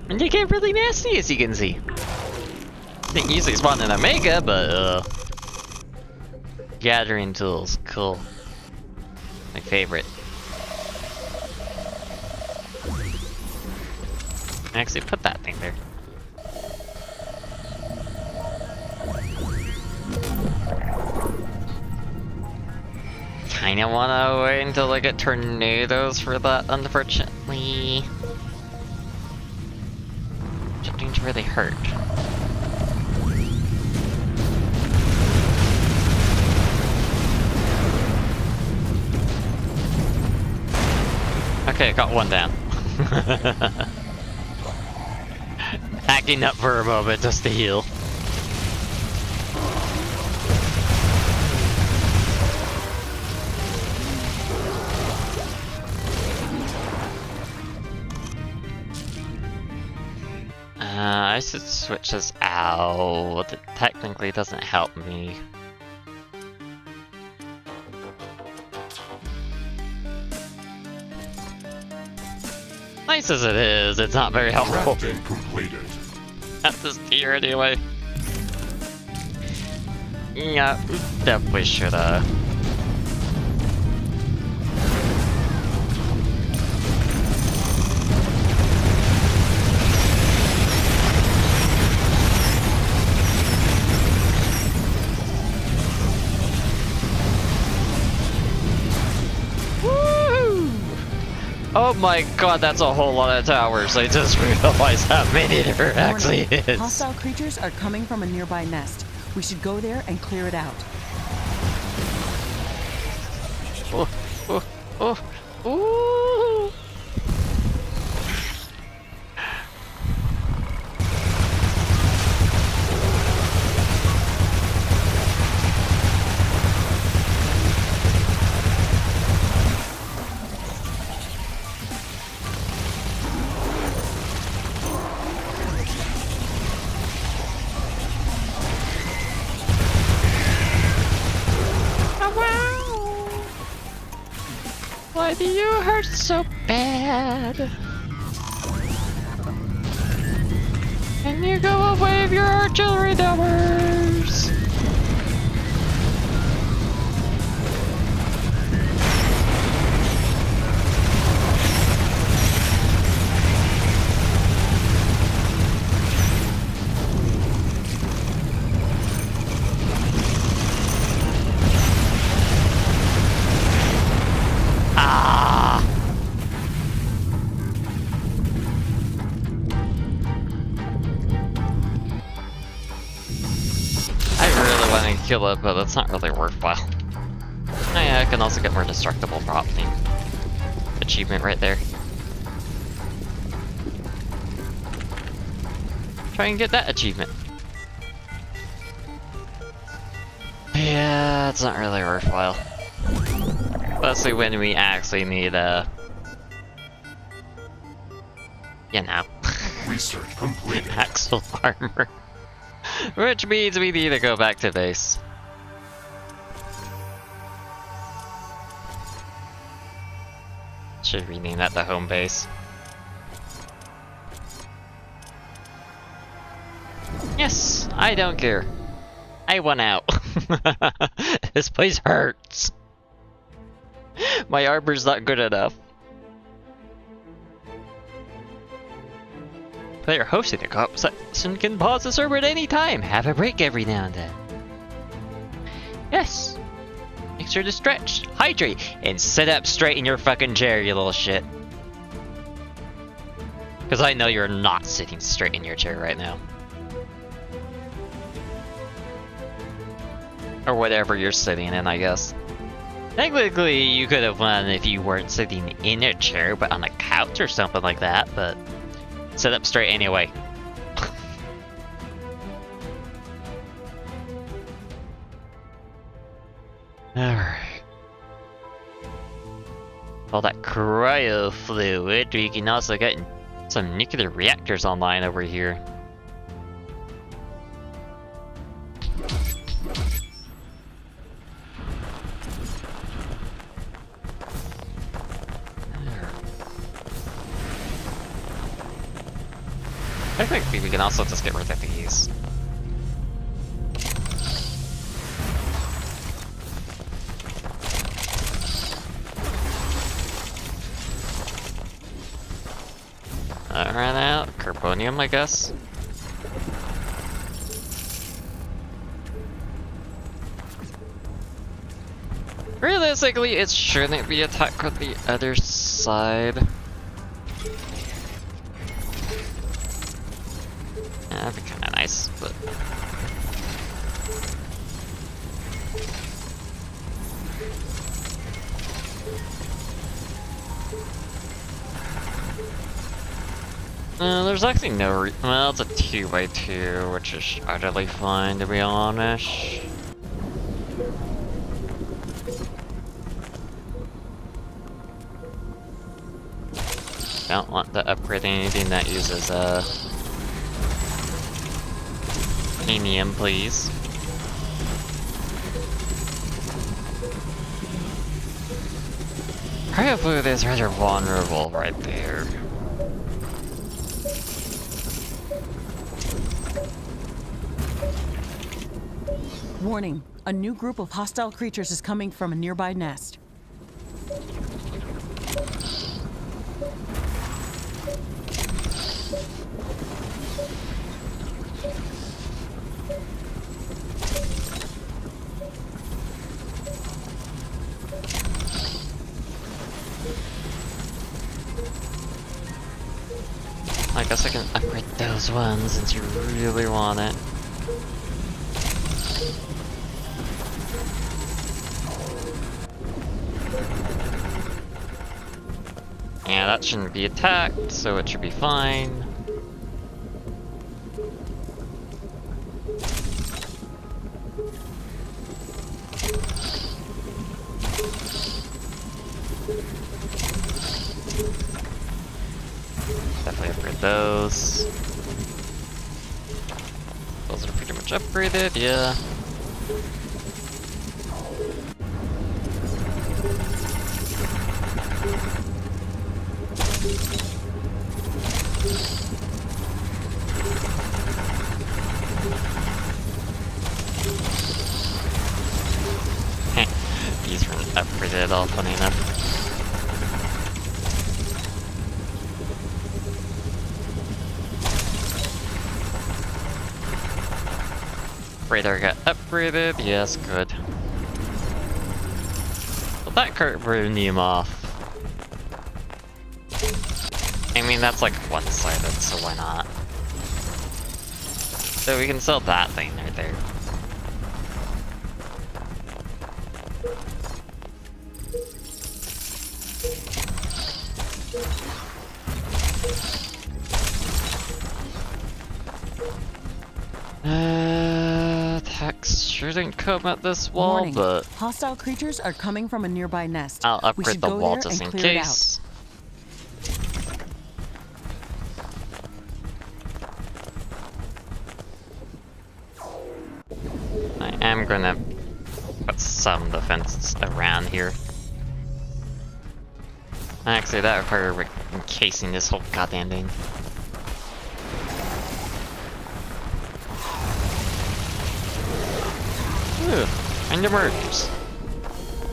And they get really nasty, as you can see. They usually spawn in Omega, but gathering tools, cool. My favorite. Actually, put that thing there. Kinda wanna wait until I get tornadoes for that, unfortunately. Something to really hurt. Okay, got one down. Acting up for a moment just to heal. I should switch this out. It technically doesn't help me. Nice as it is, it's not very helpful. Crafting completed. At this tier anyway. Yeah, definitely shoulda. Oh my god, that's a whole lot of towers. I just realized how many there actually is. Hostile creatures are coming from a nearby nest. We should go there and clear it out. Ooh. Why do you hurt so bad? Can you go away with your artillery towers? Kill it, but that's not really worthwhile. Oh yeah, I can also get more destructible prop thing. Achievement right there. Try and get that achievement. Yeah, it's not really worthwhile. Especially when we actually need you know, Research complete. Axle armor. Which means we need to go back to base. Should rename that the home base. Yes, I don't care. I want out. This place hurts. My armor's not good enough. Player hosting a conversation can pause the server at any time. Have a break every now and then. Yes. Make sure to stretch, hydrate, and sit up straight in your fucking chair, you little shit. Because I know you're not sitting straight in your chair right now. Or whatever you're sitting in, I guess. Technically, you could have won if you weren't sitting in a chair, but on a couch or something like that, but... sit up straight anyway. Alright. All that cryo fluid, we can also get some nuclear reactors online over here. Technically, we can also just get rid of these. I ran out. Carbonium, I guess. Realistically, it shouldn't be attacked with the other side. Yeah, that'd be kinda nice, but... there's actually no well, it's a 2x2, which is utterly fine, to be honest. Don't want to upgrade anything that uses, uranium, please. Cryofluid is rather vulnerable right there. Warning, a new group of hostile creatures is coming from a nearby nest. I guess I can upgrade those ones since you really want it. Yeah, that shouldn't be attacked, so it should be fine. Definitely upgrade those. Those are pretty much upgraded, yeah. These weren't upgraded at all, funny enough. Radar got upgraded, yes, good. Well, that carbonium off. I mean, that's like one-sided, so why not? So we can sell that thing right there. Attacks shouldn't come at this wall, Warning, but hostile creatures are coming from a nearby nest. I'll We upgrade should the go wall there just and in clear it out. case. I am gonna put some defense around here. Actually, that requires encasing this whole goddamn thing. Ooh, and emerges.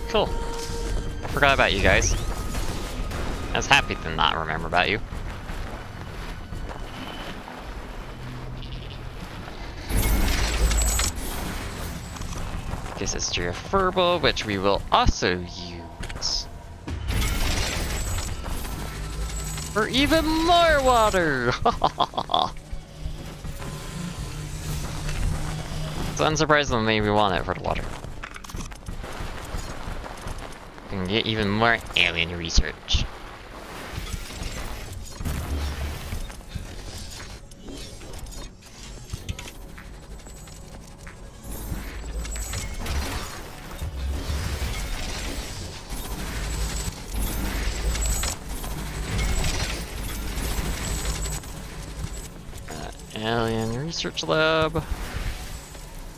Cool. Forgot about you guys. I was happy to not remember about you. This is geothermal, which we will also use for even more water. So unsurprisingly, we want it for the water. We can get even more alien research. Alien Research Lab.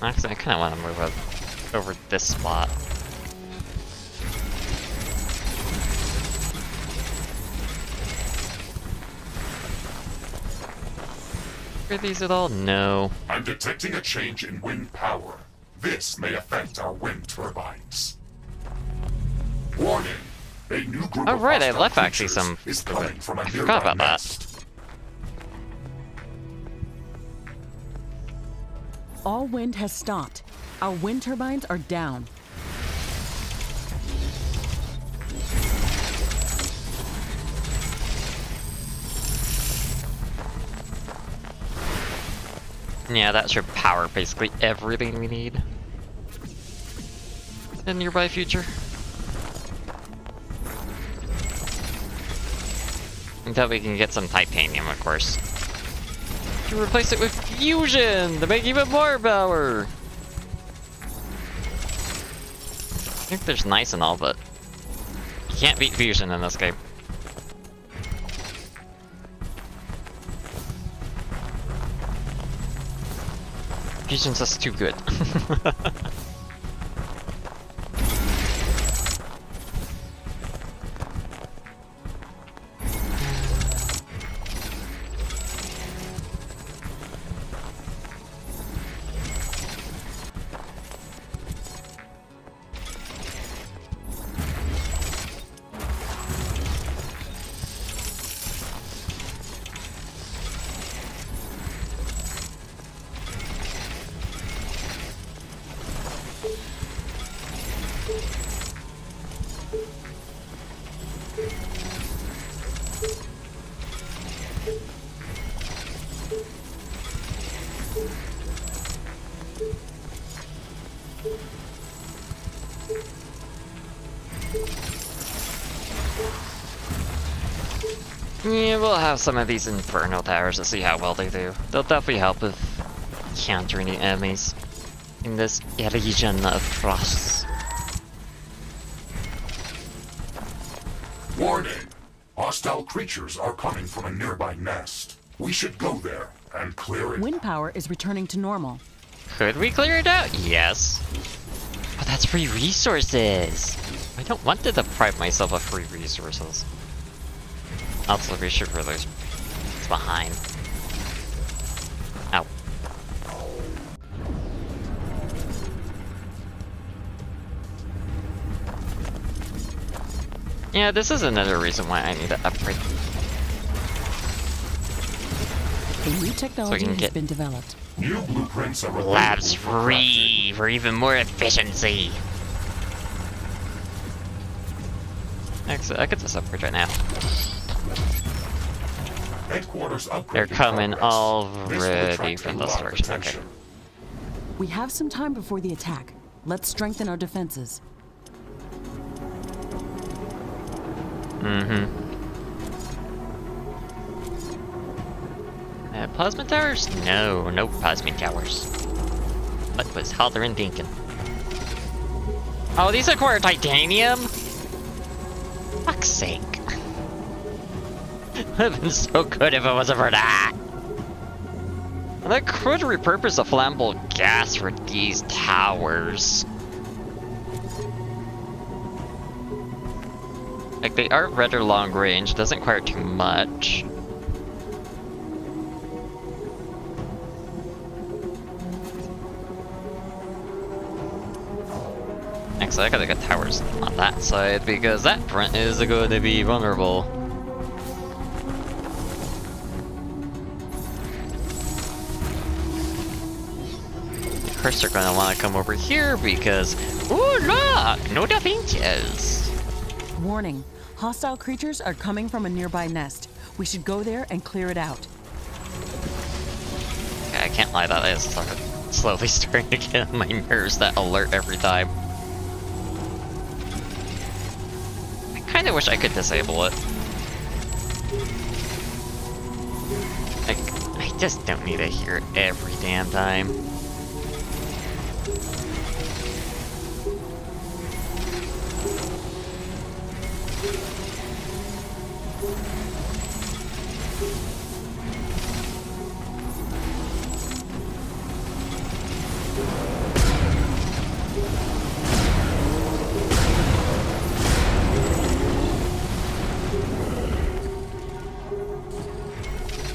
Actually, I kind of want to move up over this spot. Are these at all? No. I'm detecting a change in wind power. This may affect our wind turbines. Warning! A new group Oh, of right, I hostile left actually creatures some is coming from a I nearby forgot about that. nest. All wind has stopped. Our wind turbines are down. Yeah, that should power basically everything we need in the nearby future. Until we can get some titanium, of course. To replace it with fusion to make even more power. I think there's nice and all, but you can't beat fusion in this game. Fusion's just too good. Yeah, we'll have some of these Inferno Towers to see how well they do. They'll definitely help with countering the enemies in this region of frost. Warning! Hostile creatures are coming from a nearby nest. We should go there and clear it. Wind power is returning to normal. Could we clear it out? Yes. But that's free resources. I don't want to deprive myself of free resources. Also, be sure for those. It's behind. Ow. Yeah, this is another reason why I need to upgrade. A new technology can has get been developed. New blueprints are available Labs for crafting. free for even more efficiency. Actually, I could just upgrade right now. Headquarters upgrade They're in coming progress. This will already attract from a this lot of direction. Okay. attention. We have some time before the attack. Let's strengthen our defenses. Plasma towers? No, no plasma towers. What was Halloran thinking? Oh, these acquire titanium? Fuck's sake. Would have been so good if it wasn't for that. And I could repurpose a flammable gas for these towers. Like, they are rather long range, doesn't require too much. Actually, I gotta get towers on that side because that front is going to be vulnerable. Of course, they're gonna want to come over here because, ooh, look, no defenses. Warning, hostile creatures are coming from a nearby nest. We should go there and clear it out. Yeah, I can't lie, that is slowly starting to get on my nerves, that alert every time. I kinda wish I could disable it. Like, I just don't need to hear it every damn time.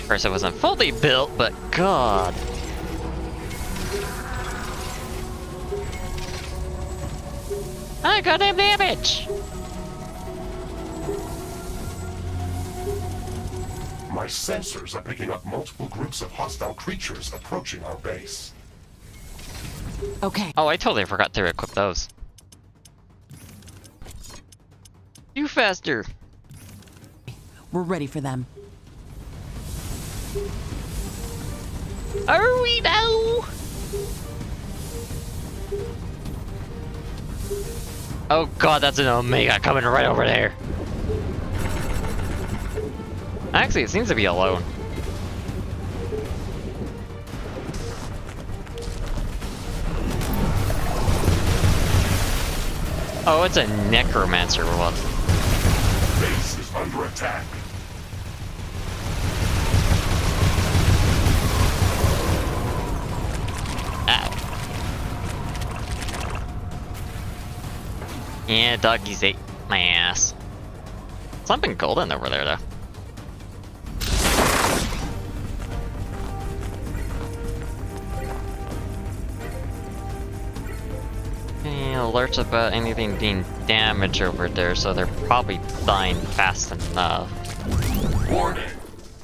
Of course, it wasn't fully built, but god. I got him damage! My sensors are picking up multiple groups of hostile creatures approaching our base. Okay. Oh, I totally forgot to equip those. You faster! We're ready for them. Are we now? Oh god, that's an Omega coming right over there. Actually, it seems to be alone. Oh, it's a Necromancer one. Base is under attack. Ow. Yeah, doggies ate my ass. Something golden over there, though. Any alerts about anything being damaged over there, so they're probably dying fast enough. Warning!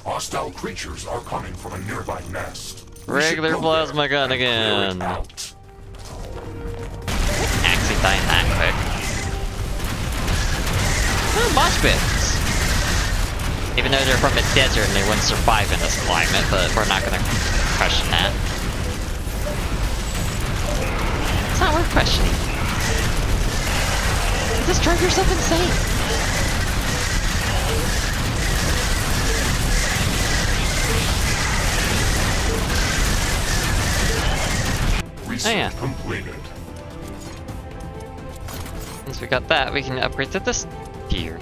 Hostile creatures are coming from a nearby nest. We should Regular go plasma there gun and clear it again. out. Actually dying that quick. Oh, mosh pits! Even though they're from a desert and they wouldn't survive in this climate, but we're not gonna question that. It's not worth questioning. You just drove yourself insane. Research Oh, yeah. completed. Once we got that, we can upgrade to this gear.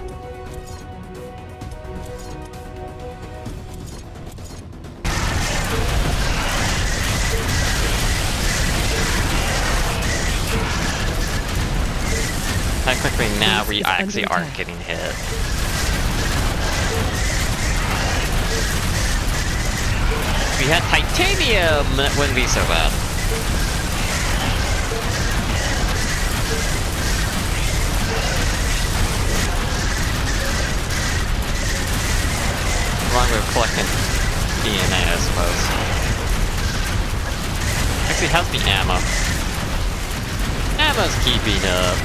Technically now we actually aren't getting hit. If we had titanium, that wouldn't be so bad. Along with collecting DNA, I suppose. Actually, how's the ammo? Ammo's keeping up.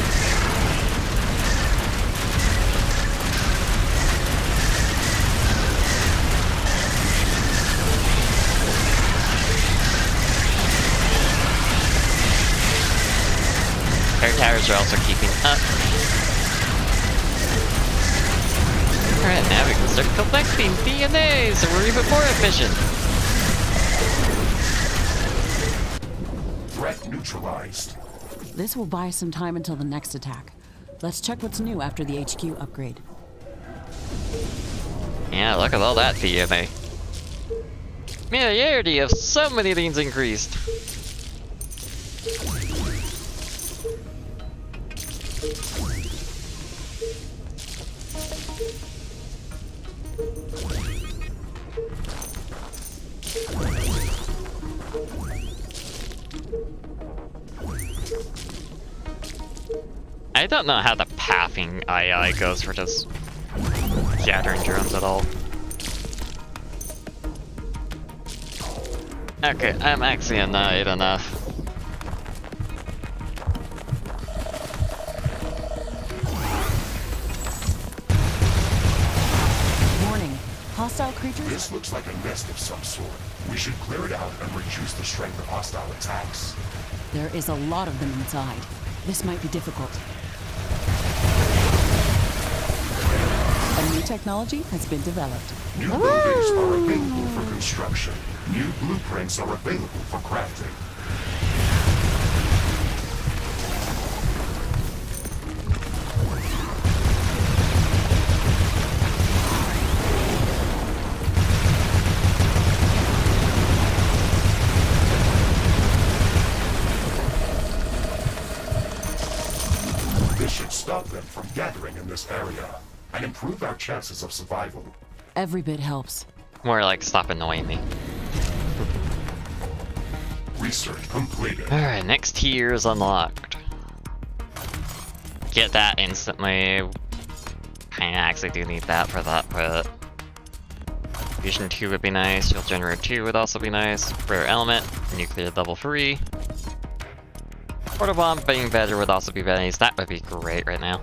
Air towers are also keeping up. Alright, now we can start collecting DNA, so we're even more efficient. Threat neutralized. This will buy us some time until the next attack. Let's check what's new after the HQ upgrade. Yeah, look at all that DNA. Familiarity of so many things increased. I don't know how the pathing II goes for just gathering drones at all. Okay, I'm actually annoyed enough. Warning. Hostile creatures? This looks like a nest of some sort. We should clear it out and reduce the strength of hostile attacks. There is a lot of them inside. This might be difficult. A new technology has been developed. New buildings are available for construction. New blueprints are available for crafting. This should stop them from gathering in this area and improve our chances of survival. Every bit helps. More like stop annoying me. Research completed. Alright, next tier is unlocked. Get that instantly. Kinda actually do need that for that, but... Fusion 2 would be nice, Shield Generator 2 would also be nice. Rare Element, Nuclear level 3. Portal Bomb being better would also be nice, that would be great right now.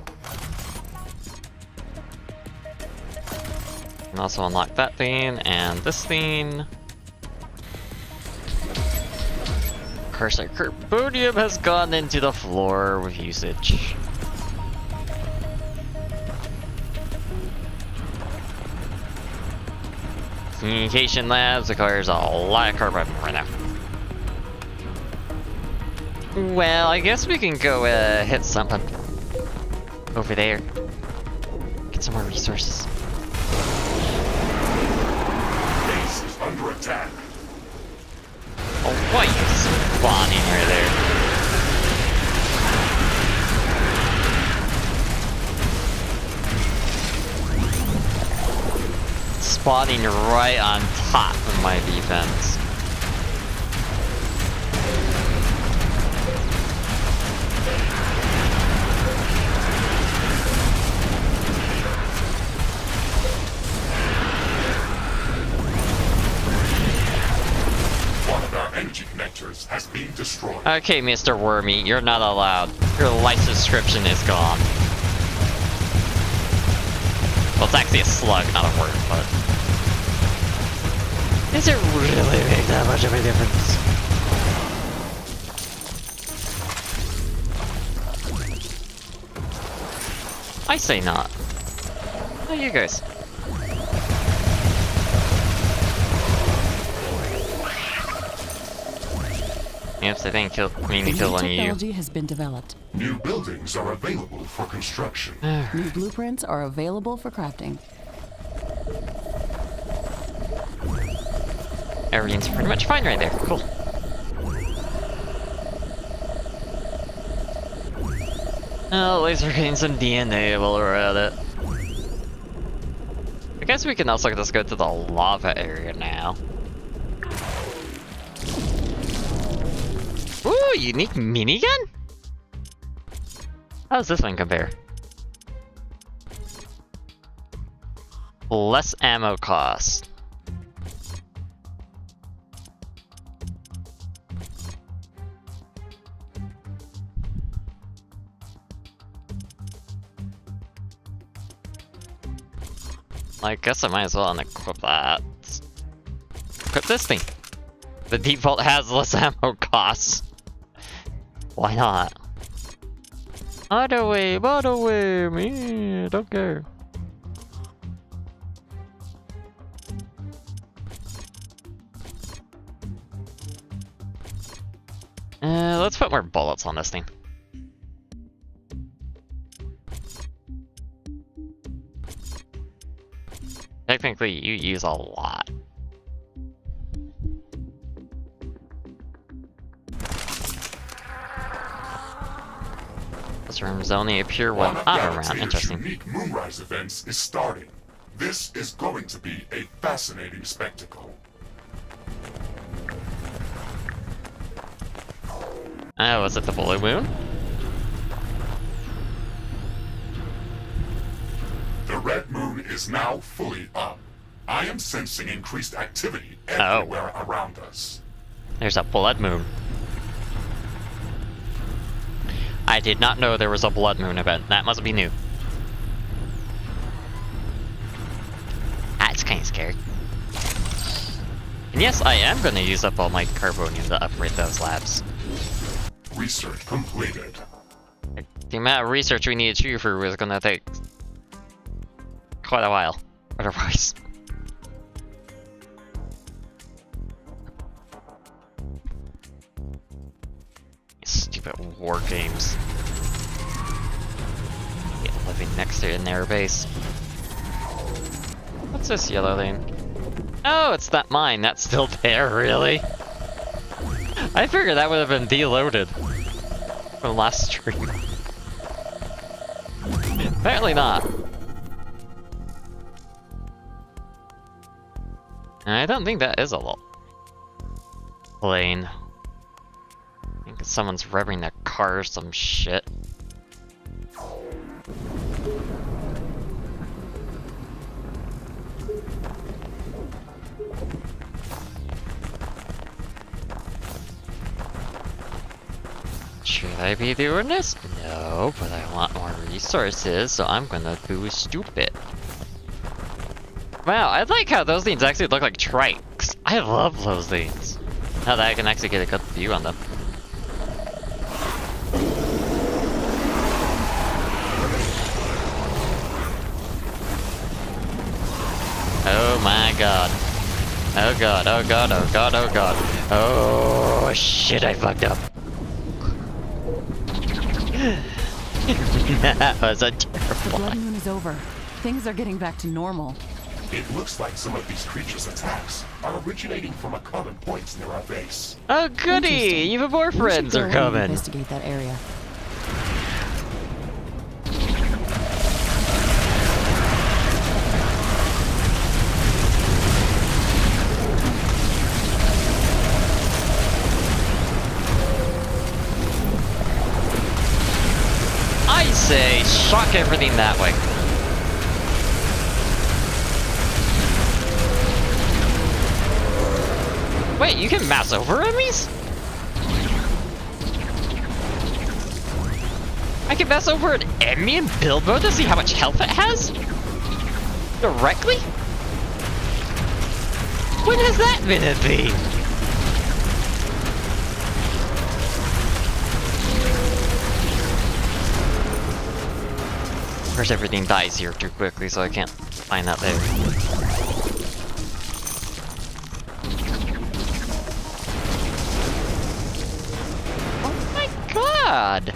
And also unlock that thing, and this thing. Of course, our carbonium has gone into the floor with usage. Communication labs requires a lot of carbon right now. Well, I guess we can go hit something over there. Get some more resources. Base is under attack. Oh, why are you spawning right there? Spawning right on top of my defense. One of our energy connectors has been destroyed. Okay, Mr. Wormy, you're not allowed. Your life subscription is gone. Well, it's actually a slug, not a worm, but... Does it really make that much of a difference? I say not. How are you guys? Yes, I think mean to kill one of you. Technology has been developed. New buildings are available for construction. New blueprints are available for crafting. Everything's pretty much fine right there. Cool. Oh, at least we're getting some DNA while we're at it. I guess we can also just go to the lava area now. Ooh, unique minigun? How does this one compare? Less ammo cost. I guess I might as well unequip that. Equip this thing. The default has less ammo costs. Why not? By the way, me, don't care. Let's put more bullets on this thing. Technically, you use a lot. This room's only appear when I'm around. Interesting. Unique Moonrise events is starting. This is going to be a fascinating spectacle. Oh, was it the blue moon? The red moon is now fully up. I am sensing increased activity everywhere around us. There's a blood moon. I did not know there was a blood moon event. That must be new. That's kind of scary. And yes, I am going to use up all my carbonium to upgrade those labs. Research completed. The amount of research we need to do for is going to take quite a while. Otherwise. Stupid war games. Yeah, living next to an air base. What's this yellow thing? Oh, it's that mine. That's still there, really? I figured that would have been deloaded from last stream. Apparently not. And I don't think that is a plane. I think someone's revving their car or some shit. Should I be doing this? No, but I want more resources, so I'm gonna do stupid. Wow, I like how those things actually look like trikes. I love those things. Now that I can actually get a good view on them. Oh my god. Oh god, oh god, oh god, oh god. Oh shit, I fucked up. That was a The terrible blood one. moon is over. Things are getting back to normal. It looks like some of these creatures' attacks are originating from a common point near our base. Oh goody! Interesting. Even more We should friends go are and coming. Investigate that area. I say, shock everything that way. Wait, you can mouse over enemies? I can mouse over an enemy in build mode to see how much health it has? Directly? When has that been a thing? Of course, everything dies here too quickly, so I can't find that there. Oh my god!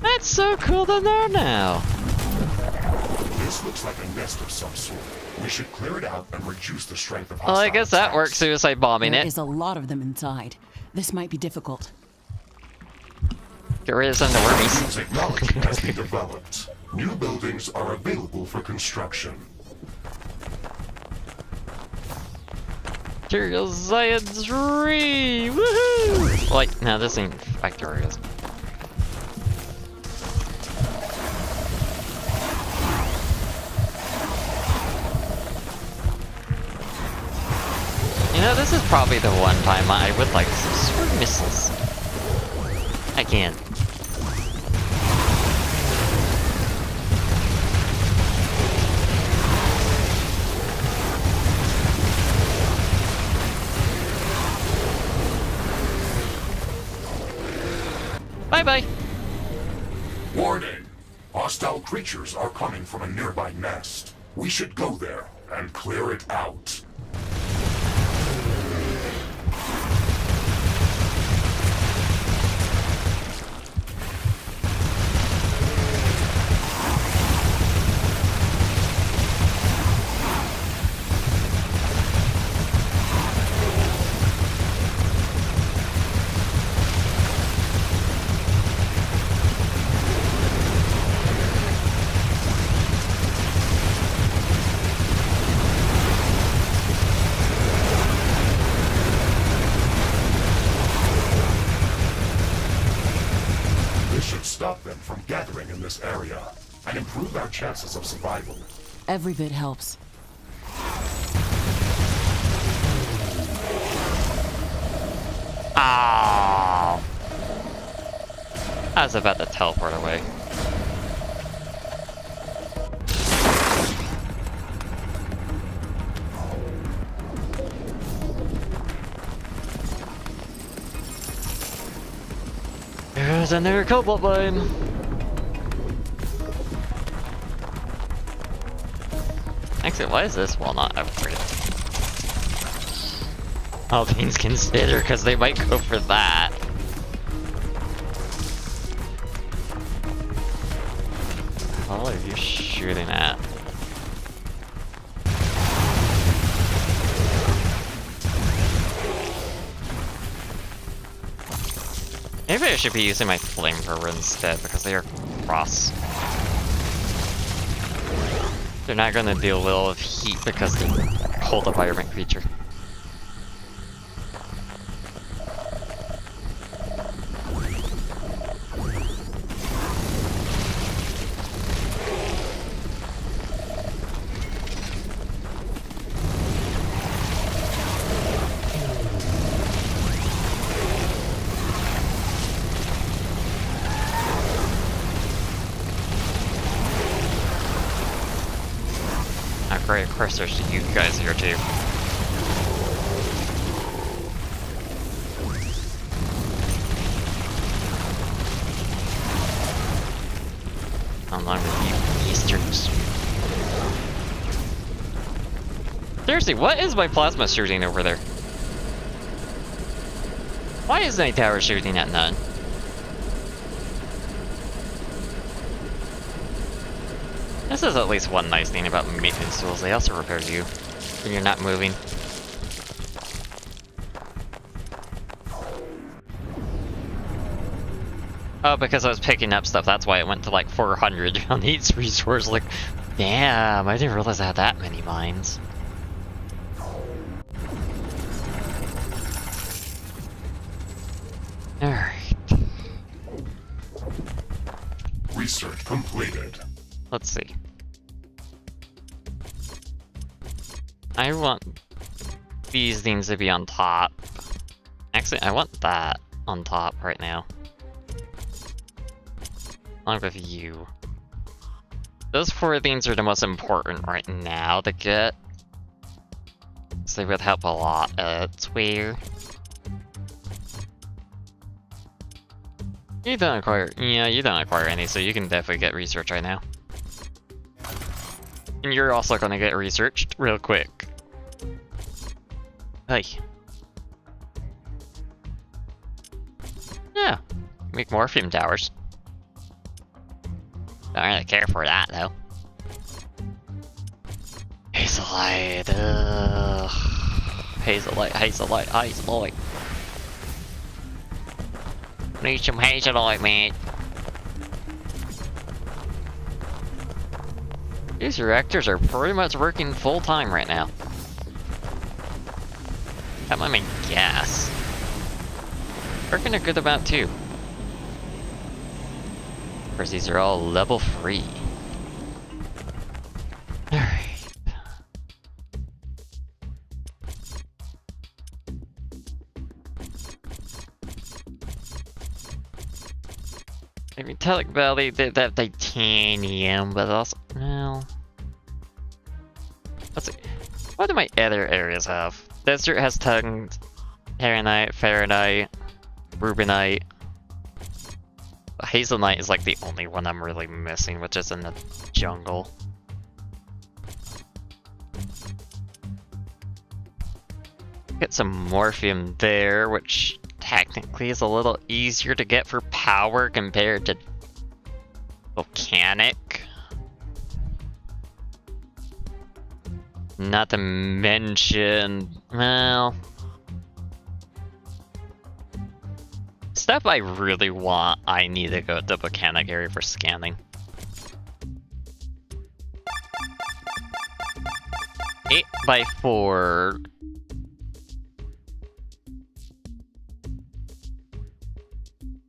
That's so cool to know now. This looks like a nest of some sort. We should clear it out and reduce the strength of Well, hostile I guess that attacks. works, suicide bombing There it. is a lot of them inside. This might be difficult. Get rid of some of the wormies. New technology has been developed. New buildings are available for construction. Material science 3! Woohoo! Wait, no, this ain't factorials. You know, this is probably the one time I would like some sword missiles. Again. Bye-bye. Warning! Hostile creatures are coming from a nearby nest. We should go there and clear it out. This should stop them from gathering in this area and improve our chances of survival. Every bit helps. Oh. I was about to teleport away. There's another cobalt mine. Actually, why is this wall not upgraded? All things considered, because they might go for that. What are you shooting at? Maybe I should be using my flamethrower instead because they are cross. They're not gonna deal well with heat because they're a cold environment creature. Great, of course there's you guys here too. Along with you Easterns. Seriously, what is my plasma shooting over there? Why is my tower shooting at none? This is at least one nice thing about maintenance tools. They also repair you when you're not moving. Oh, because I was picking up stuff, that's why it went to like 400 on each resource. Like, damn, I didn't realize I had that many mines. Alright. Research completed. Let's see. I want these things to be on top. Actually, I want that on top right now. Along with you. Those 4 things are the most important right now to get. So they would help a lot elsewhere. You don't acquire, yeah, you don't acquire any, so you can definitely get research right now. And you're also gonna get researched real quick. Hey. Yeah, make more film towers. Don't really care for that though. Hazelite, Hazelite, Hazelite, Hazelite. Need some Hazelite, man. These reactors are pretty much working full time right now. That might mean gas. Working a good amount too. Of course, these are all level 3. Alright. I mean, Metallic Valley did that titanium, but also, well, let's see. What do my other areas have? Desert has tungst, Heronite, Fahrenite, Rubinite. Hazelite is like the only one I'm really missing, which is in the jungle. Get some morphium there, which technically is a little easier to get for power compared to volcanic. Not to mention, well, stuff I really want, I need to go to the volcanic area for scanning. 8x4.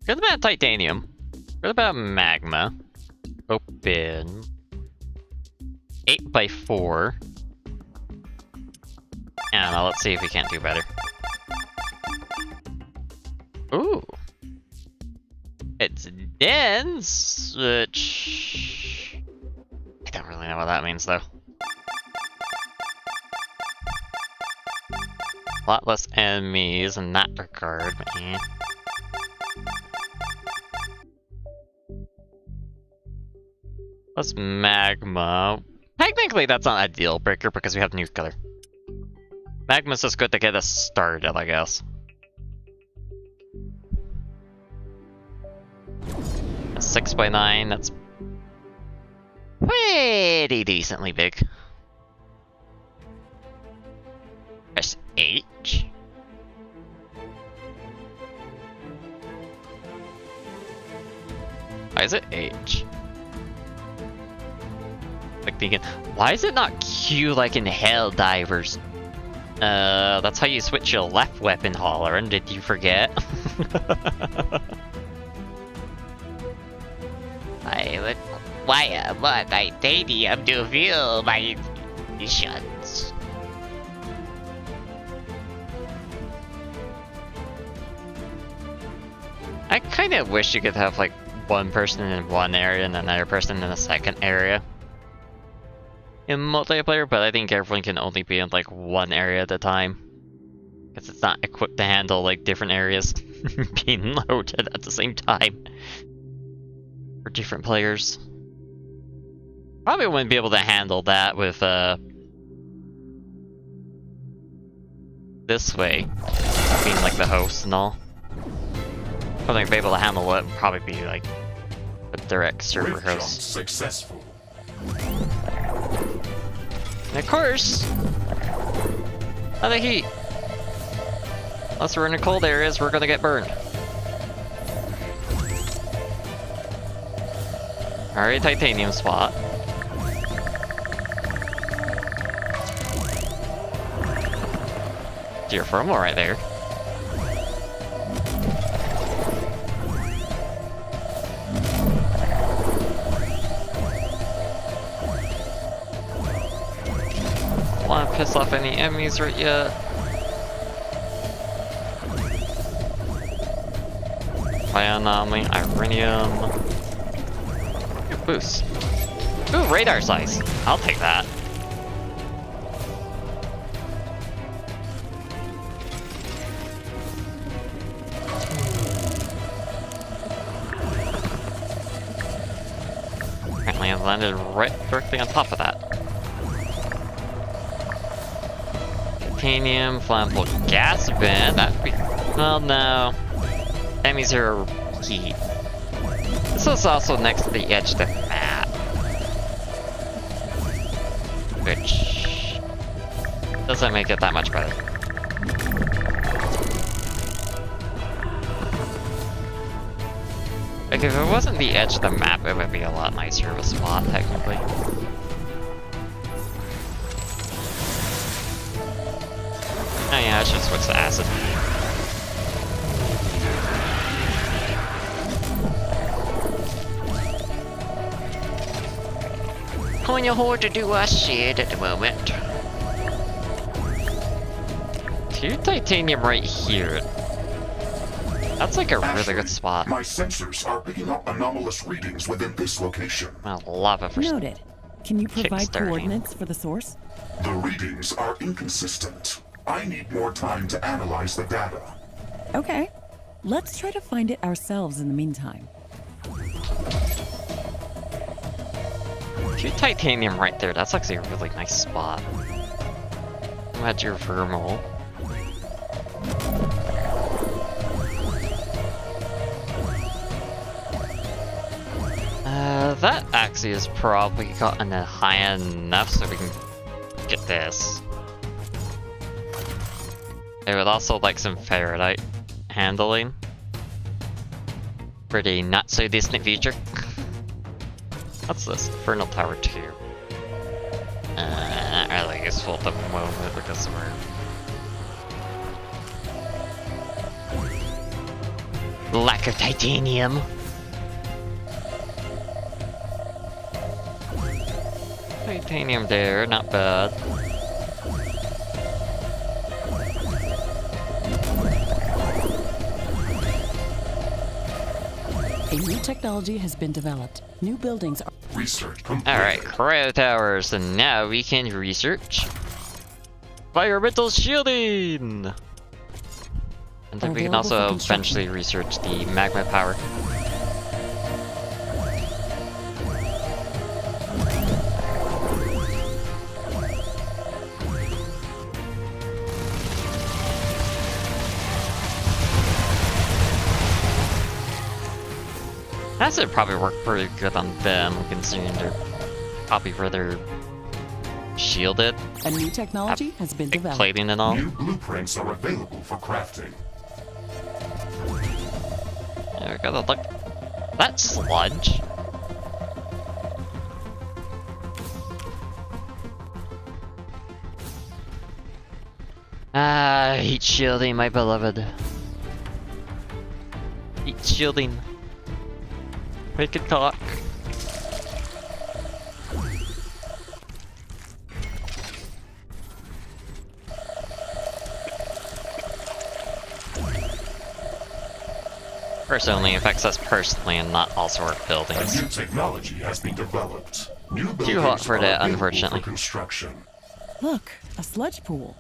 Good about titanium. Good about magma. Open. 8x4. I don't know, let's see if we can't do better. Ooh. It's dense, which I don't really know what that means though. A lot less enemies in that regard, but yeah. Plus magma. Technically that's not a deal breaker because we have nuclear. Magma's just good to get us started, I guess. A 6x9, that's pretty decently big. Press H. Why is it H? Like thinking, why is it not Q like in Helldivers? That's how you switch your left weapon, Halloran. Did you forget? I would require more titanium to fuel my missions. I kind of wish you could have like one person in one area and another person in a second area in multiplayer, but I think everyone can only be in like one area at a time because it's not equipped to handle like different areas being loaded at the same time for different players. Probably wouldn't be able to handle that with this way being like the host and all. I don't think be able to handle it would probably be like a direct server host. Successful. And of course, the heat. Unless we're in the cold areas, we're gonna get burned. Alright, titanium spot. Geothermal right there. Want to piss off any enemies right yet? Anomaly, uranium. Ooh, boost. Ooh, radar size. I'll take that. Apparently I landed right directly on top of that. Titanium, flammable gas vent. That'd be. Well, no. Enemies are heat. This is also next to the edge of the map, which doesn't make it that much better. Like, if it wasn't the edge of the map, it would be a lot nicer of a spot, technically. Oh yeah, I should switch to acid. Can't afford to do our shit at the moment. 2 titanium right here. That's like a really good spot. My sensors are picking up anomalous readings within this location. Well, lava for Noted. Can you provide kickstarting. coordinates for the source? The readings are inconsistent. I need more time to analyze the data. Okay. Let's try to find it ourselves in the meantime. 2 titanium right there. That's actually a really nice spot. Add your thermal. That actually has probably gotten it high enough so we can get this. It would also like some ferrite handling for the not so distant future. What's this? Infernal Tower 2. Not really useful at the moment because we're lack of titanium. Titanium there, not bad. A new technology has been developed. New buildings are... Research complete. Alright, cryo towers, and now we can research environmental shielding! And then we can Available for also construction. eventually research the magma power. That would probably work pretty good on them, considering they're probably rather shielded. A new technology has been Big developed. plating and all. New blueprints are available for crafting. Yeah, we gotta look. that sludge? Ah, heat shielding, my beloved. Heat shielding. Make it talk. First only affects us personally and not also our buildings. A new technology has been developed. New buildings Too hot for are that, available unfortunately. for construction. Look, a sludge pool.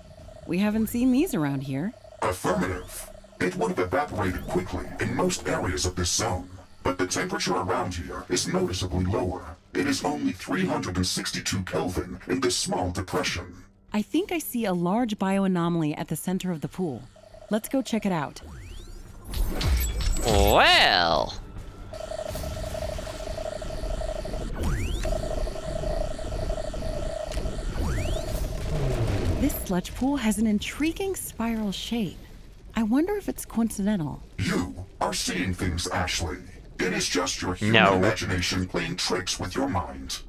We haven't seen these around here. Affirmative. It would have evaporated quickly in most areas of this zone, but the temperature around here is noticeably lower. It is only 362 Kelvin in this small depression. I think I see a large bioanomaly at the center of the pool. Let's go check it out. Well, This sludge pool has an intriguing spiral shape. I wonder if it's coincidental. You are seeing things, Ashley. It is just your human No. imagination playing tricks with your mind.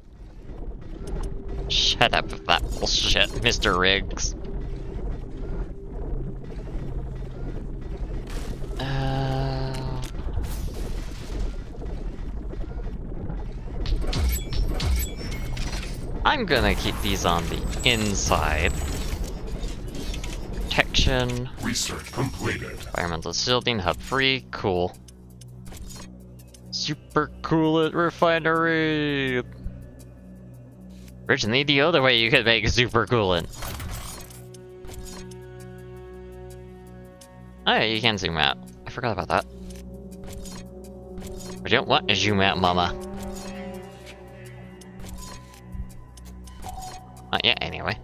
shut up with that bullshit, Mr. Riggs. I'm gonna keep these on the inside. Protection, Research completed. environmental shielding, hub free, cool. Super coolant refinery! Originally the other way you could make super coolant. Oh yeah, you can zoom out. I forgot about that. But you don't want to zoom out, mama. Not yet, anyway.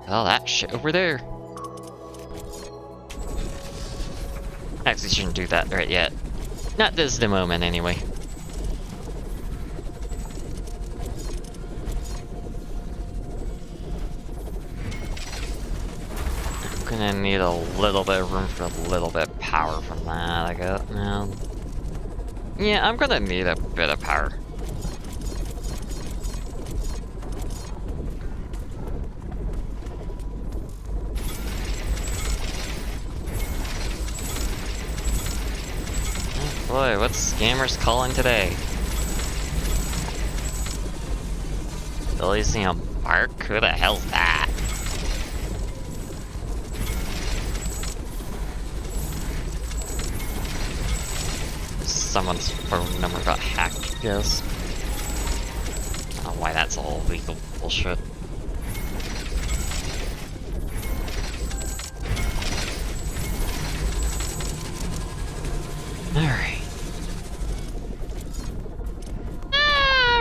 All that shit over there. Actually, shouldn't do that right yet. Not this the moment, anyway. I'm gonna need a little bit of room for a little bit of power from that, I guess. Now, yeah, I'm gonna need a bit of power. Boy, what's scammers calling today? Elysium Park? Who the hell's that? Someone's phone number got hacked, I guess. I don't know why that's all legal bullshit. Alright.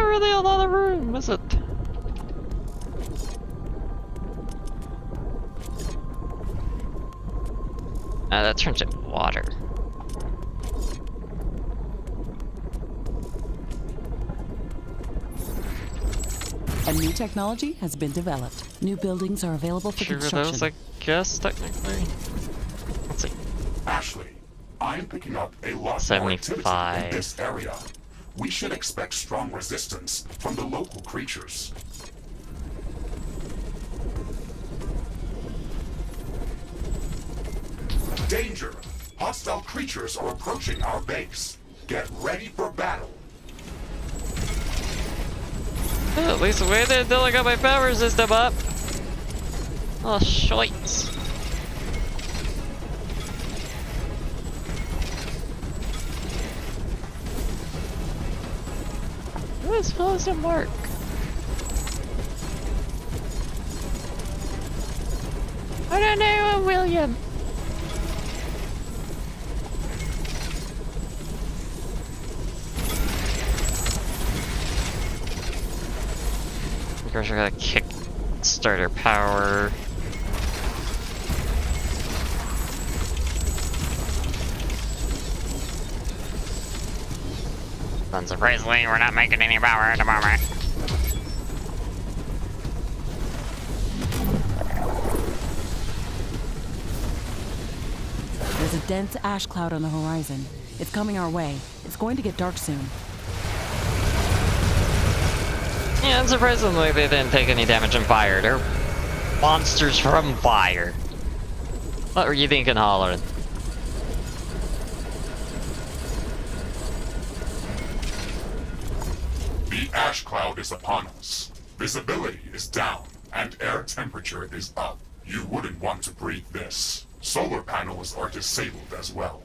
Really a lot of room, is it? That turns into water. A new technology has been developed. New buildings are available for Sure, construction. those, I guess, technically. Let's see. Ashley, I'm picking up a lot more activity 75. in this area. We should expect strong resistance from the local creatures. Danger! Hostile creatures are approaching our base. Get ready for battle. At least waited until I got my power system up. Oh, shite. This doesn't work. I don't know, William. Of course, I gotta kick starter power. Unsurprisingly, we're not making any power at the moment. There's a dense ash cloud on the horizon. It's coming our way. It's going to get dark soon. Yeah, and surprisingly, they didn't take any damage from fire. They're monsters from fire. What were you thinking, Halloran? The ash cloud is upon us. Visibility is down, and air temperature is up. You wouldn't want to breathe this. Solar panels are disabled as well.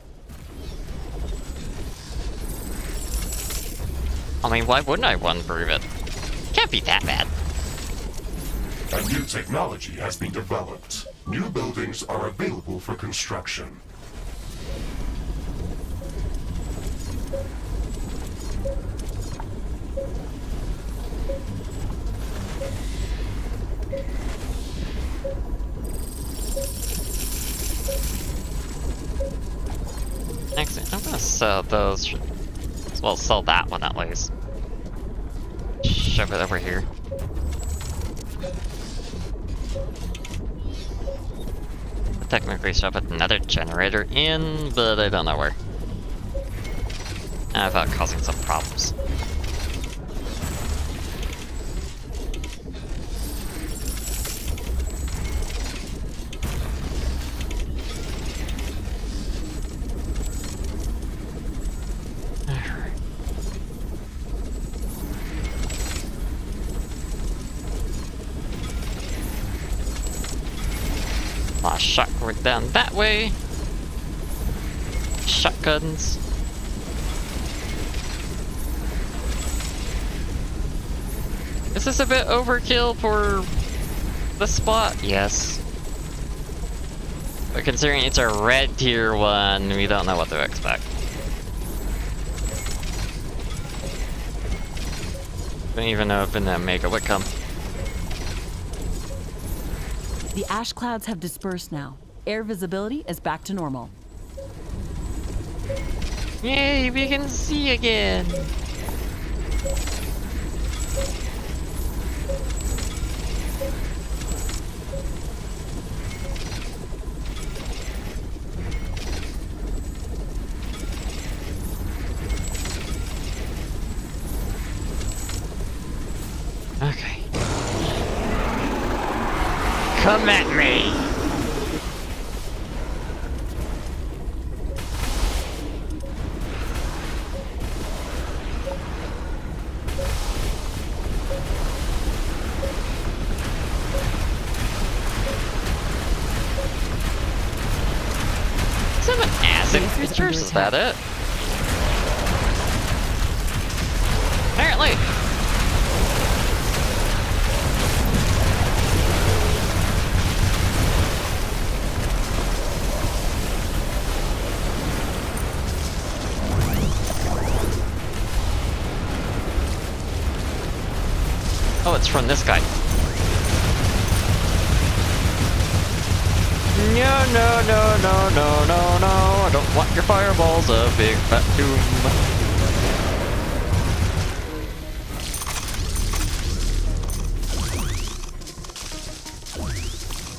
I mean, why wouldn't I want to prove it? Can't be that bad. A new technology has been developed. New buildings are available for construction. Actually, I'm gonna sell those. Well, sell that one at least. Shove it over here. Technically shove another generator in, but I don't know where. I thought causing some problems. Shotgun down that way. Shotguns. Is this a bit overkill for the spot? Yes. But considering it's a red tier one, we don't know what to expect. Don't even know if an Omega would come. The ash clouds have dispersed now. Air visibility is back to normal. Yay, we can see again! Okay. Come at me! Some acid creatures, is that it? Apparently. Oh, it's from this guy. No, no, no, no, no, no, no. I don't want your fireballs, a big fat doom.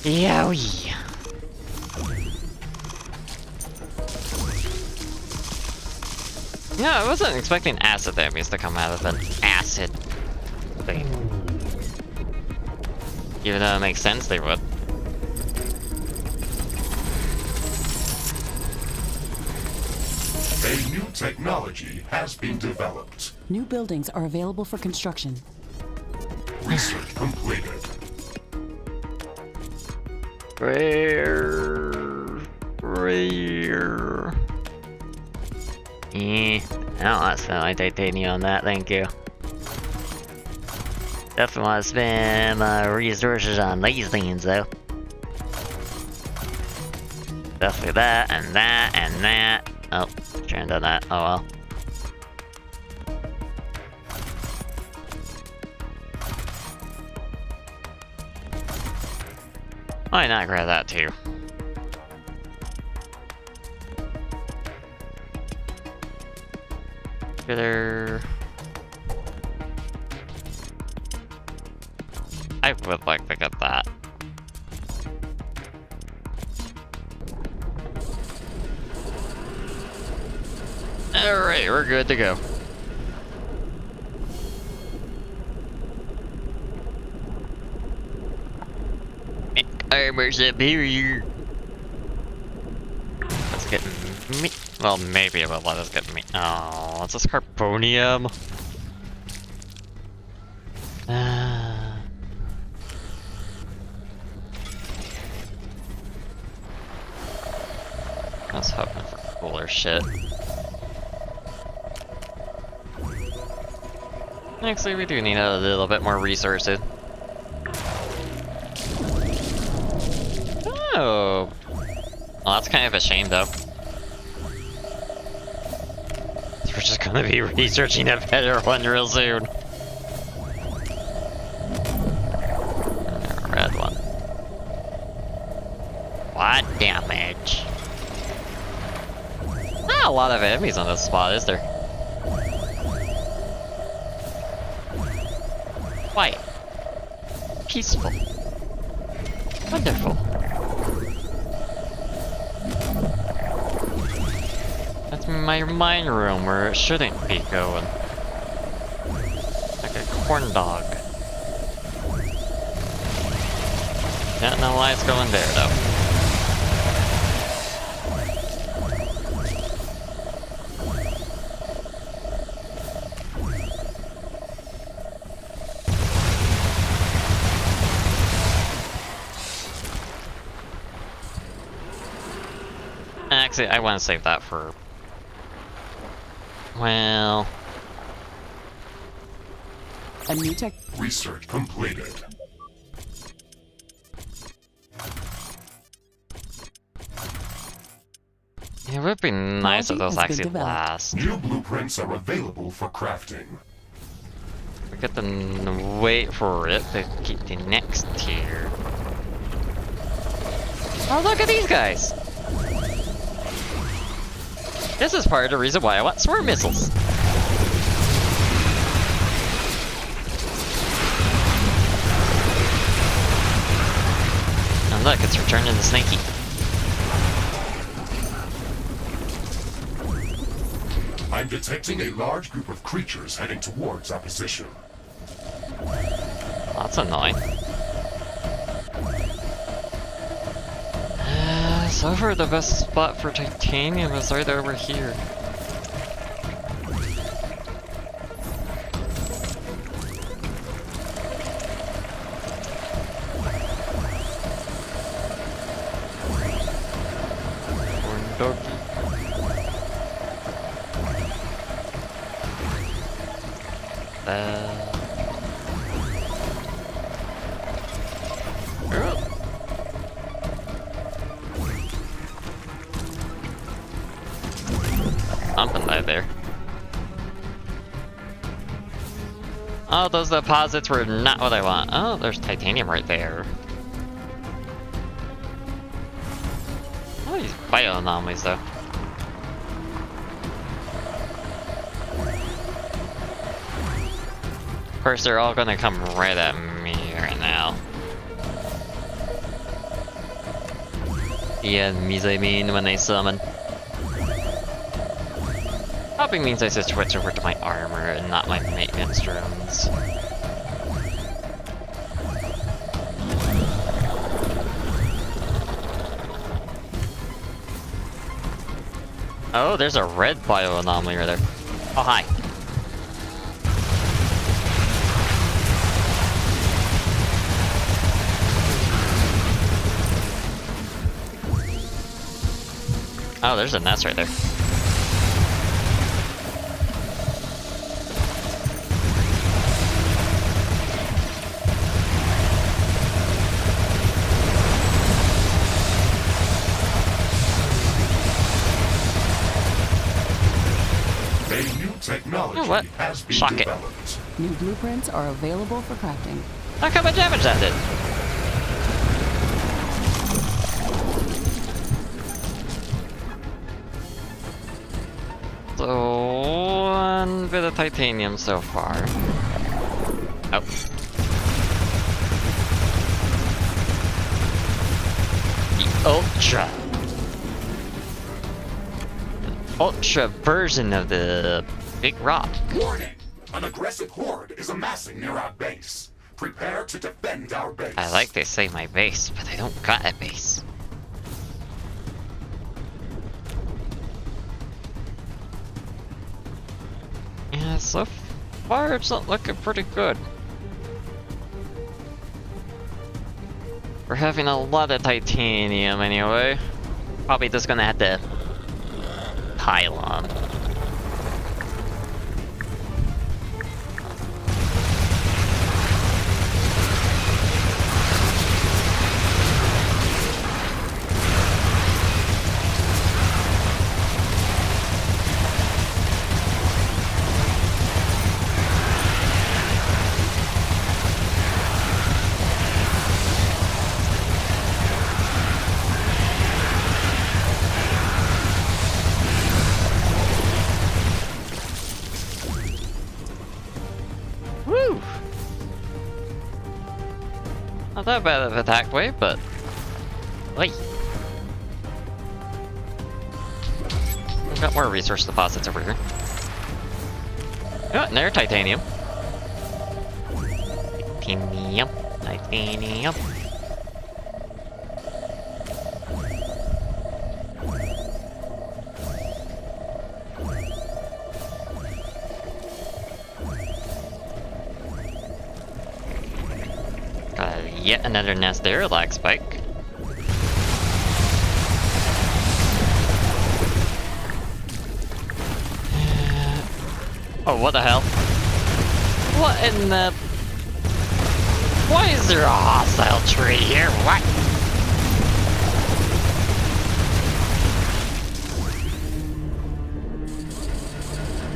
Yowie. Yeah, I wasn't expecting acid enemies to come out of an acid thing. Even though it makes sense they would. A new technology has been developed. New buildings are available for construction. Research completed. Rare. I don't want to spend my titanium on that, thank you. Definitely want to spend my resources on these things, though. Definitely that, and that, and that. Oh, shouldn't have done that. Oh well. Why not grab that too? Better. I would like to get that. Alright, we're good to go. Armor superior. Let's get me. Well, maybe it will let us get me. Oh, it's this carbonium. I was hoping for cooler shit. Actually, we do need a little bit more resources. Oh. Well, that's kind of a shame, though. We're just gonna be researching a better one real soon. Red one. What damage? Not a lot of enemies on this spot, is there? Quiet. Peaceful. Wonderful. That's my mine room where it shouldn't be going. Like a corn dog. Don't know why it's going there though. Actually, I want to save that for... Well... A new tech. Research completed. It would be nice if those Technology has actually been developed. last. New blueprints are available for crafting. We get to wait for it to keep the next tier. Oh, look at these guys! This is part of the reason why I want swarm missiles. And look, it's returning the snaky. I'm detecting a large group of creatures heading towards our position. That's annoying. So far, the best spot for titanium is right over here. Corn doggy. Something right there. Oh, those deposits were not what I want. Oh, there's titanium right there. Oh, these bioanomalies though. Of course, they're all gonna come right at me right now. The enemies, I mean, when they summon. Probably means I should switch over to my armor and not my maintenance drones. Oh, there's a red bioanomaly right there. Oh, hi. Oh, there's a nest right there. Technology what? has been Shock it. developed. New blueprints are available for crafting. Look how much damage that did. So, one bit of titanium so far. Oh. The Ultra. ultra version of the big rock. Warning! An aggressive horde is amassing near our base. Prepare to defend our base. I like they say my base, but they don't got a base. Yeah, so far it's not looking pretty good. We're having a lot of titanium anyway. Probably just gonna have to pile on. Woo! Not that bad of an attack wave, but wait. We've got more resource deposits over here. Oh, and there, titanium. Titanium, titanium. Yet another nest there, lag spike. Oh, what the hell? What in the... Why is there a hostile tree here? What?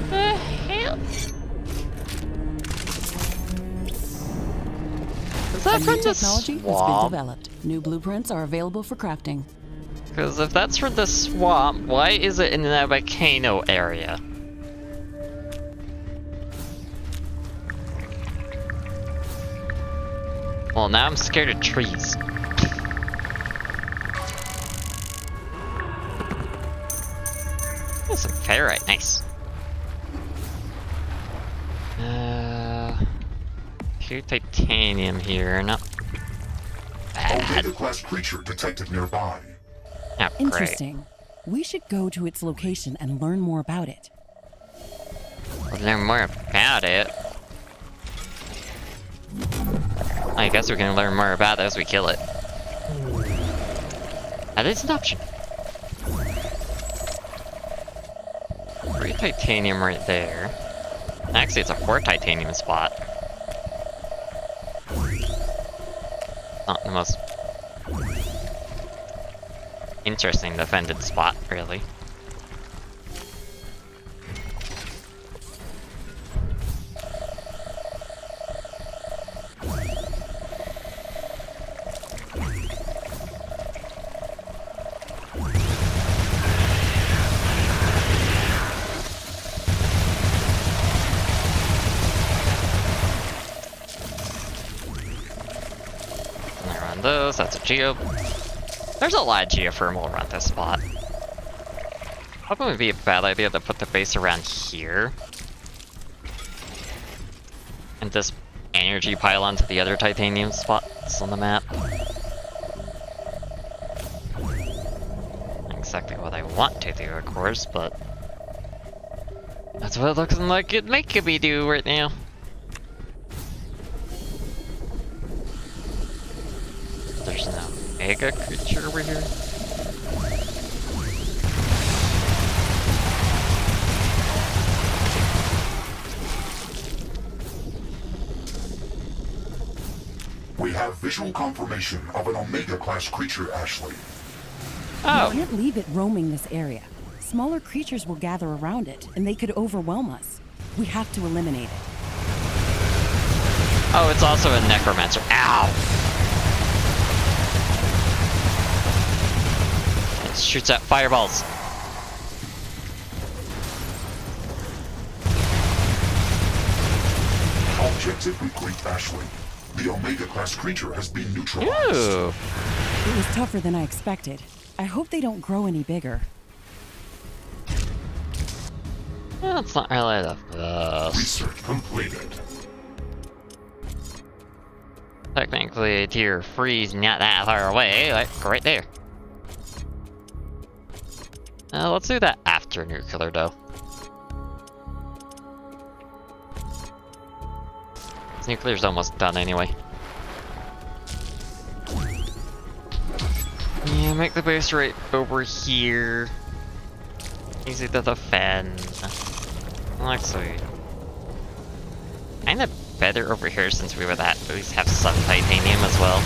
The hell? Is that A from new the technology has been swamp? developed. New blueprints are available for crafting. Because if that's from the swamp, why is it in the volcano area? Well, now I'm scared of trees. Oh, some ferrite, nice. Two titanium here, not bad. Omega-class creature detected nearby. Oh, great. Interesting. We should go to its location and learn more about it. We'll learn more about it. I guess we can learn more about it as we kill it. That is an option. 3 titanium right there. Actually, it's a 4 titanium spot. Not the most interesting defended spot, really. Those, that's a geo. There's a lot of geothermal around this spot. Probably would be a bad idea to put the base around here. And just energy pile onto the other titanium spots on the map. Not exactly what I want to do, of course, but that's what it looks like it making me do right now. There's an omega creature over here. We have visual confirmation of an Omega-class creature, Ashley. Oh, We can't leave it roaming this area. Smaller creatures will gather around it, and they could overwhelm us. We have to eliminate it. oh, it's also a necromancer. Ow! It shoots out fireballs. Objective complete, Ashley. The Omega-class creature has been neutralized. Ooh. It was tougher than I expected. I hope they don't grow any bigger. That's not really the best. Research completed. Technically, tier 3's not that far away, like right there. Let's do that after nuclear, though. Nuclear's almost done anyway. Yeah, make the base right over here. Easy to defend. Let's see. Kinda better over here since we would at least have some titanium as well.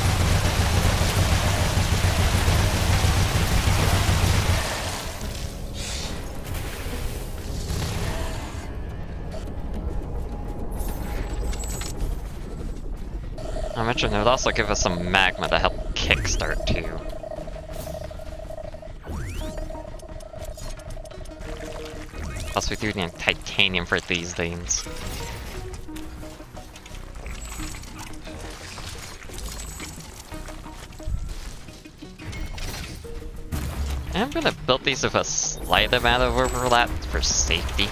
I mentioned it would also give us some magma to help kickstart too. Plus we do need titanium for these things. I'm gonna build these with a slight amount of overlap for safety.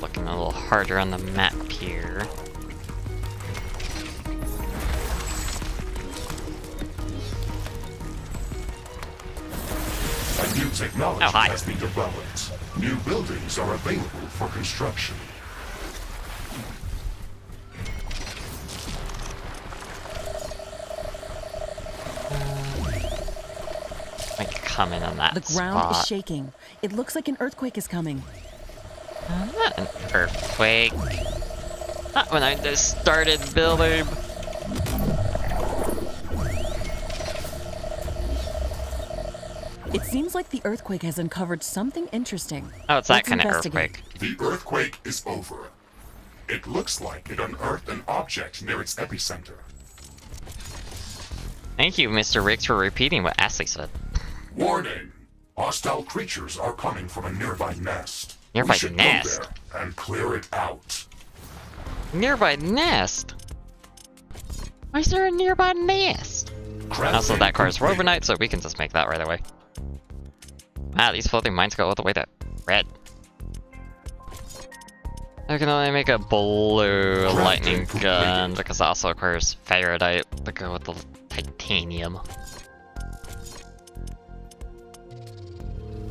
Looking a little harder on the map here. A new technology Oh, hi. has been developed. New buildings are available for construction. Might come in on that The ground spot. is shaking. It looks like an earthquake is coming. Not an earthquake. Not when I just started building. It seems like the earthquake has uncovered something interesting. Oh, it's that Let's kind of investigate. earthquake. The earthquake is over. It looks like it unearthed an object near its epicenter. Thank you, Mr. Riggs, for repeating what Ashley said. Warning! Hostile creatures are coming from a nearby nest. Nearby We should nest? go there and clear it out. Nearby nest? Why is there a nearby nest? Also, Crafting that car's complete. overnight, so we can just make that right away. Wow, these floating mines go all the way to red. I can only make a blue lightning gun because it also requires Faradite to go with the titanium.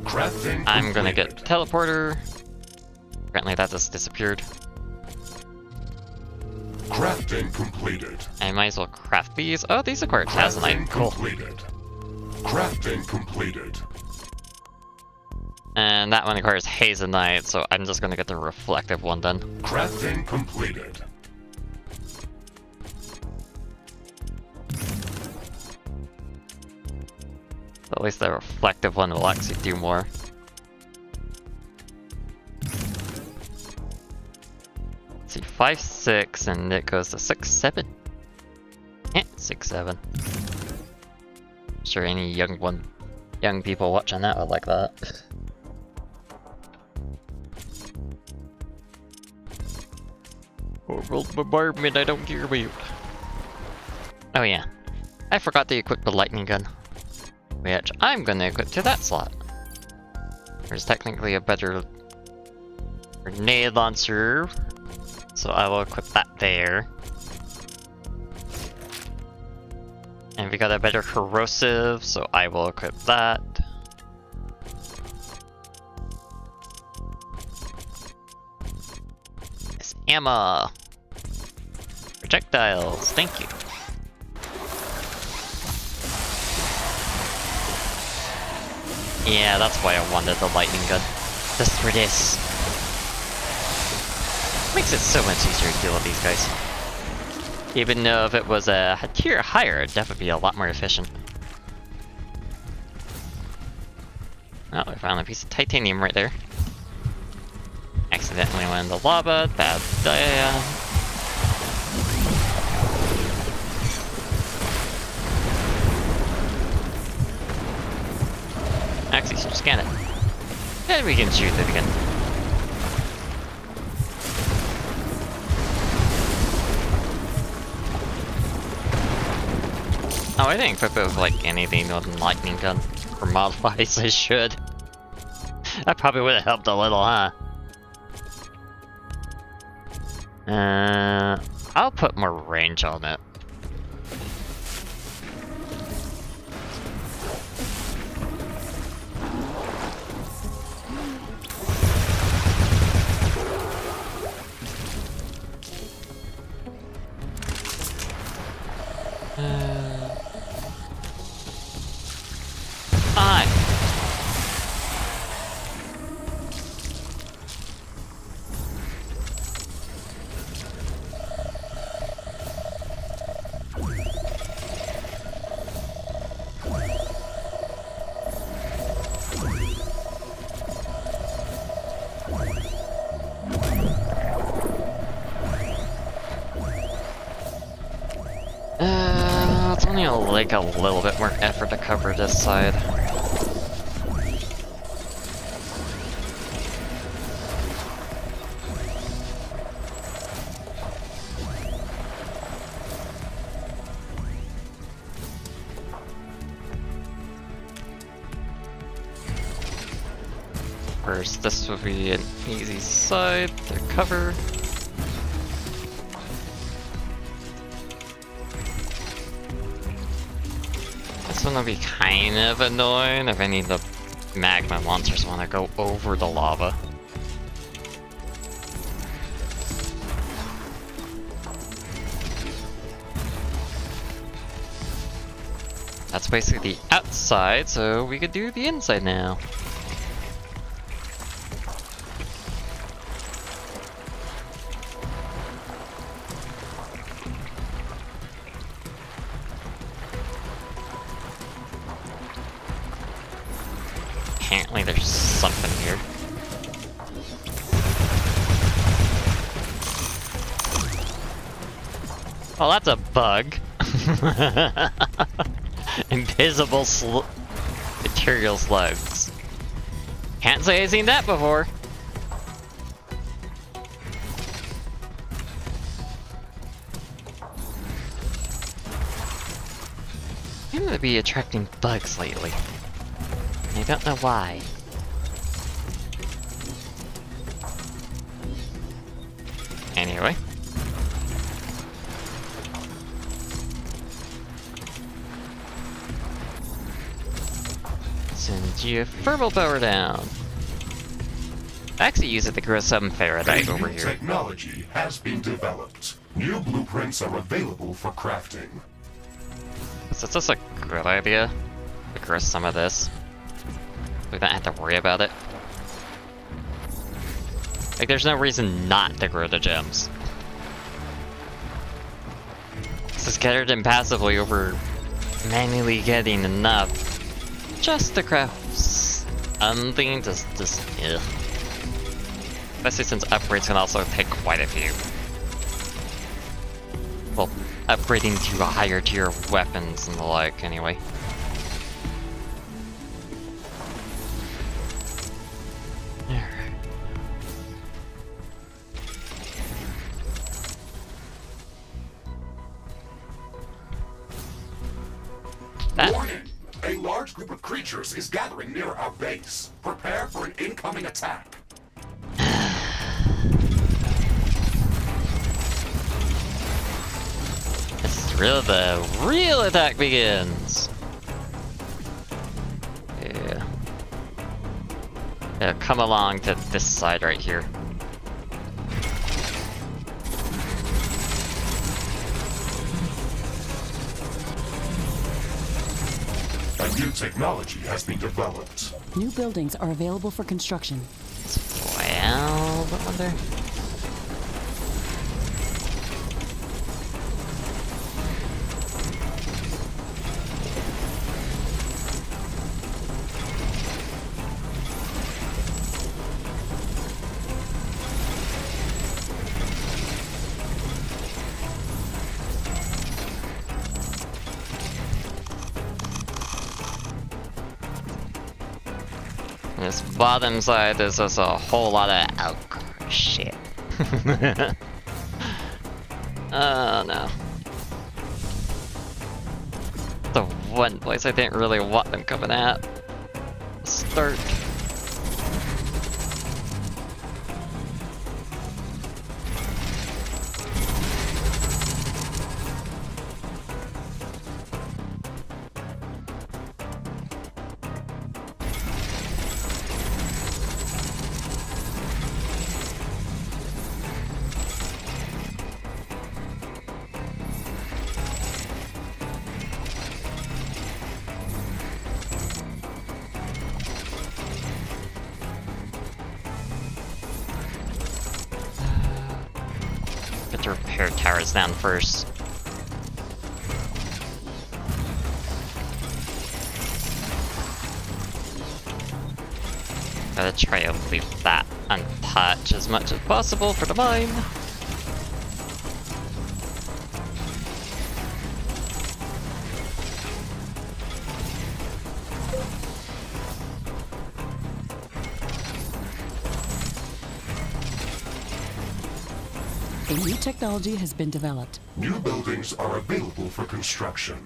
Crafting I'm gonna get completed. teleporter. Apparently that just disappeared. Crafting completed. I might as well craft these. Oh, these require Crafting Tasnite. Cool. completed. Crafting completed. And that one requires Hazenite, so I'm just gonna get the reflective one then. Crafting completed. At least the reflective one will actually do more. Let's see, 5, 6, and it goes to 6, 7. Yeah, 6, 7. Sure, any young people watching that would like that. World bombardment, I don't care about. Oh yeah, I forgot to equip the lightning gun, which I'm gonna equip to that slot. There's technically a better grenade launcher, so I will equip that there. And we got a better corrosive, so I will equip that. It's ammo! Projectiles, thank you. Yeah, that's why I wanted the lightning gun. Just for this. Makes it so much easier to deal with these guys. Even though if it was a tier higher, it'd definitely be a lot more efficient. Oh, we found a piece of titanium right there. Accidentally went into lava, bad idea. actually scan it. Then we can shoot it again. Oh, I didn't equip it with like anything other than lightning gun. Or mod-wise, I should. That probably would have helped a little, huh? I'll put more range on it. Fine. It's only like a little bit more effort to cover this side. First, this would be an easy side to cover. This one will be kind of annoying if any of the magma monsters want to go over the lava. That's basically the outside, so we could do the inside now. Apparently there's something here. Oh, that's a bug. Invisible material slugs. Can't say I've seen that before. I seem to be attracting bugs lately. I don't know why. Anyway. Send geothermal power down. I actually use it to grow some Faraday over here. Technology has been developed. New blueprints are available for crafting. So it's just a good idea to grow some of this. We don't have to worry about it. Like, there's no reason not to grow the gems. This is better than passively over manually getting enough just to craft something. Just ugh. Especially since upgrades can also take quite a few. Well, upgrading to a higher tier of weapons and the like, anyway. Warning! A large group of creatures is gathering near our base. Prepare for an incoming attack. This is where the real attack begins. Yeah. Yeah, come along to this side right here. A new technology has been developed. New buildings are available for construction. Well, I wonder. This bottom side is just a whole lot of shit. Oh no. The one place I didn't really want them coming at. Start. Get the repair towers down first. Gotta try to leave that untouched as much as possible for the mine. A new technology has been developed. New buildings are available for construction.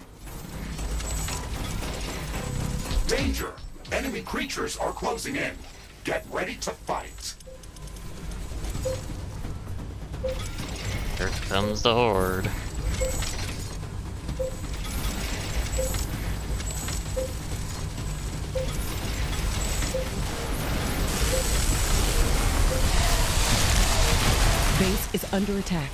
Danger! Enemy creatures are closing in. Get ready to fight. Here comes the horde. Base is under attack.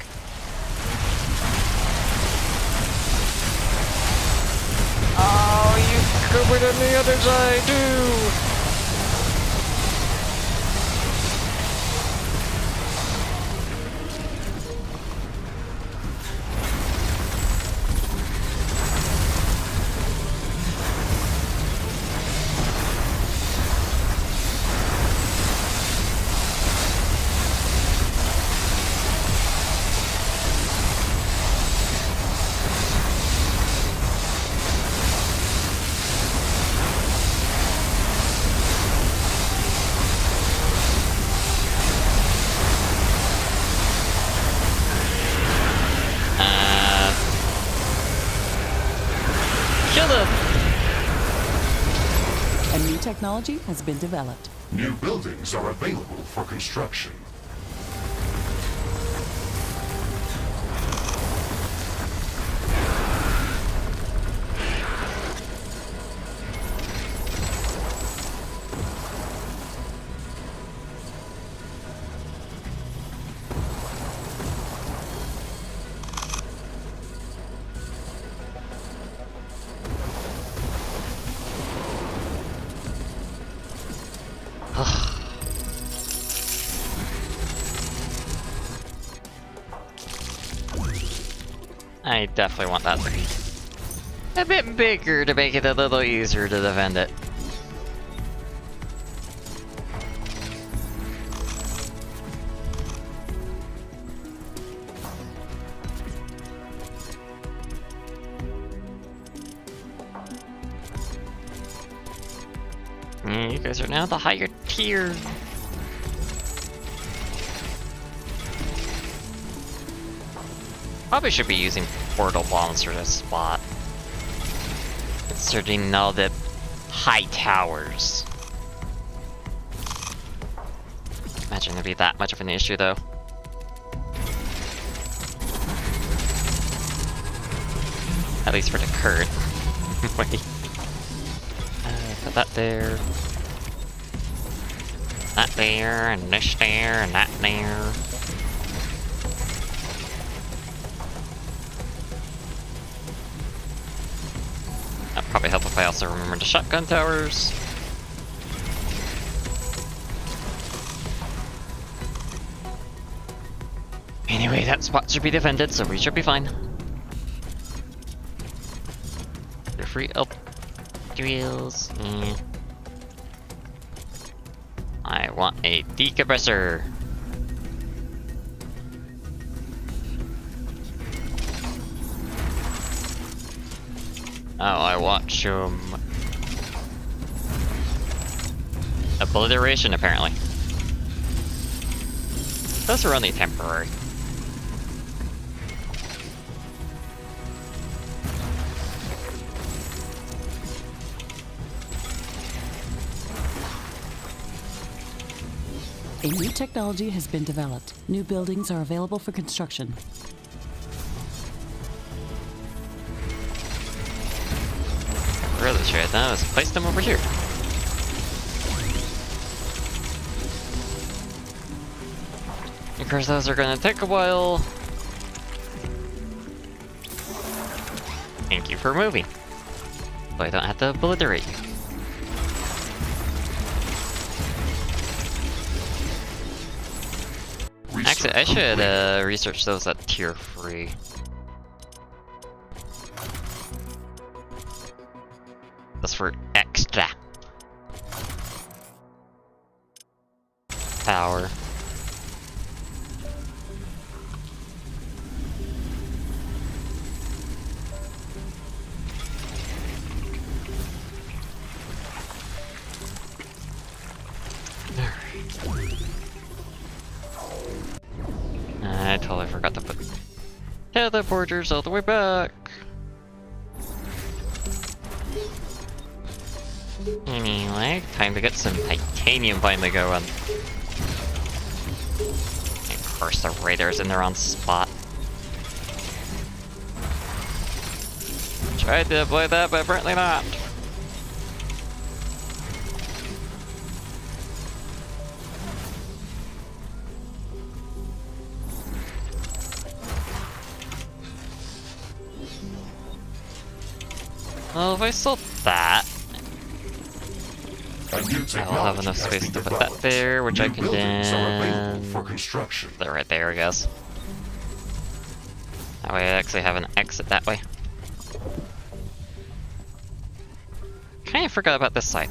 Oh, you covered on the other side too! Kill them! A new technology has been developed. New buildings are available for construction. I definitely want that to be a bit bigger to make it a little easier to defend it. You guys are now the higher tier. Probably should be using portal bombs for this spot. Considering all the high towers. Imagine it'd be that much of an issue though. At least for the current. Wait. Put that there. That there, and this there, and that there. That'd probably help if I also remember the shotgun towers. Anyway, that spot should be defended, so we should be fine. They're free up drills. I want a decompressor. Oh, I want some obliteration, apparently. Those are only temporary. A new technology has been developed. New buildings are available for construction. Really should have done is place them over here. Of course, those are gonna take a while. Thank you for moving. So I don't have to obliterate you. Actually, I should research those at tier 3. That's for extra power. I totally forgot to put teleporters all the way back. Anyway, time to get some titanium finally going. Of course, the raiders in their own spot. Tried to avoid that, but apparently not. Well, if I sold that, I'll have enough space to put that there, which I can then... They're right there, I guess. That way I actually have an exit that way. Kinda forgot about this side.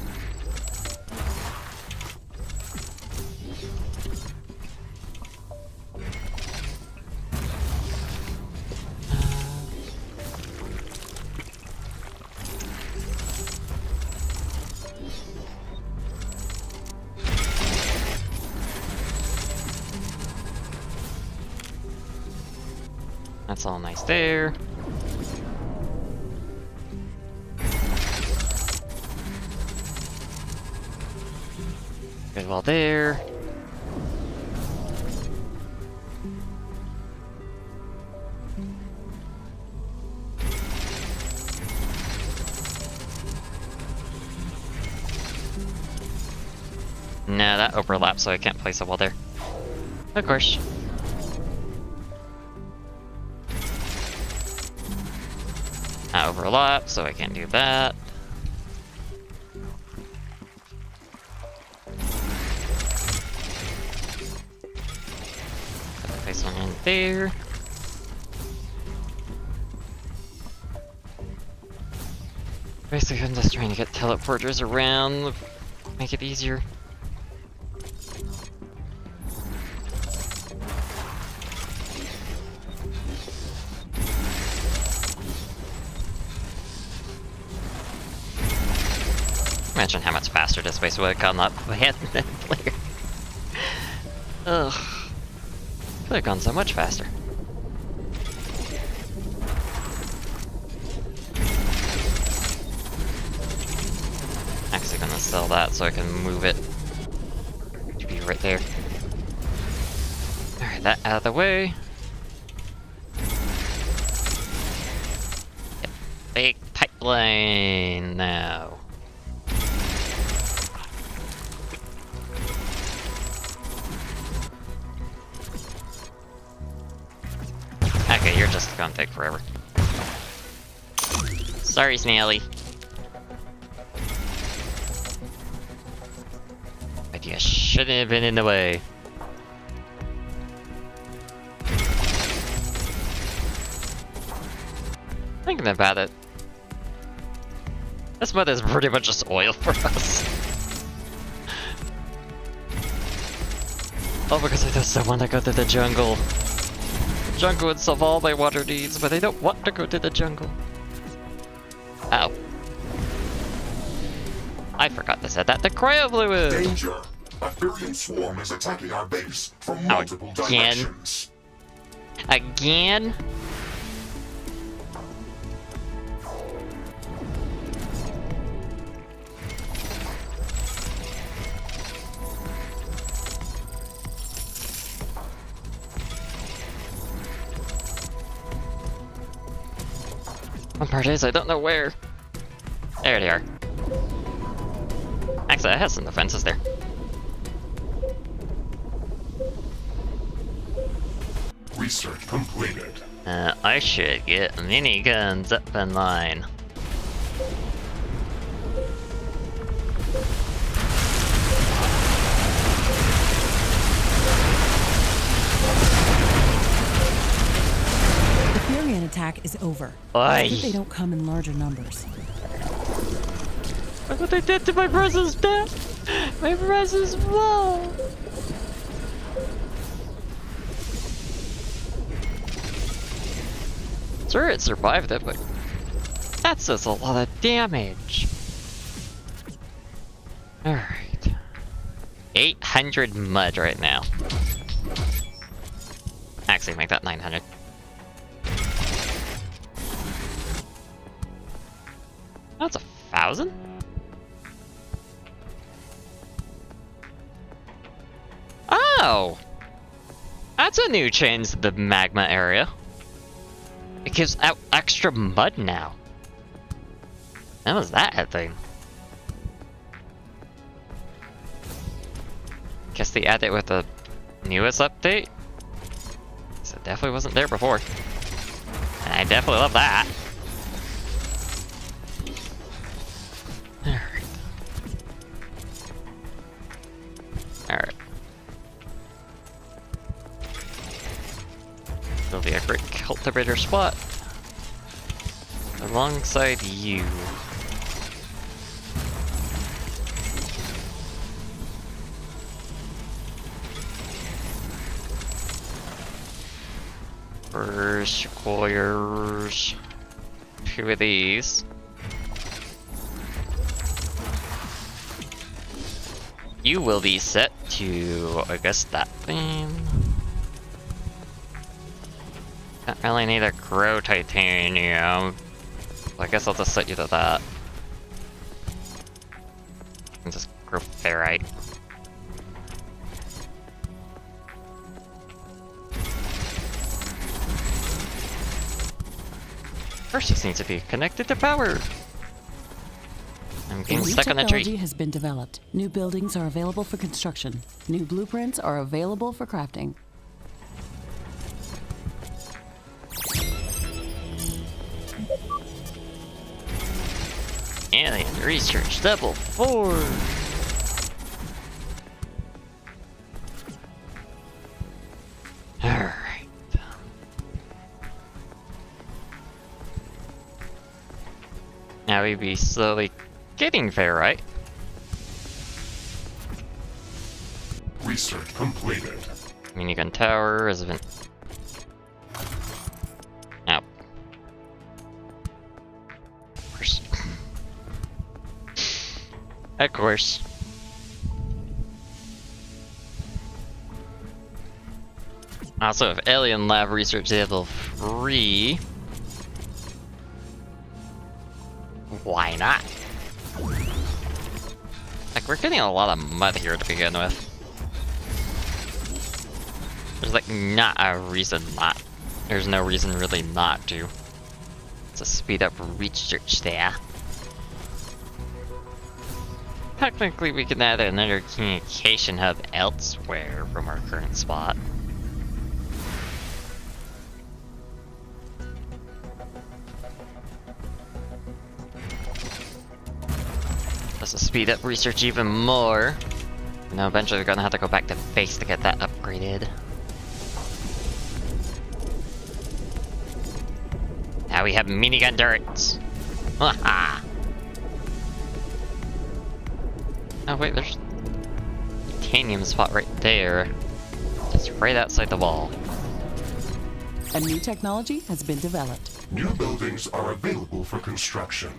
That's all nice there. Good wall there. No, that overlaps, so I can't place a wall there. Of course. That overlaps, so I can't do that. Place one in there. Basically, I'm just trying to get teleporters around, make it easier. Imagine how much faster this place would have gone up if I hadn't been player. Ugh. Could have gone so much faster. Actually gonna sell that so I can move it to be right there. Alright, that out of the way. Yep. Big pipeline now. Okay, you're just gonna take forever. Sorry, Snaily. But you shouldn't have been in the way. Thinking about it, this mud is pretty much just oil for us. Oh, because I just don't want to go to the jungle. Jungle would solve all my water needs, but I don't want to go to the jungle. Ow. I forgot to set that to cryo fluid. Danger! A Thurian swarm is attacking our base from multiple Again? directions. Again? One part is I don't know where. There they are. Actually, I have some defenses there. Research completed. I should get miniguns up in line. The Thurian attack is over. Oi. If they don't come in larger numbers. Look what they did to my brother's death! My brother's wall! Sure, it survived it, but that's just a lot of damage. Alright. 800 mud right now. Actually, make that 900. That's 1,000? Oh! That's a new change to the magma area. It gives out extra mud now. When was that a thing? Guess they added it with the newest update? So it definitely wasn't there before. And I definitely love that. Alright. Alright. It'll be a great cultivator spot. Alongside you. First requires 2 of these. You will be set to, I guess, that thing. Don't really need to grow titanium. I guess I'll just set you to that. And just grow ferrite. First, this needs to be connected to power. I'm getting New stuck on the technology tree. has been developed. New buildings are available for construction. New blueprints are available for crafting. Alien research level 4. Alright. Now we be slowly getting ferrite. Research completed. Minigun tower has been. Ow. Of course. Of course. Also, if alien lab research level 3, why not? Like, we're getting a lot of mud here to begin with. There's like not a reason not. There's no reason really not to. It's a speed up research there. Technically, we can add another communication hub elsewhere from our current spot. This will speed up research even more. You know, eventually we're gonna have to go back to base to get that upgraded. Now we have minigun turrets. Haha. Oh wait, there's a titanium spot right there. Just right outside the wall. A new technology has been developed. New buildings are available for construction.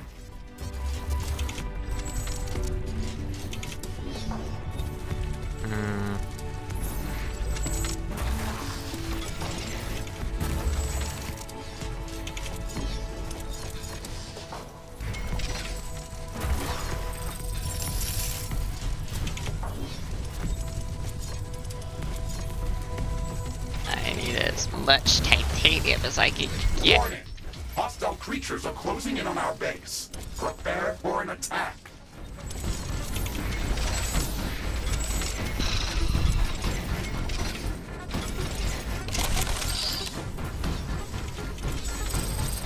much titanium as I can get. Warning! Hostile creatures are closing in on our base. Prepare for an attack.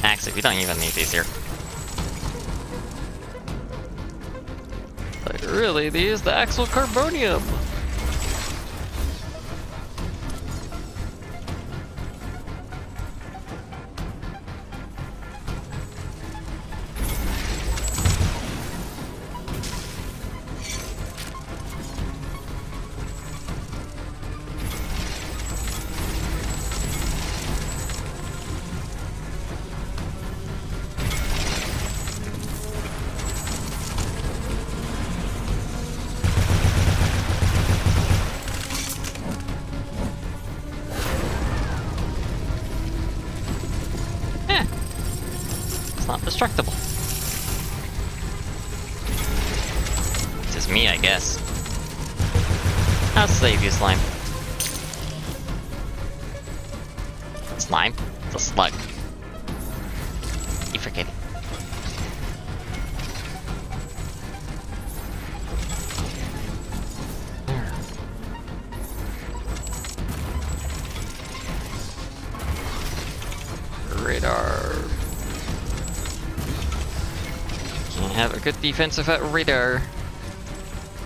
Actually, we don't even need these here. Like, really, these the actual carbonium. Not destructible. It's just me, I guess. I'll save you, slime. Slime? It's a slug. You forget it. Radar. Can't have a good defense without radar.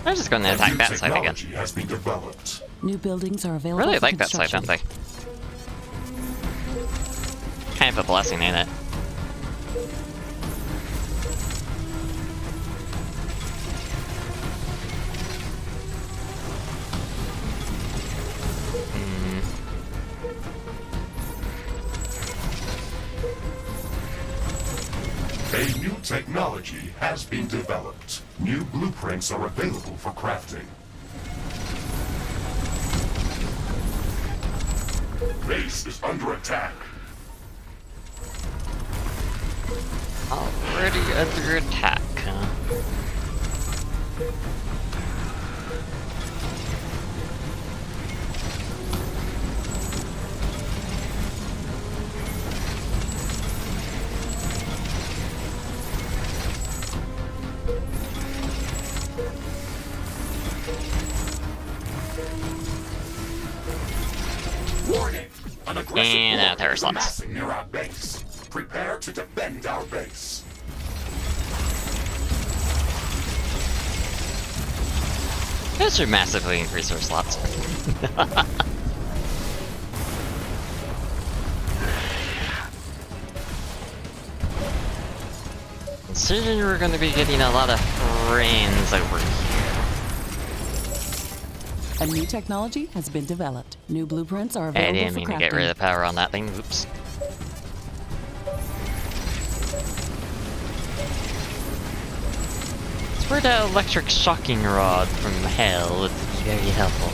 I'm just gonna attack that side again. Has been developed. New buildings are available. Really for like that side, don't they? Kind of a blessing, ain't it? A new technology has been developed. New blueprints are available for crafting. Base is under attack. Already under attack, huh? Warning! An aggressive And horde there are is slots. amassing near our base. Prepare to defend our base. This should massively increase our slots. Considering we're going to be getting a lot of friends over here. A new technology has been developed. New blueprints are I available didn't for mean crafting. to get rid of the power on that thing. Oops. Where that electric shocking rod from hell would be very helpful.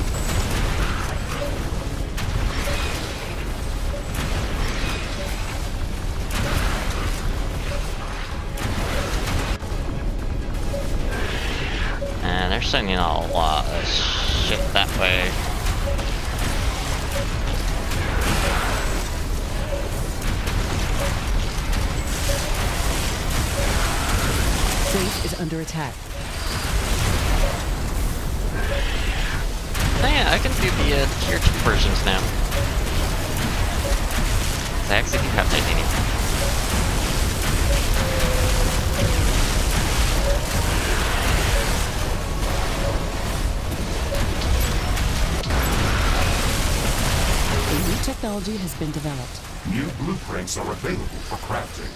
And they're sending a lot of shit that way. Base is under attack. Oh yeah, I can do the tier 2 versions now. I actually do have titanium. A new technology has been developed. New blueprints are available for crafting.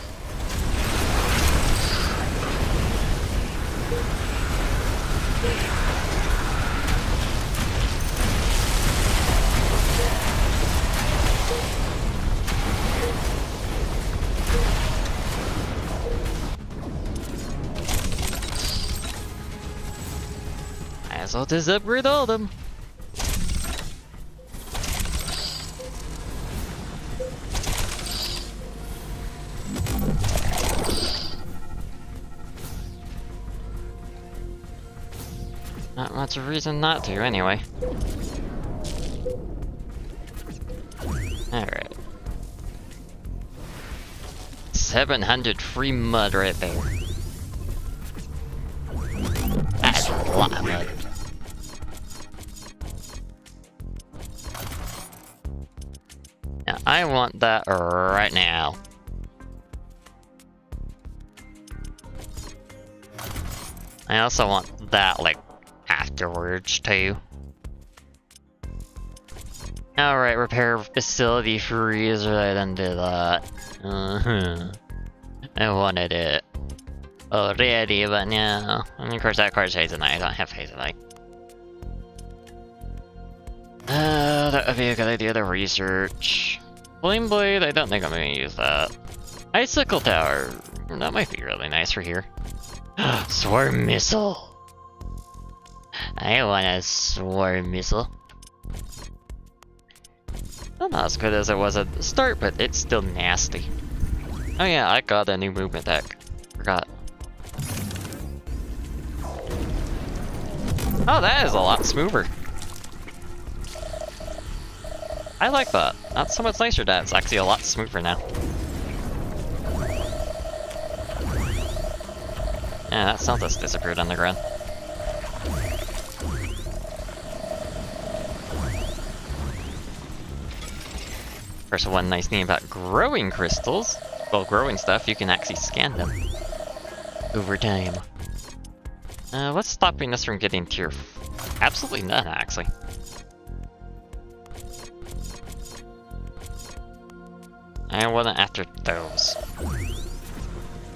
Might as well just upgrade all of them. Not much of a reason not to, anyway. Alright. 700 free mud right there. That's a lot of mud. Now, I want that right now. I also want that, like, afterwards, too. Alright, repair facility freeze, right, then do that. I wanted it already, but no. I mean, of course, that card's Hazelite. I don't have Hazelite. That would be a good idea to research. Flame Blade, I don't think I'm gonna use that. Icicle Tower, that might be really nice for here. Swarm Missile! I want a Swarm Missile. Still not as good as it was at the start, but it's still nasty. Oh yeah, I got a new movement deck. Forgot. Oh, that is a lot smoother. I like that. Not so much nicer, that's actually a lot smoother now. Yeah, that sound just disappeared on the ground. First, one nice thing about growing crystals, well, growing stuff, you can actually scan them over time. What's stopping us from getting tier? Absolutely none, actually. I wasn't after those.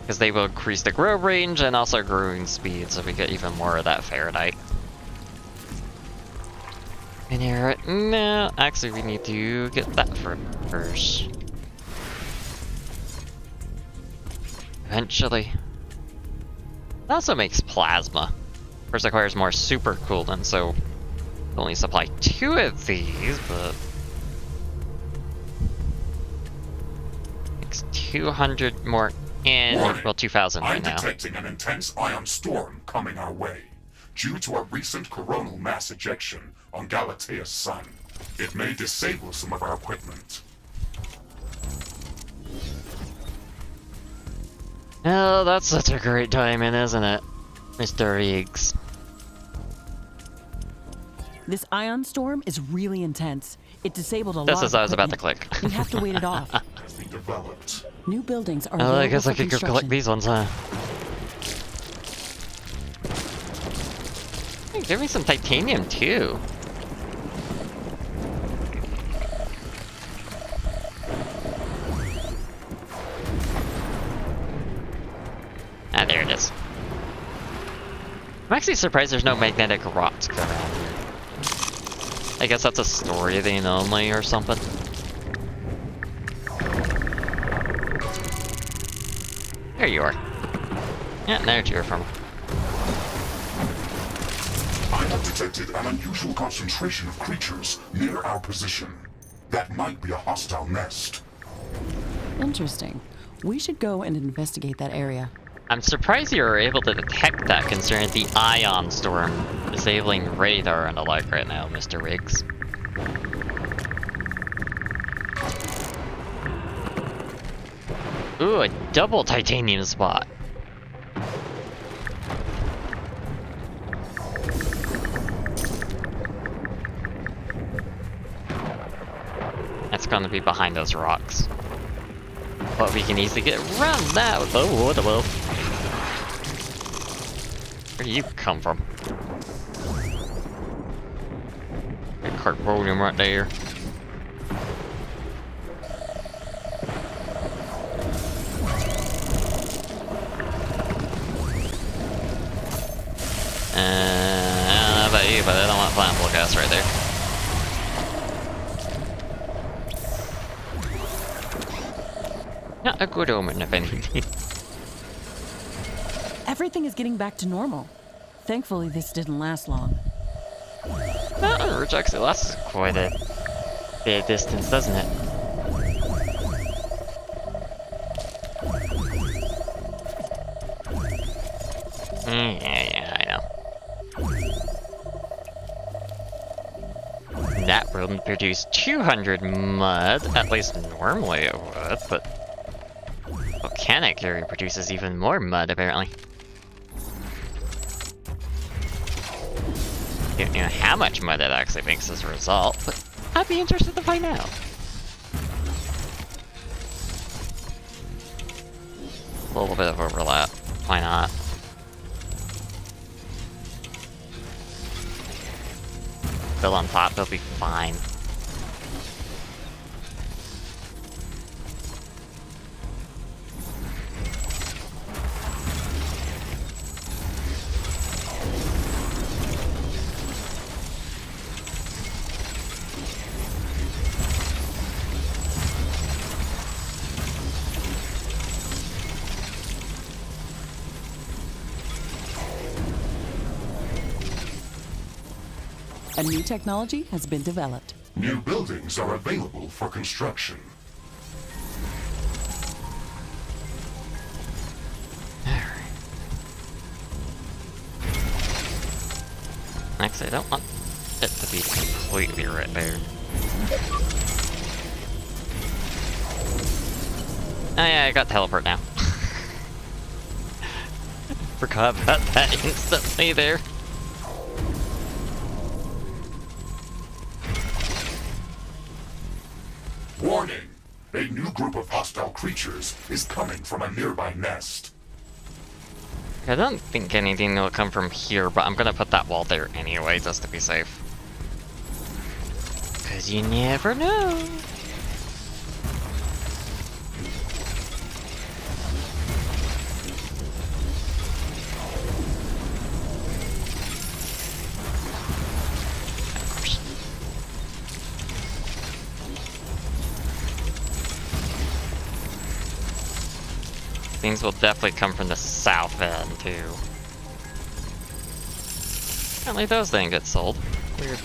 Because they will increase the grow range and also growing speed, so we get even more of that Faraday. And here, no, actually we need to get that first. Eventually. It also makes plasma. First acquires more super coolant, so only supply 2 of these, but it's 200 more in, well, 2,000 right now. I'm detecting an intense ion storm coming our way, due to a recent coronal mass ejection on Galatea's sun. It may disable some of our equipment. Oh, that's such a great timing, isn't it, Mr. Riggs? This ion storm is really intense. It disabled a lot Just of as I was about to equipment. click. We have to wait it off. We developed. New buildings are Oh, I guess I available could for go collect construction. these ones, huh? Hey, give me some titanium, too. Ah, there it is. I'm actually surprised there's no magnetic rocks around here. I guess that's a story thing only or something. There you are. Yeah, there's your from. I have detected an unusual concentration of creatures near our position. That might be a hostile nest. Interesting. We should go and investigate that area. I'm surprised you were able to detect that concerning the ion storm disabling radar and the like right now, Mr. Riggs. Ooh, a double titanium spot. That's gonna be behind those rocks. But we can easily get around that. Oh, what the well. Where do you come from? That carbonium right there. I don't know about you, but I don't want flammable gas right there. Not a good omen, if anything. Everything is getting back to normal. Thankfully, this didn't last long. That Rouge actually lasts quite a bit of distance, doesn't it? Yeah, I know. That wouldn't produce 200 mud, at least normally it would, but Volcanic area produces even more mud, apparently. Don't know how much mud it actually makes as a result, but I'd be interested to find out. A little bit of overlap. Why not? Fill on top, they'll be fine. A new technology has been developed. New buildings are available for construction. Actually, I don't want it to be completely right there. Oh yeah, I got teleport now. Forgot about that instantly there. Warning! A new group of hostile creatures is coming from a nearby nest. I don't think anything will come from here, but I'm gonna put that wall there anyway, just to be safe. 'Cause you never know. Of course. Things will definitely come from the south end, too. Apparently those didn't get sold. Weird.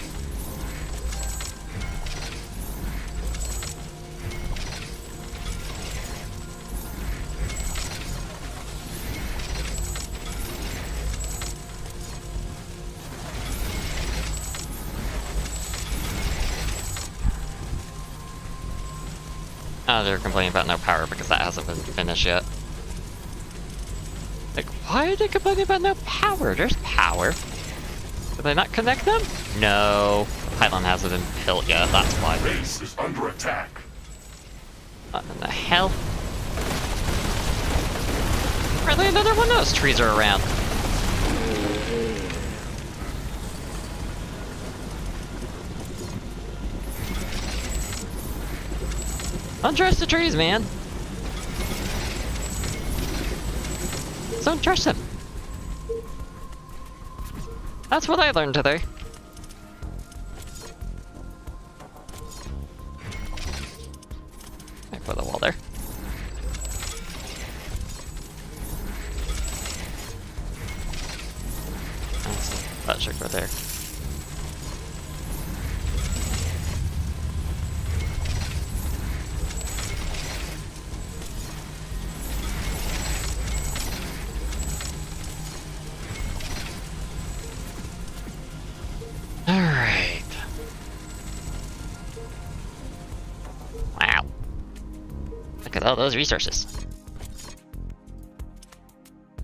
Oh, they're complaining about no power because that hasn't been finished yet. Like, why are they complaining about no power? There's power. Did they not connect them? No. Pylon hasn't been built yet, that's why. Base is under attack. What in the hell? Apparently another one of those trees are around. Don't trust the trees, man. Don't trust them. That's what I learned today. I put the wall there. That should go there. Alright. Wow. Look at all those resources.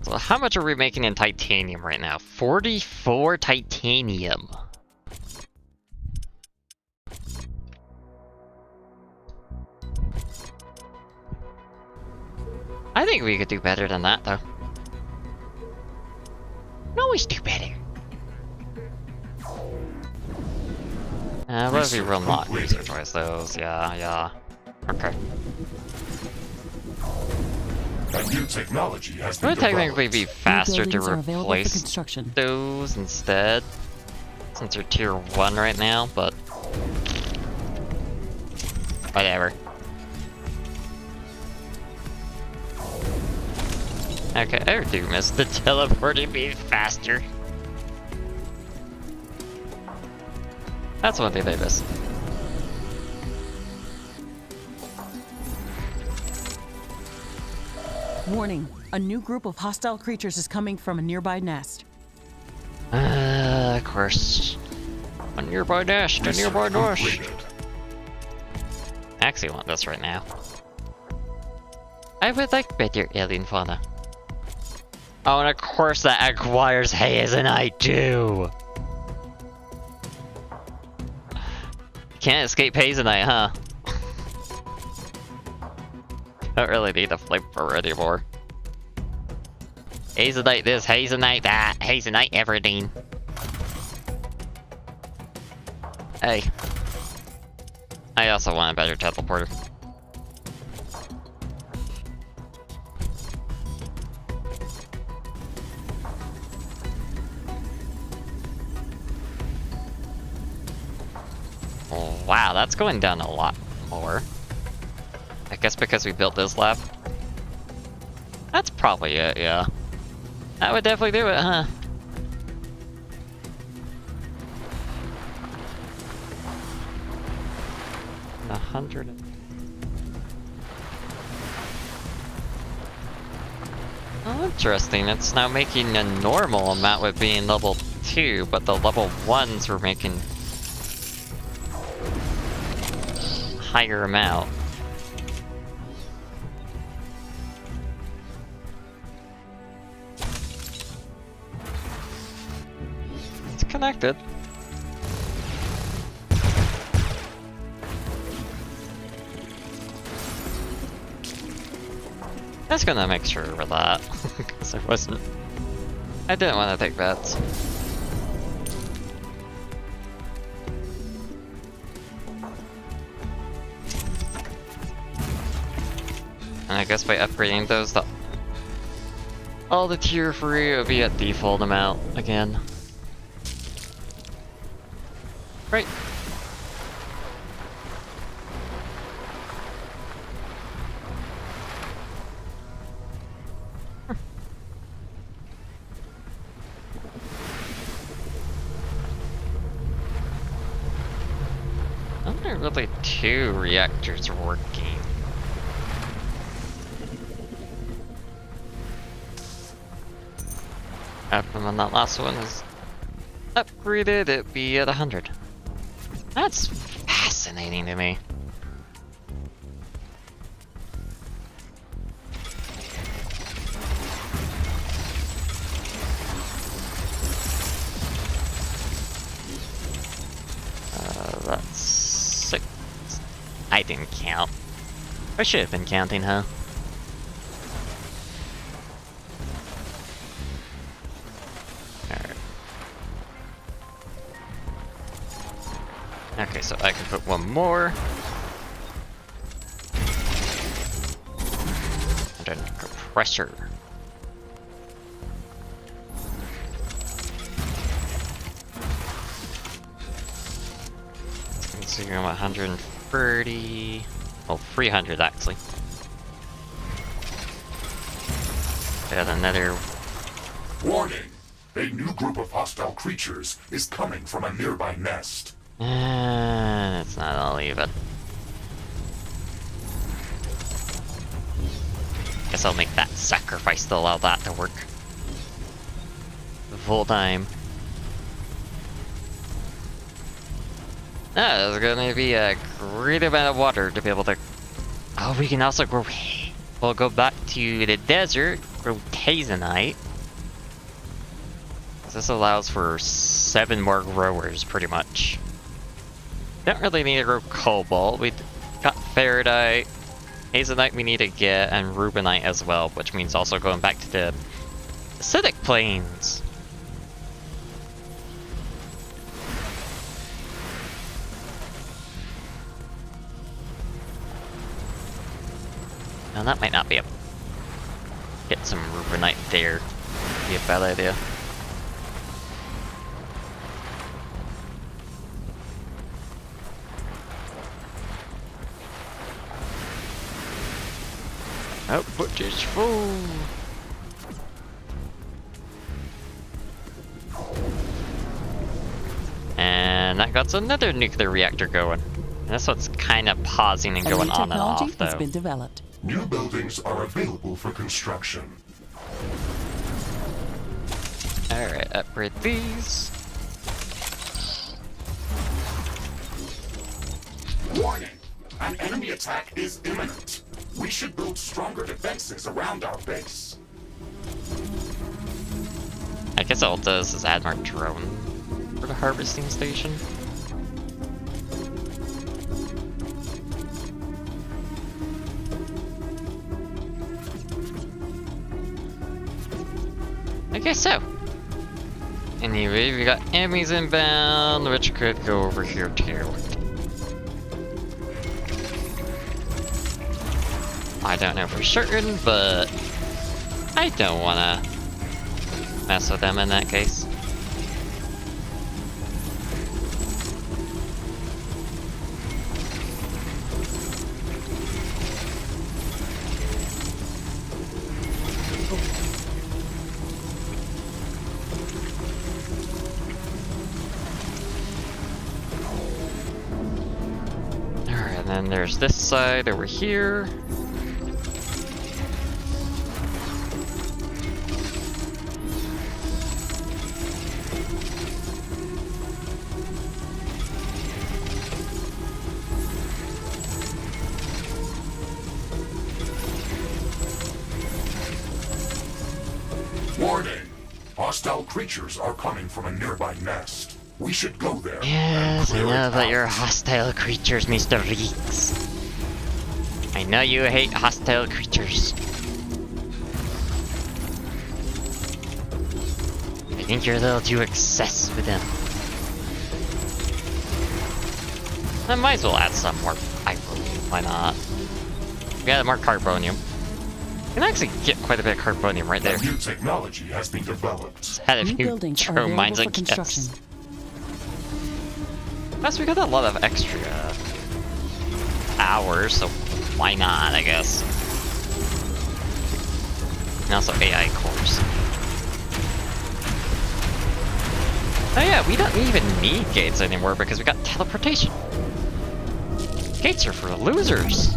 So how much are we making in titanium right now? 44 titanium. I think we could do better than that, though. We can always do better. What if we run lock research-wise those? Yeah. Okay. A new technology has It been would technically be developed. faster to buildings are available for replace construction. those instead, since they're tier 1 right now, but whatever. Okay, I do miss the teleporting being faster. That's one thing they miss. Warning, a new group of hostile creatures is coming from a nearby nest. Of course. A nearby nest, a nearby nest. I actually want this right now. I would like better alien fauna. Oh, and of course that acquires hazeanite too! Can't escape hazeanite, huh? Don't really need a flamethrower anymore. Hazeanite this, hazeanite that, hazeanite everything. Hey. I also want a better teleporter. Oh, wow, that's going down a lot more. I guess because we built this lab. That's probably it, yeah. That would definitely do it, huh? A 100. Oh, interesting. It's now making a normal amount with being level 2, but the level 1s were making higher amount. It's connected. I was gonna make sure of that, because I didn't want to take bets. And I guess by upgrading those, all the tier 3 will be at default amount again. Right. Not really 2 reactors working. After when that last one is upgraded, it'd be at 100. That's fascinating to me. That's 6. I didn't count. I should have been counting, huh? Alright. Okay, so I can put one more. And then compressor. So you're 130, well 300 actually. Got another. Warning! A new group of hostile creatures is coming from a nearby nest. It's not all even. Guess I'll make that sacrifice to allow that to work. The full time. There's gonna be a great amount of water to be able to... Oh, we can also grow... We'll go back to the desert, grow hazeanite. This allows for 7 more growers, pretty much. Don't really need to grow cobalt. We got ferrite, hazeanite we need to get, and rubinite as well, which means also going back to the acidic plains. Now that might not be a... Get some rubinite there. Be a bad idea. Output is full. And that got another nuclear reactor going. And that's what's kind of pausing and going on and off, though. Technology has been developed. New buildings are available for construction. Alright, upgrade these. Warning! An enemy attack is imminent. We should build stronger defenses around our base. I guess all it does is add more drone for the harvesting station. I guess so. Anyway, we got enemies inbound, which could go over here too. I don't know for certain, but I don't wanna mess with them in that case. Alright, and then there's this side over here. Warning! Hostile creatures are coming from a nearby nest. We should go there. Yes, I and clear know it that you're out. hostile creatures, Mr. Reeks. I know you hate hostile creatures. I think you're a little too obsessed with them. I might as well add some more carbonium, why not? We added more carbonium. You can actually get quite a bit of carbonium right there. New technology has been developed. Had a New few buildings are drone mines, available I for construction. guess. Plus, we got a lot of extra hours, so why not, I guess. And also AI cores. Oh yeah, we don't even need gates anymore because we got teleportation. Gates are for losers.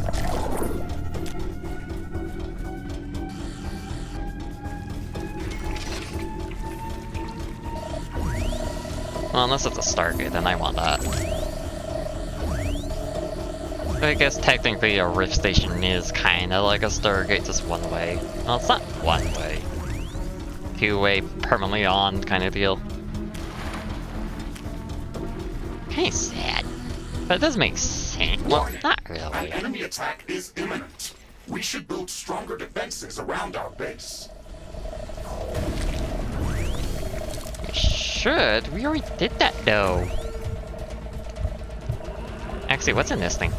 Well, unless it's a Stargate, then I want that. But I guess technically a Rift Station is kinda like a Stargate, just one way. Well, it's not one way. Two-way, permanently on kind of deal. Kinda sad. But it does make sense. Well, Warning. not An really. enemy attack is imminent. We should build stronger defenses around our base. Should? We already did that though. Actually, what's in this thing?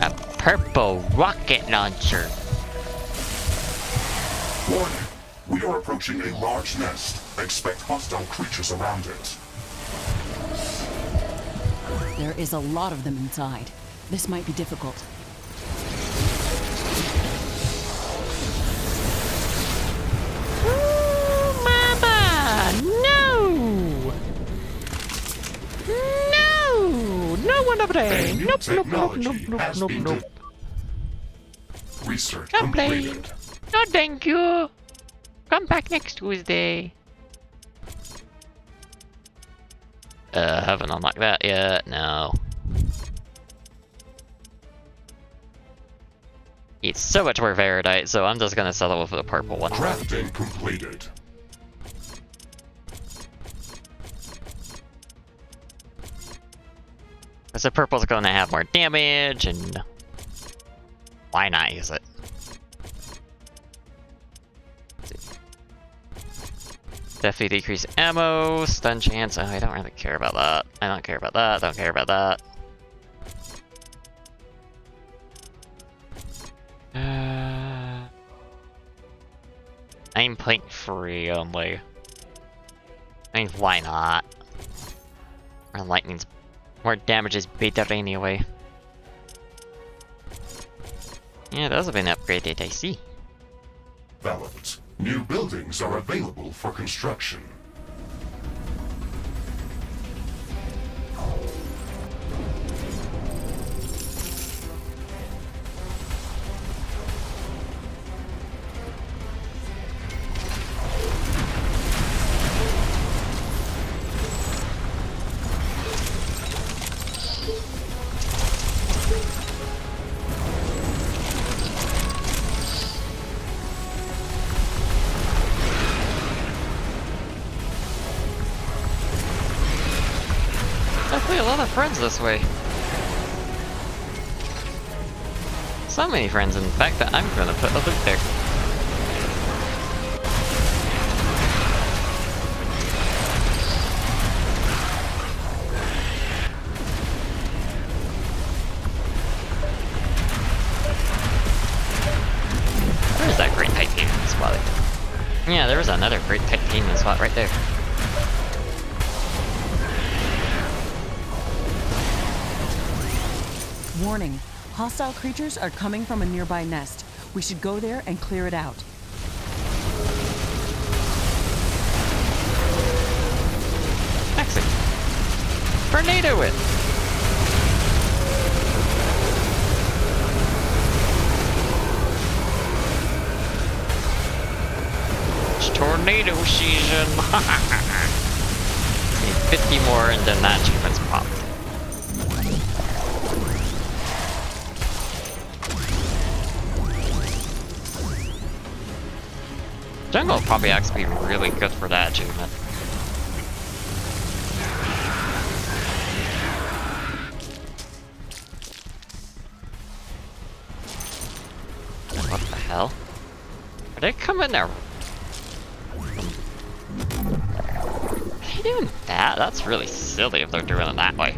A purple rocket launcher. Warning! We are approaching a large nest. Expect hostile creatures around it. There is a lot of them inside. This might be difficult. Mama! No! No! No one over there! A new Nope, nope, nope, technology nope, nope, has nope, been nope. Research Come play. completed. No, thank you. Come back next Tuesday. Haven't unlocked that yet. No. It's so much more Veridite, so I'm just gonna settle with the purple one. Crafting completed. Because the purple's gonna have more damage, and why not use it? Definitely decrease ammo, stun chance. Oh, I don't really care about that. I don't care about that. Don't care about that. 9.3 only. I mean, why not? More lightning's more damage is better anyway. Yeah, those have been upgraded, I see. Developed. New buildings are available for construction. Wait, a lot of friends this way. So many friends, in fact, that I'm gonna put a loop there. Where's that great titanium spot? Yeah, there was another great titanium spot right there. Warning. Hostile creatures are coming from a nearby nest. We should go there and clear it out. Excellent. Tornado it! It's tornado season! Need 50 more and then that achievement's popped. Jungle will probably actually be really good for that achievement. What the hell? Are they coming there? Are they doing that? That's really silly if they're doing it that way.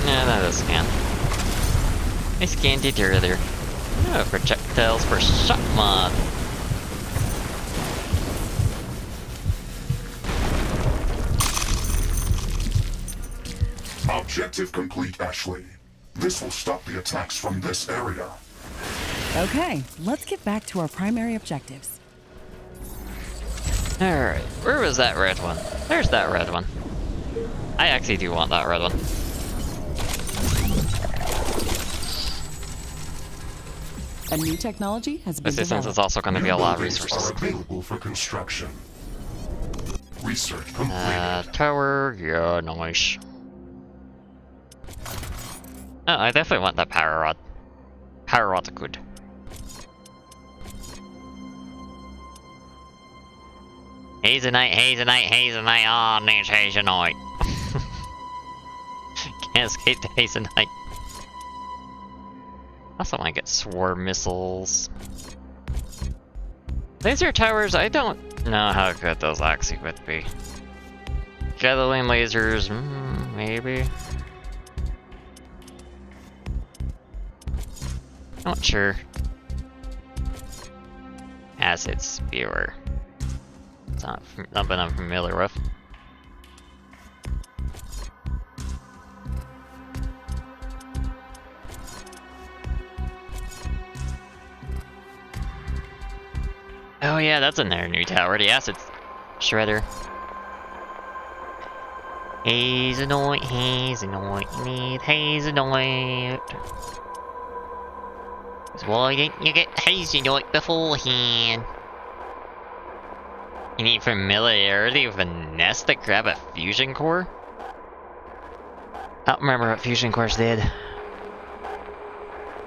Yeah, that is scan. I scanned it earlier. Oh, projectiles for shot mod. Objective complete, Ashley. This will stop the attacks from this area. Okay, let's get back to our primary objectives. Alright, where was that red one? There's that red one. I actually do want that red one. A new technology has been Resistance is developed. also going to be a lot of Buildings resources. are available for construction. Research completed. Tower, yeah, nice. Oh, I definitely want that power rod. Power rods are good. Hazelnite, Hazelnite, Hazelnite, oh, nice Hazelnite. Can't escape the Hazelnite. I also want to get swarm missiles. Laser towers, I don't know how good those actually would be. Gatling lasers, maybe. Not sure. Acid spewer. It's not something I'm familiar with. Oh yeah, that's another new tower. The acid shredder. Hazelnite, Hazelnite, you need Hazelnite. Why didn't you get Hazelnite beforehand? You need familiarity with a nest to grab a fusion core? I don't remember what fusion cores did.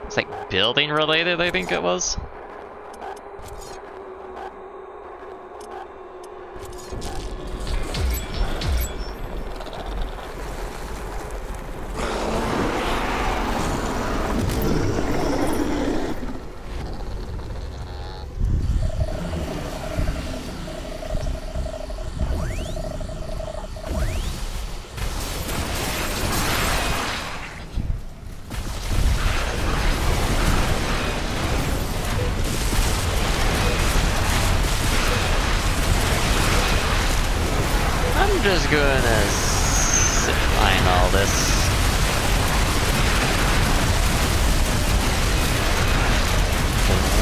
It's like building related, I think it was. I'm just gonna sit behind all this.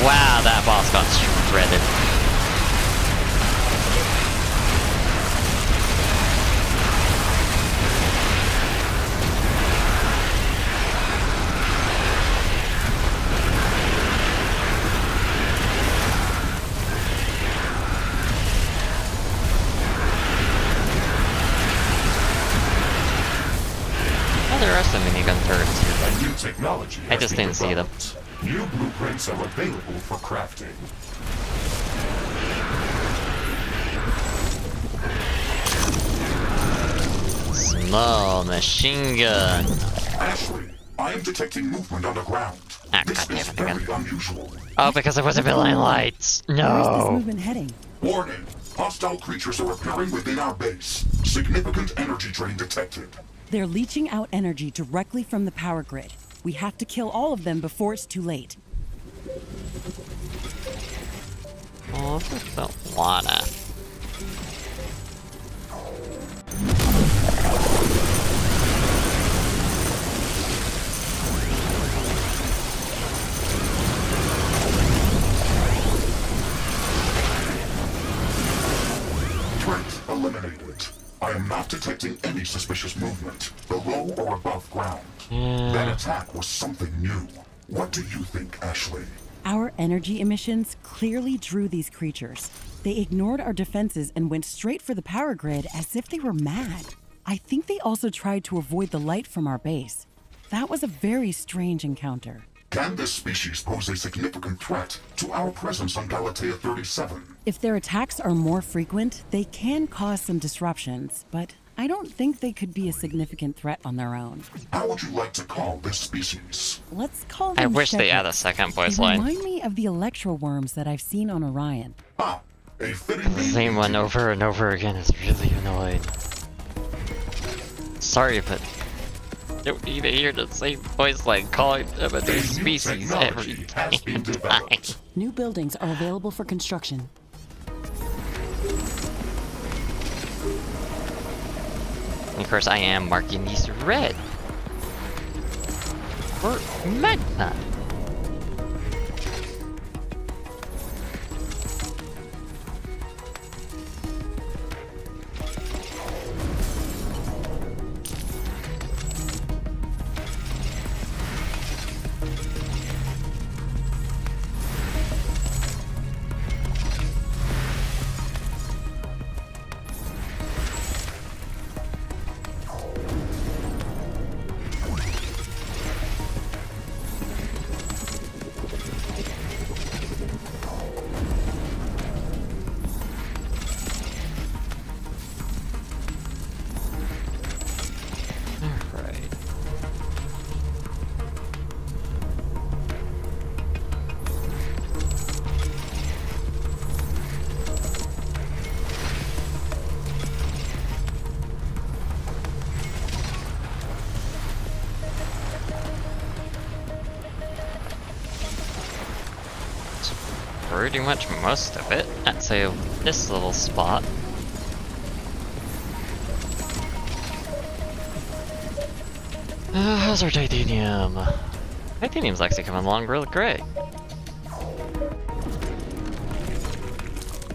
Wow, that boss got shredded. there are some minigun turrets here, A but new technology I has just been didn't see them. developed. New blueprints are available for crafting. Small machine gun. Ashley, I am detecting movement underground. Ah, This goddamn is it very again. unusual. Oh, because it wasn't building lights. Where is this No. movement heading? Warning! Hostile creatures are appearing within our base. Significant energy drain detected. They're leaching out energy directly from the power grid. We have to kill all of them before it's too late. Oh, I just don't wanna. Threat eliminated. I am not detecting any suspicious movement, below or above ground. That attack was something new. What do you think, Ashley? Our energy emissions clearly drew these creatures. They ignored our defenses and went straight for the power grid as if they were mad. I think they also tried to avoid the light from our base. That was a very strange encounter. Can this species pose a significant threat to our presence on Galatea 37? If their attacks are more frequent, they can cause some disruptions, but I don't think they could be a significant threat on their own. How would you like to call this species? Let's call I them wish they had a shepherds. second voice They line. remind me of the electro worms that I've seen on Orion. Ah, a fitting The same one over and over again is really annoying. Sorry, but don't need to hear the same voice line calling them a new species every has been time. developed. New buildings are available for construction. And of course, I am marking these red. For magma. Alright. Pretty much most of it. I'd say this little spot. How's our titanium? Titanium's actually coming along really great.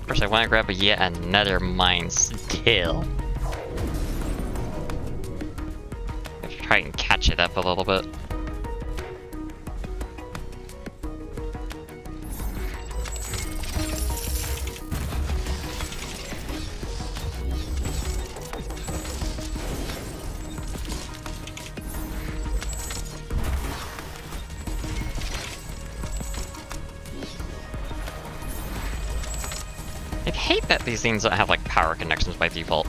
First, I want to grab yet another mine still. I should try and catch it up a little bit. I hate that these things don't have like power connections by default.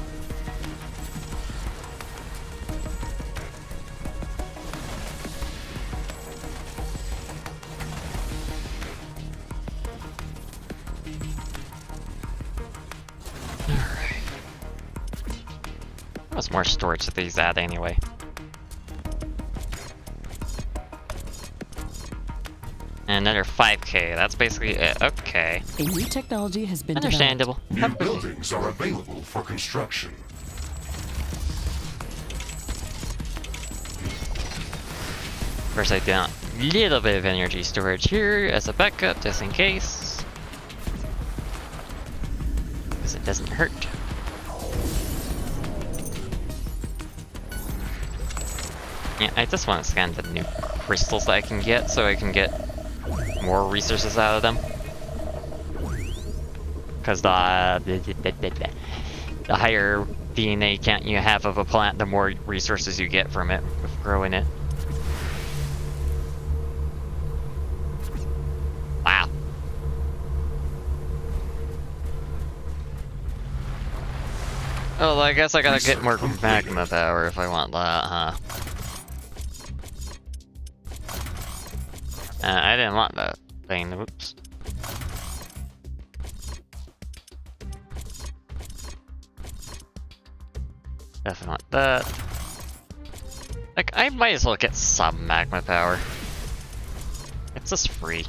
Alright. How much more storage do these add anyway? And another 5k, that's basically it. Okay. A new technology has been developed. Understandable. New buildings are available for construction. First, I down a little bit of energy storage here as a backup, just in case. Because it doesn't hurt. Yeah, I just want to scan the new crystals that I can get so I can get more resources out of them. Because the higher DNA count you have of a plant, the more resources you get from it with growing it. Wow. Oh, I guess I gotta get more magma power if I want that, huh? I didn't want that thing, oops. Definitely want that. Like, I might as well get some magma power. It's just free.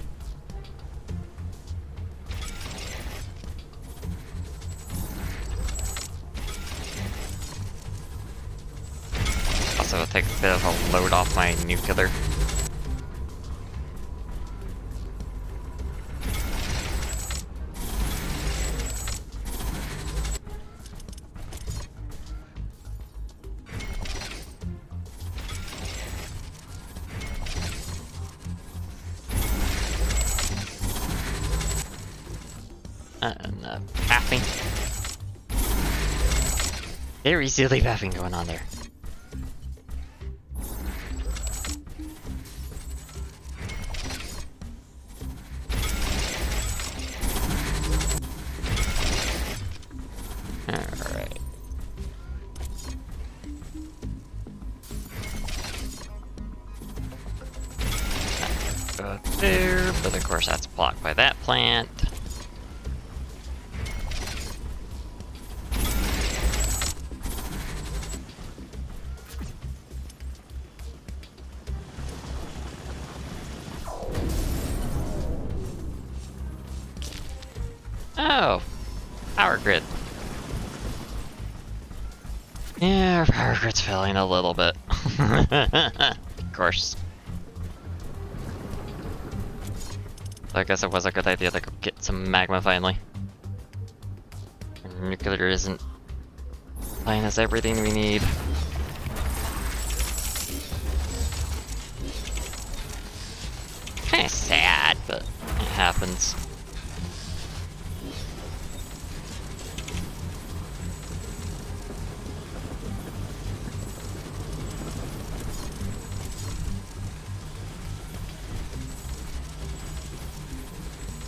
Also, it'll take a bit of a load off my nuclear. And pathing. Very silly pathing going on there. Alright. Go there, but of course that's blocked by that plant. Oh, power grid. Yeah, our power grid's failing a little bit. Of course. So I guess it was a good idea to go get some magma finally. And nuclear isn't playing us everything we need. Kinda sad, but it happens.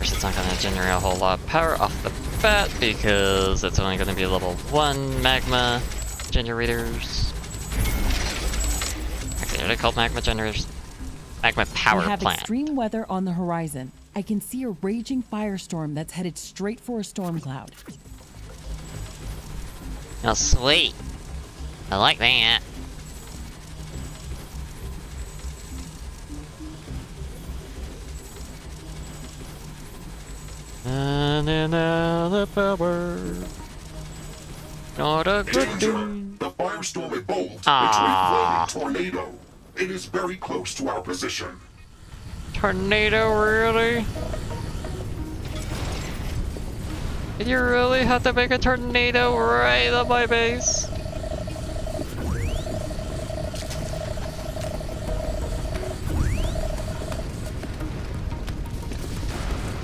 It's not going to generate a whole lot of power off the bat because it's only going to be level 1 magma generators. Actually, are they called magma generators? Magma power We have plant. extreme weather on the horizon. I can see a raging firestorm that's headed straight for a storm cloud. Oh, sweet. I like that. And now the power. Not a good Danger! thing. The firestorm evolved Ah. into a flaming tornado. It is very close to our position. Tornado, really? Did you really have to make a tornado right on my base?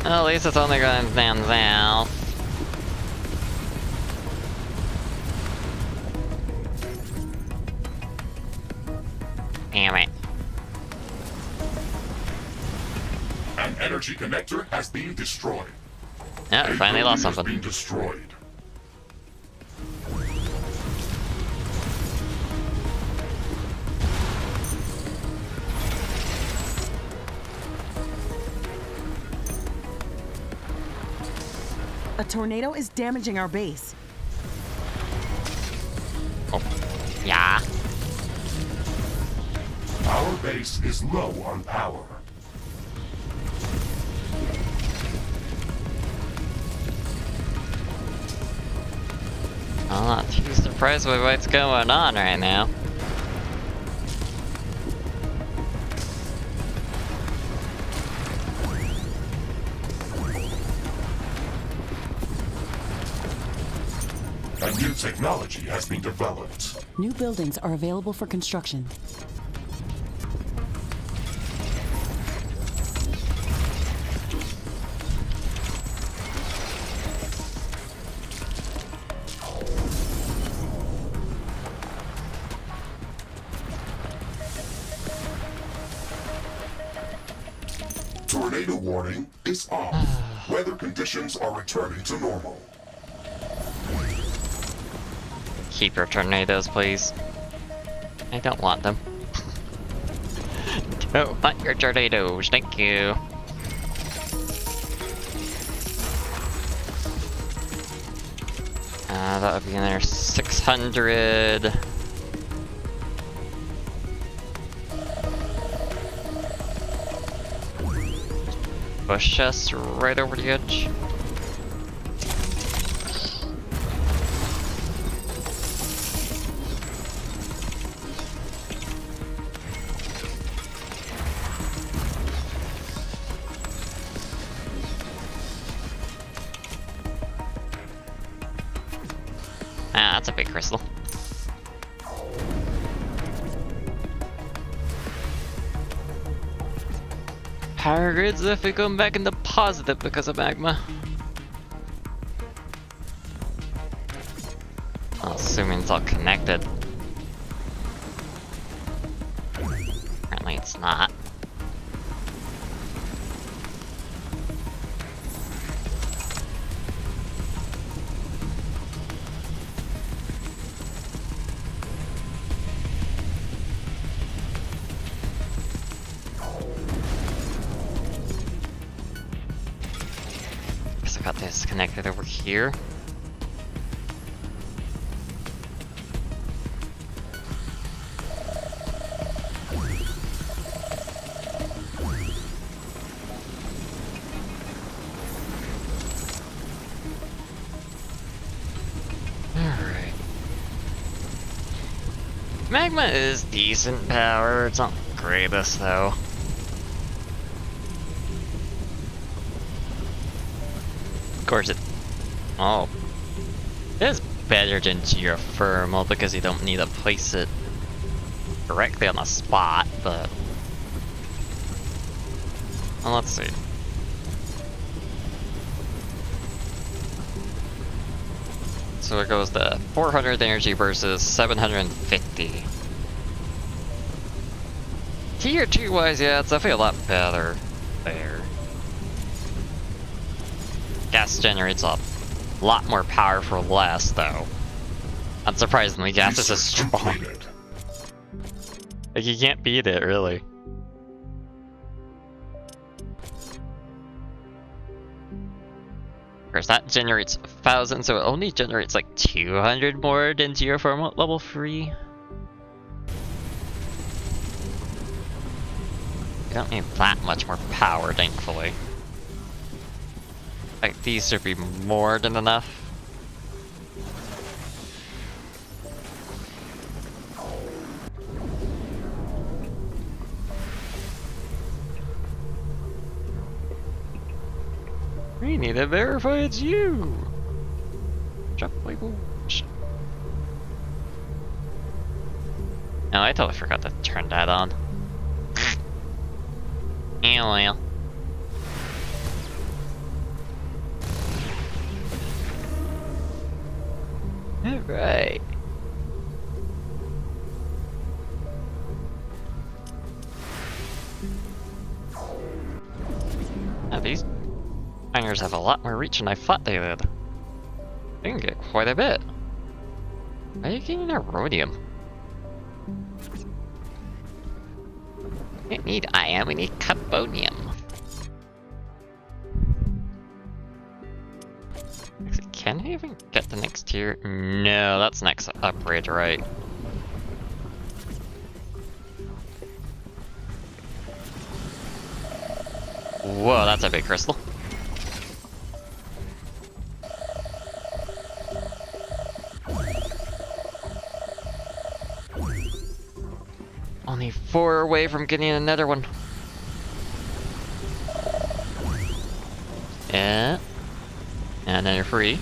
At least it's only going down south. Damn it. An energy connector has been destroyed. Oh, A finally lost building has something. been destroyed. A tornado is damaging our base. Oh, yeah. Our base is low on power. I'm not too surprised with what's going on right now. A new technology has been developed. New buildings are available for construction. Tornado warning is off. Weather conditions are returning to normal. Keep your tornadoes, please. I don't want them. Don't want your tornadoes, thank you. That would be another 600. Push us right over the edge. Ah, that's a big crystal. Power grids if we come back into positive because of magma. Assuming it's all connected. Apparently it's not. Got this connected over here. Alright. Magma is decent power, it's not the greatest though. Of course it is better than geothermal because you don't need to place it directly on the spot, but well, let's see. So it goes to 400 energy versus 750. Tier 2 wise, yeah, it's definitely a lot better there. Gas generates a lot more power for less, though. Unsurprisingly, gas is as strong. Like, you can't beat it, really. Of course, that generates 1,000, so it only generates like 200 more than geothermal at level 3. You don't need that much more power, thankfully. Like, these should be more than enough. We need to verify it's you! Drop label. Oh, I totally forgot to turn that on. Yeah, well. Alright. Now these bangers have a lot more reach than I thought they did. They can get quite a bit. Why are you getting uranium? We don't need iron, we need carbonium. Can I even get the next tier? No, that's next upgrade, right? Whoa, that's a big crystal. Only 4 away from getting another one. Yeah. And then you're free.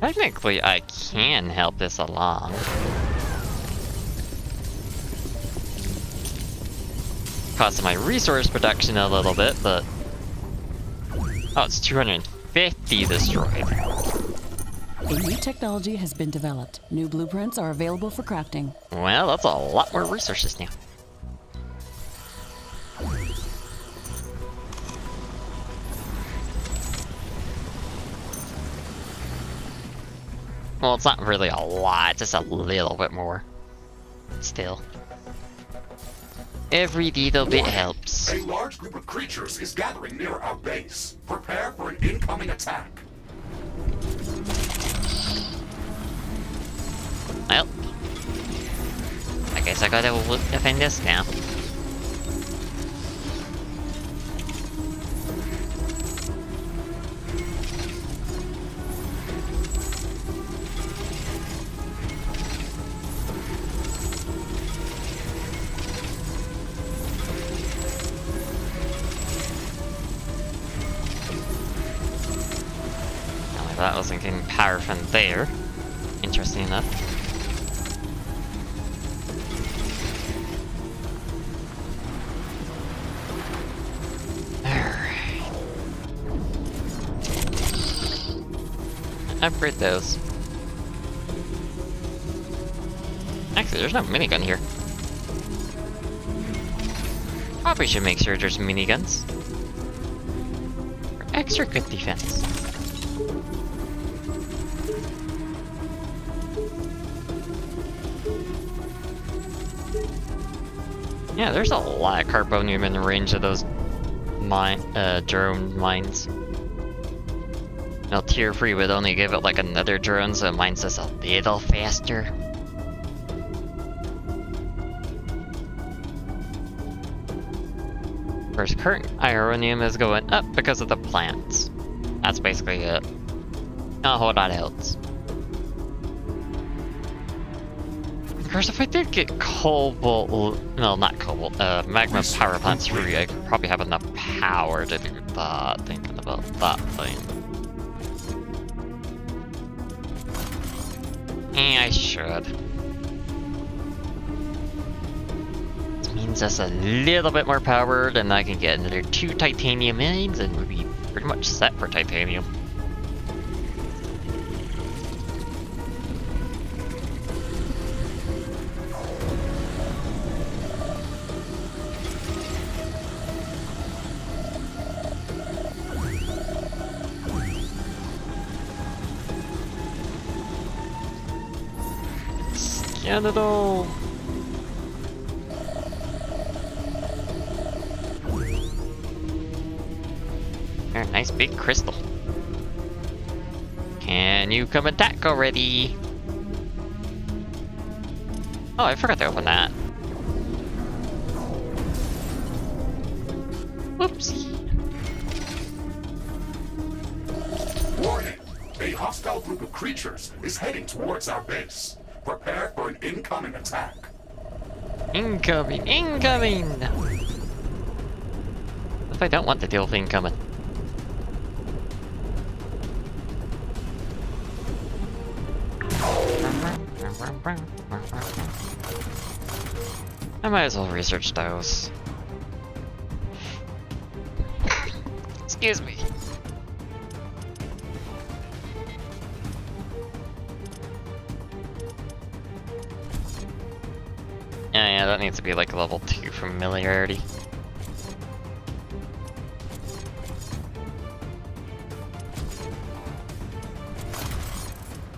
Technically, I can help this along. Cost my resource production a little bit, but... Oh, it's 250 destroyed. A new technology has been developed. New blueprints are available for crafting. Well, that's a lot more resources now. Well, it's not really a lot, just a little bit more. Still. Every little bit helps. A large group of creatures is gathering near our base. Prepare for an incoming attack. Well, I guess I gotta defend this now. That wasn't getting power from there. Interesting enough. Alright. Upgrade those. Actually, there's no minigun here. Probably should make sure there's miniguns. For extra good defense. Yeah, there's a lot of carbonium in the range of those drone mines. Now, tier 3 would only give it like another drone, so mine's just a little faster. Whereas current uranium is going up because of the plants. That's basically it. Not a whole lot else. Of course, if I did get cobalt, no, not cobalt, magma power plants free, I could probably have enough power to do that, thinking about that thing. I should. This means that's a little bit more power, then I can get another 2 titanium mines, and we'll be pretty much set for titanium. Scan it all! There, nice big crystal. Can you come attack already? Oh, I forgot to open that. Whoopsie. Warning! A hostile group of creatures is heading towards our base. Prepare for an incoming attack. Incoming! Incoming! If I don't want the deal with incoming. I might as well research those. Excuse me. Yeah, that needs to be like level 2 familiarity.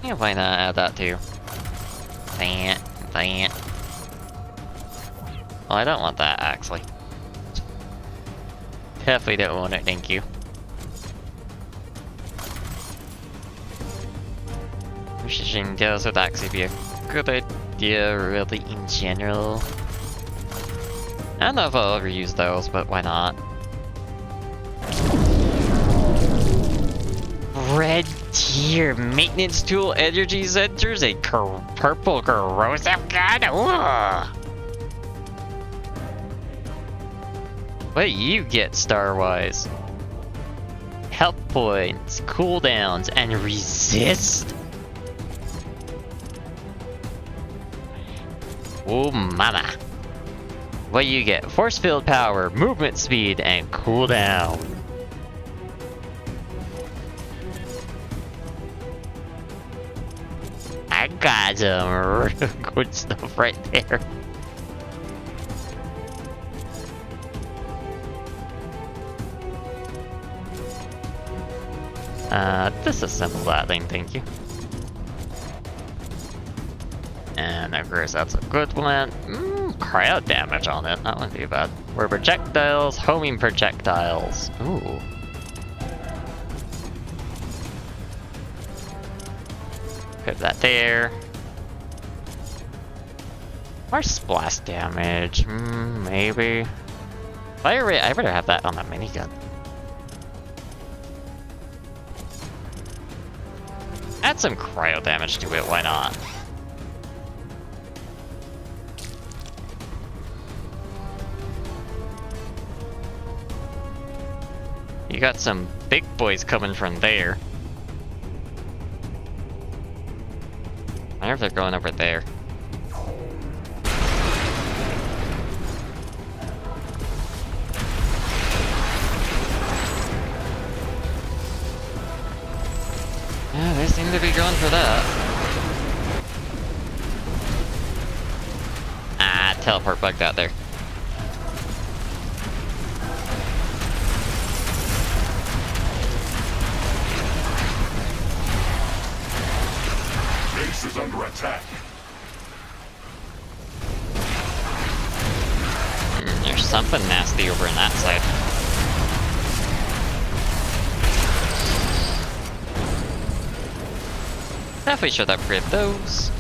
Yeah, why not add that too? That. Well, I don't want that, actually. Definitely don't want it, thank you. Researching those would actually be a good idea, really, in general. I don't know if I'll ever use those, but why not? Red tier maintenance tool energy centers, a purple corrosive gun. Ugh. What do you get, Starwise? Health points, cooldowns, and resist. Oh, mama. What do you get? Force field power, movement speed, and cooldown. got some good stuff right there. Disassemble that thing, thank you. And of course, that's a good one. Cryo damage on it, that wouldn't be bad. We're projectiles, homing projectiles. Ooh. Put that there. More splash damage, maybe. Fire rate, I better have that on the minigun. Add some cryo damage to it, why not? You got some big boys coming from there. I wonder if they're going over there. Yeah, they seem to be going for that. Ah, teleport bugged out there. Base is under attack. There's something nasty over on that side. Definitely should upgrade those.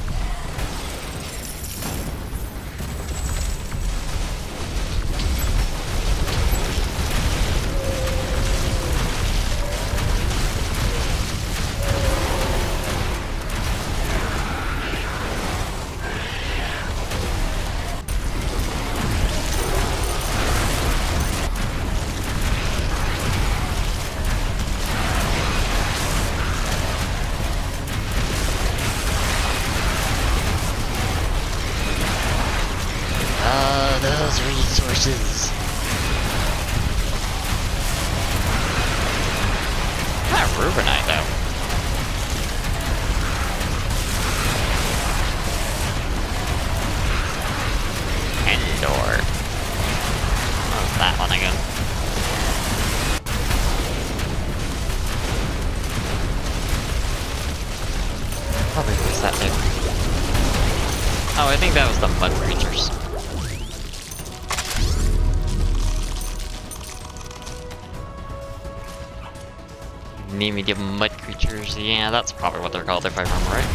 Those resources. Not Rubinite though. Endor. Oh, that one again. Probably was that thing. Oh, I think that was the mud creatures. Medium mud creatures, yeah, that's probably what they're called if I remember right.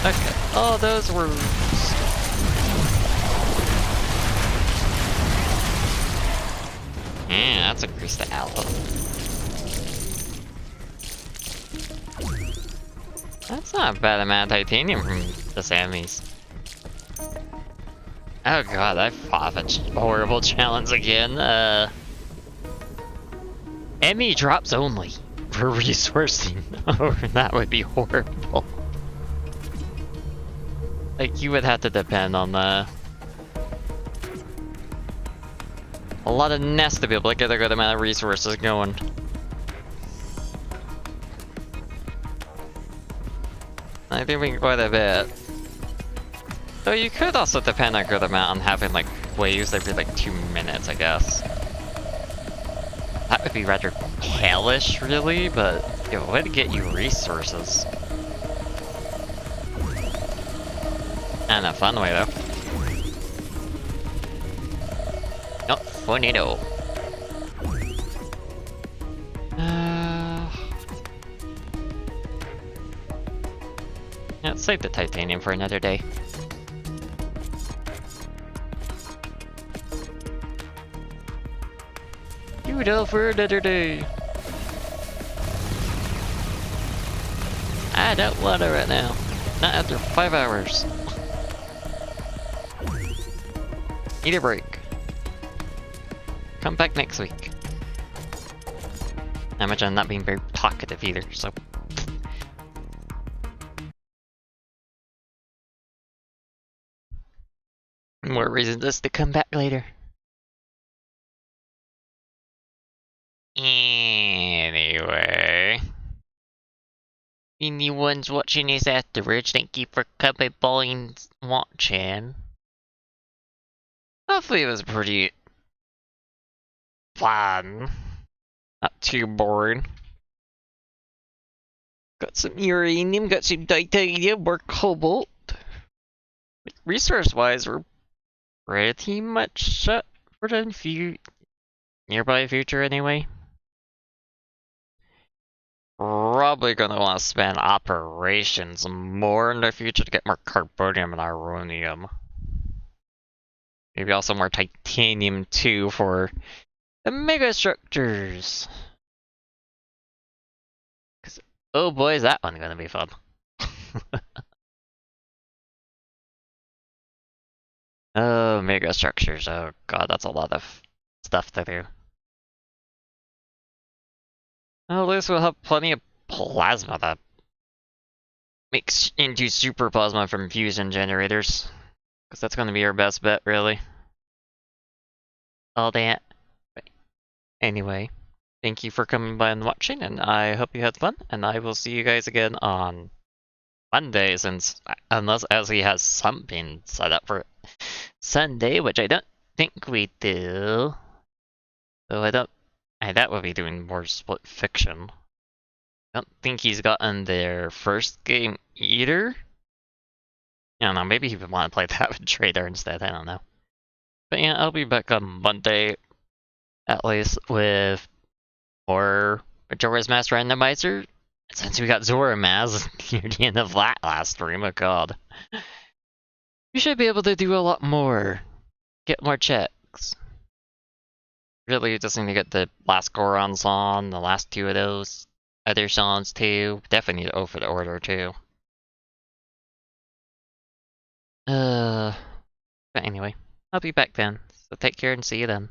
Okay, oh, those were... Yeah, that's a grease to aloe. That's not a bad amount of titanium from the Sammys. Oh god, I fought a horrible challenge again. Emmy drops only for resourcing. Oh, that would be horrible. Like, you would have to depend on a lot of nests to be able to get a good amount of resources going. I think we can quite a bit. Though you could also depend a good amount on having like waves every like 2 minutes, I guess. That would be rather hellish, really, but it would get you resources. And a fun way, though. Not funny, though. Let's save the titanium for another day. Doodle for another day. I don't want it right now. Not after 5 hours. Need a break. Come back next week. I imagine I'm not being very talkative either, so. More reason just to come back later. Anyway. Anyone's watching this afterwards, thank you for coming by and watching. Hopefully it was pretty fun. Not too boring. Got some uranium, got some titanium, more cobalt. Resource-wise, we're pretty much set for the nearby future anyway. Probably gonna want to spend operations more in the future to get more carbonium and uranium. Maybe also more titanium too for the megastructures. Cause oh boy, is that one gonna be fun. Oh, megastructures. Oh god, that's a lot of stuff to do. Well, at least we'll have plenty of plasma that makes into super plasma from fusion generators. Because that's going to be our best bet, really. All that. Anyway, thank you for coming by and watching, and I hope you had fun, and I will see you guys again on Monday, since, unless Ezzy has something set up for Sunday, which I don't think we do. So that would be doing more split fiction. I don't think he's gotten their first game either. I don't know, maybe he would want to play that with Trader instead, I don't know. But yeah, I'll be back on Monday, at least, with more Majora's Mask Randomizer. Since we got Zoramaz near the end of that last stream, oh god. We should be able to do a lot more. Get more checks. Really just need to get the last Goron song, the last two of those other songs too. Definitely need to open the order too. But anyway, I'll be back then. So take care and see you then.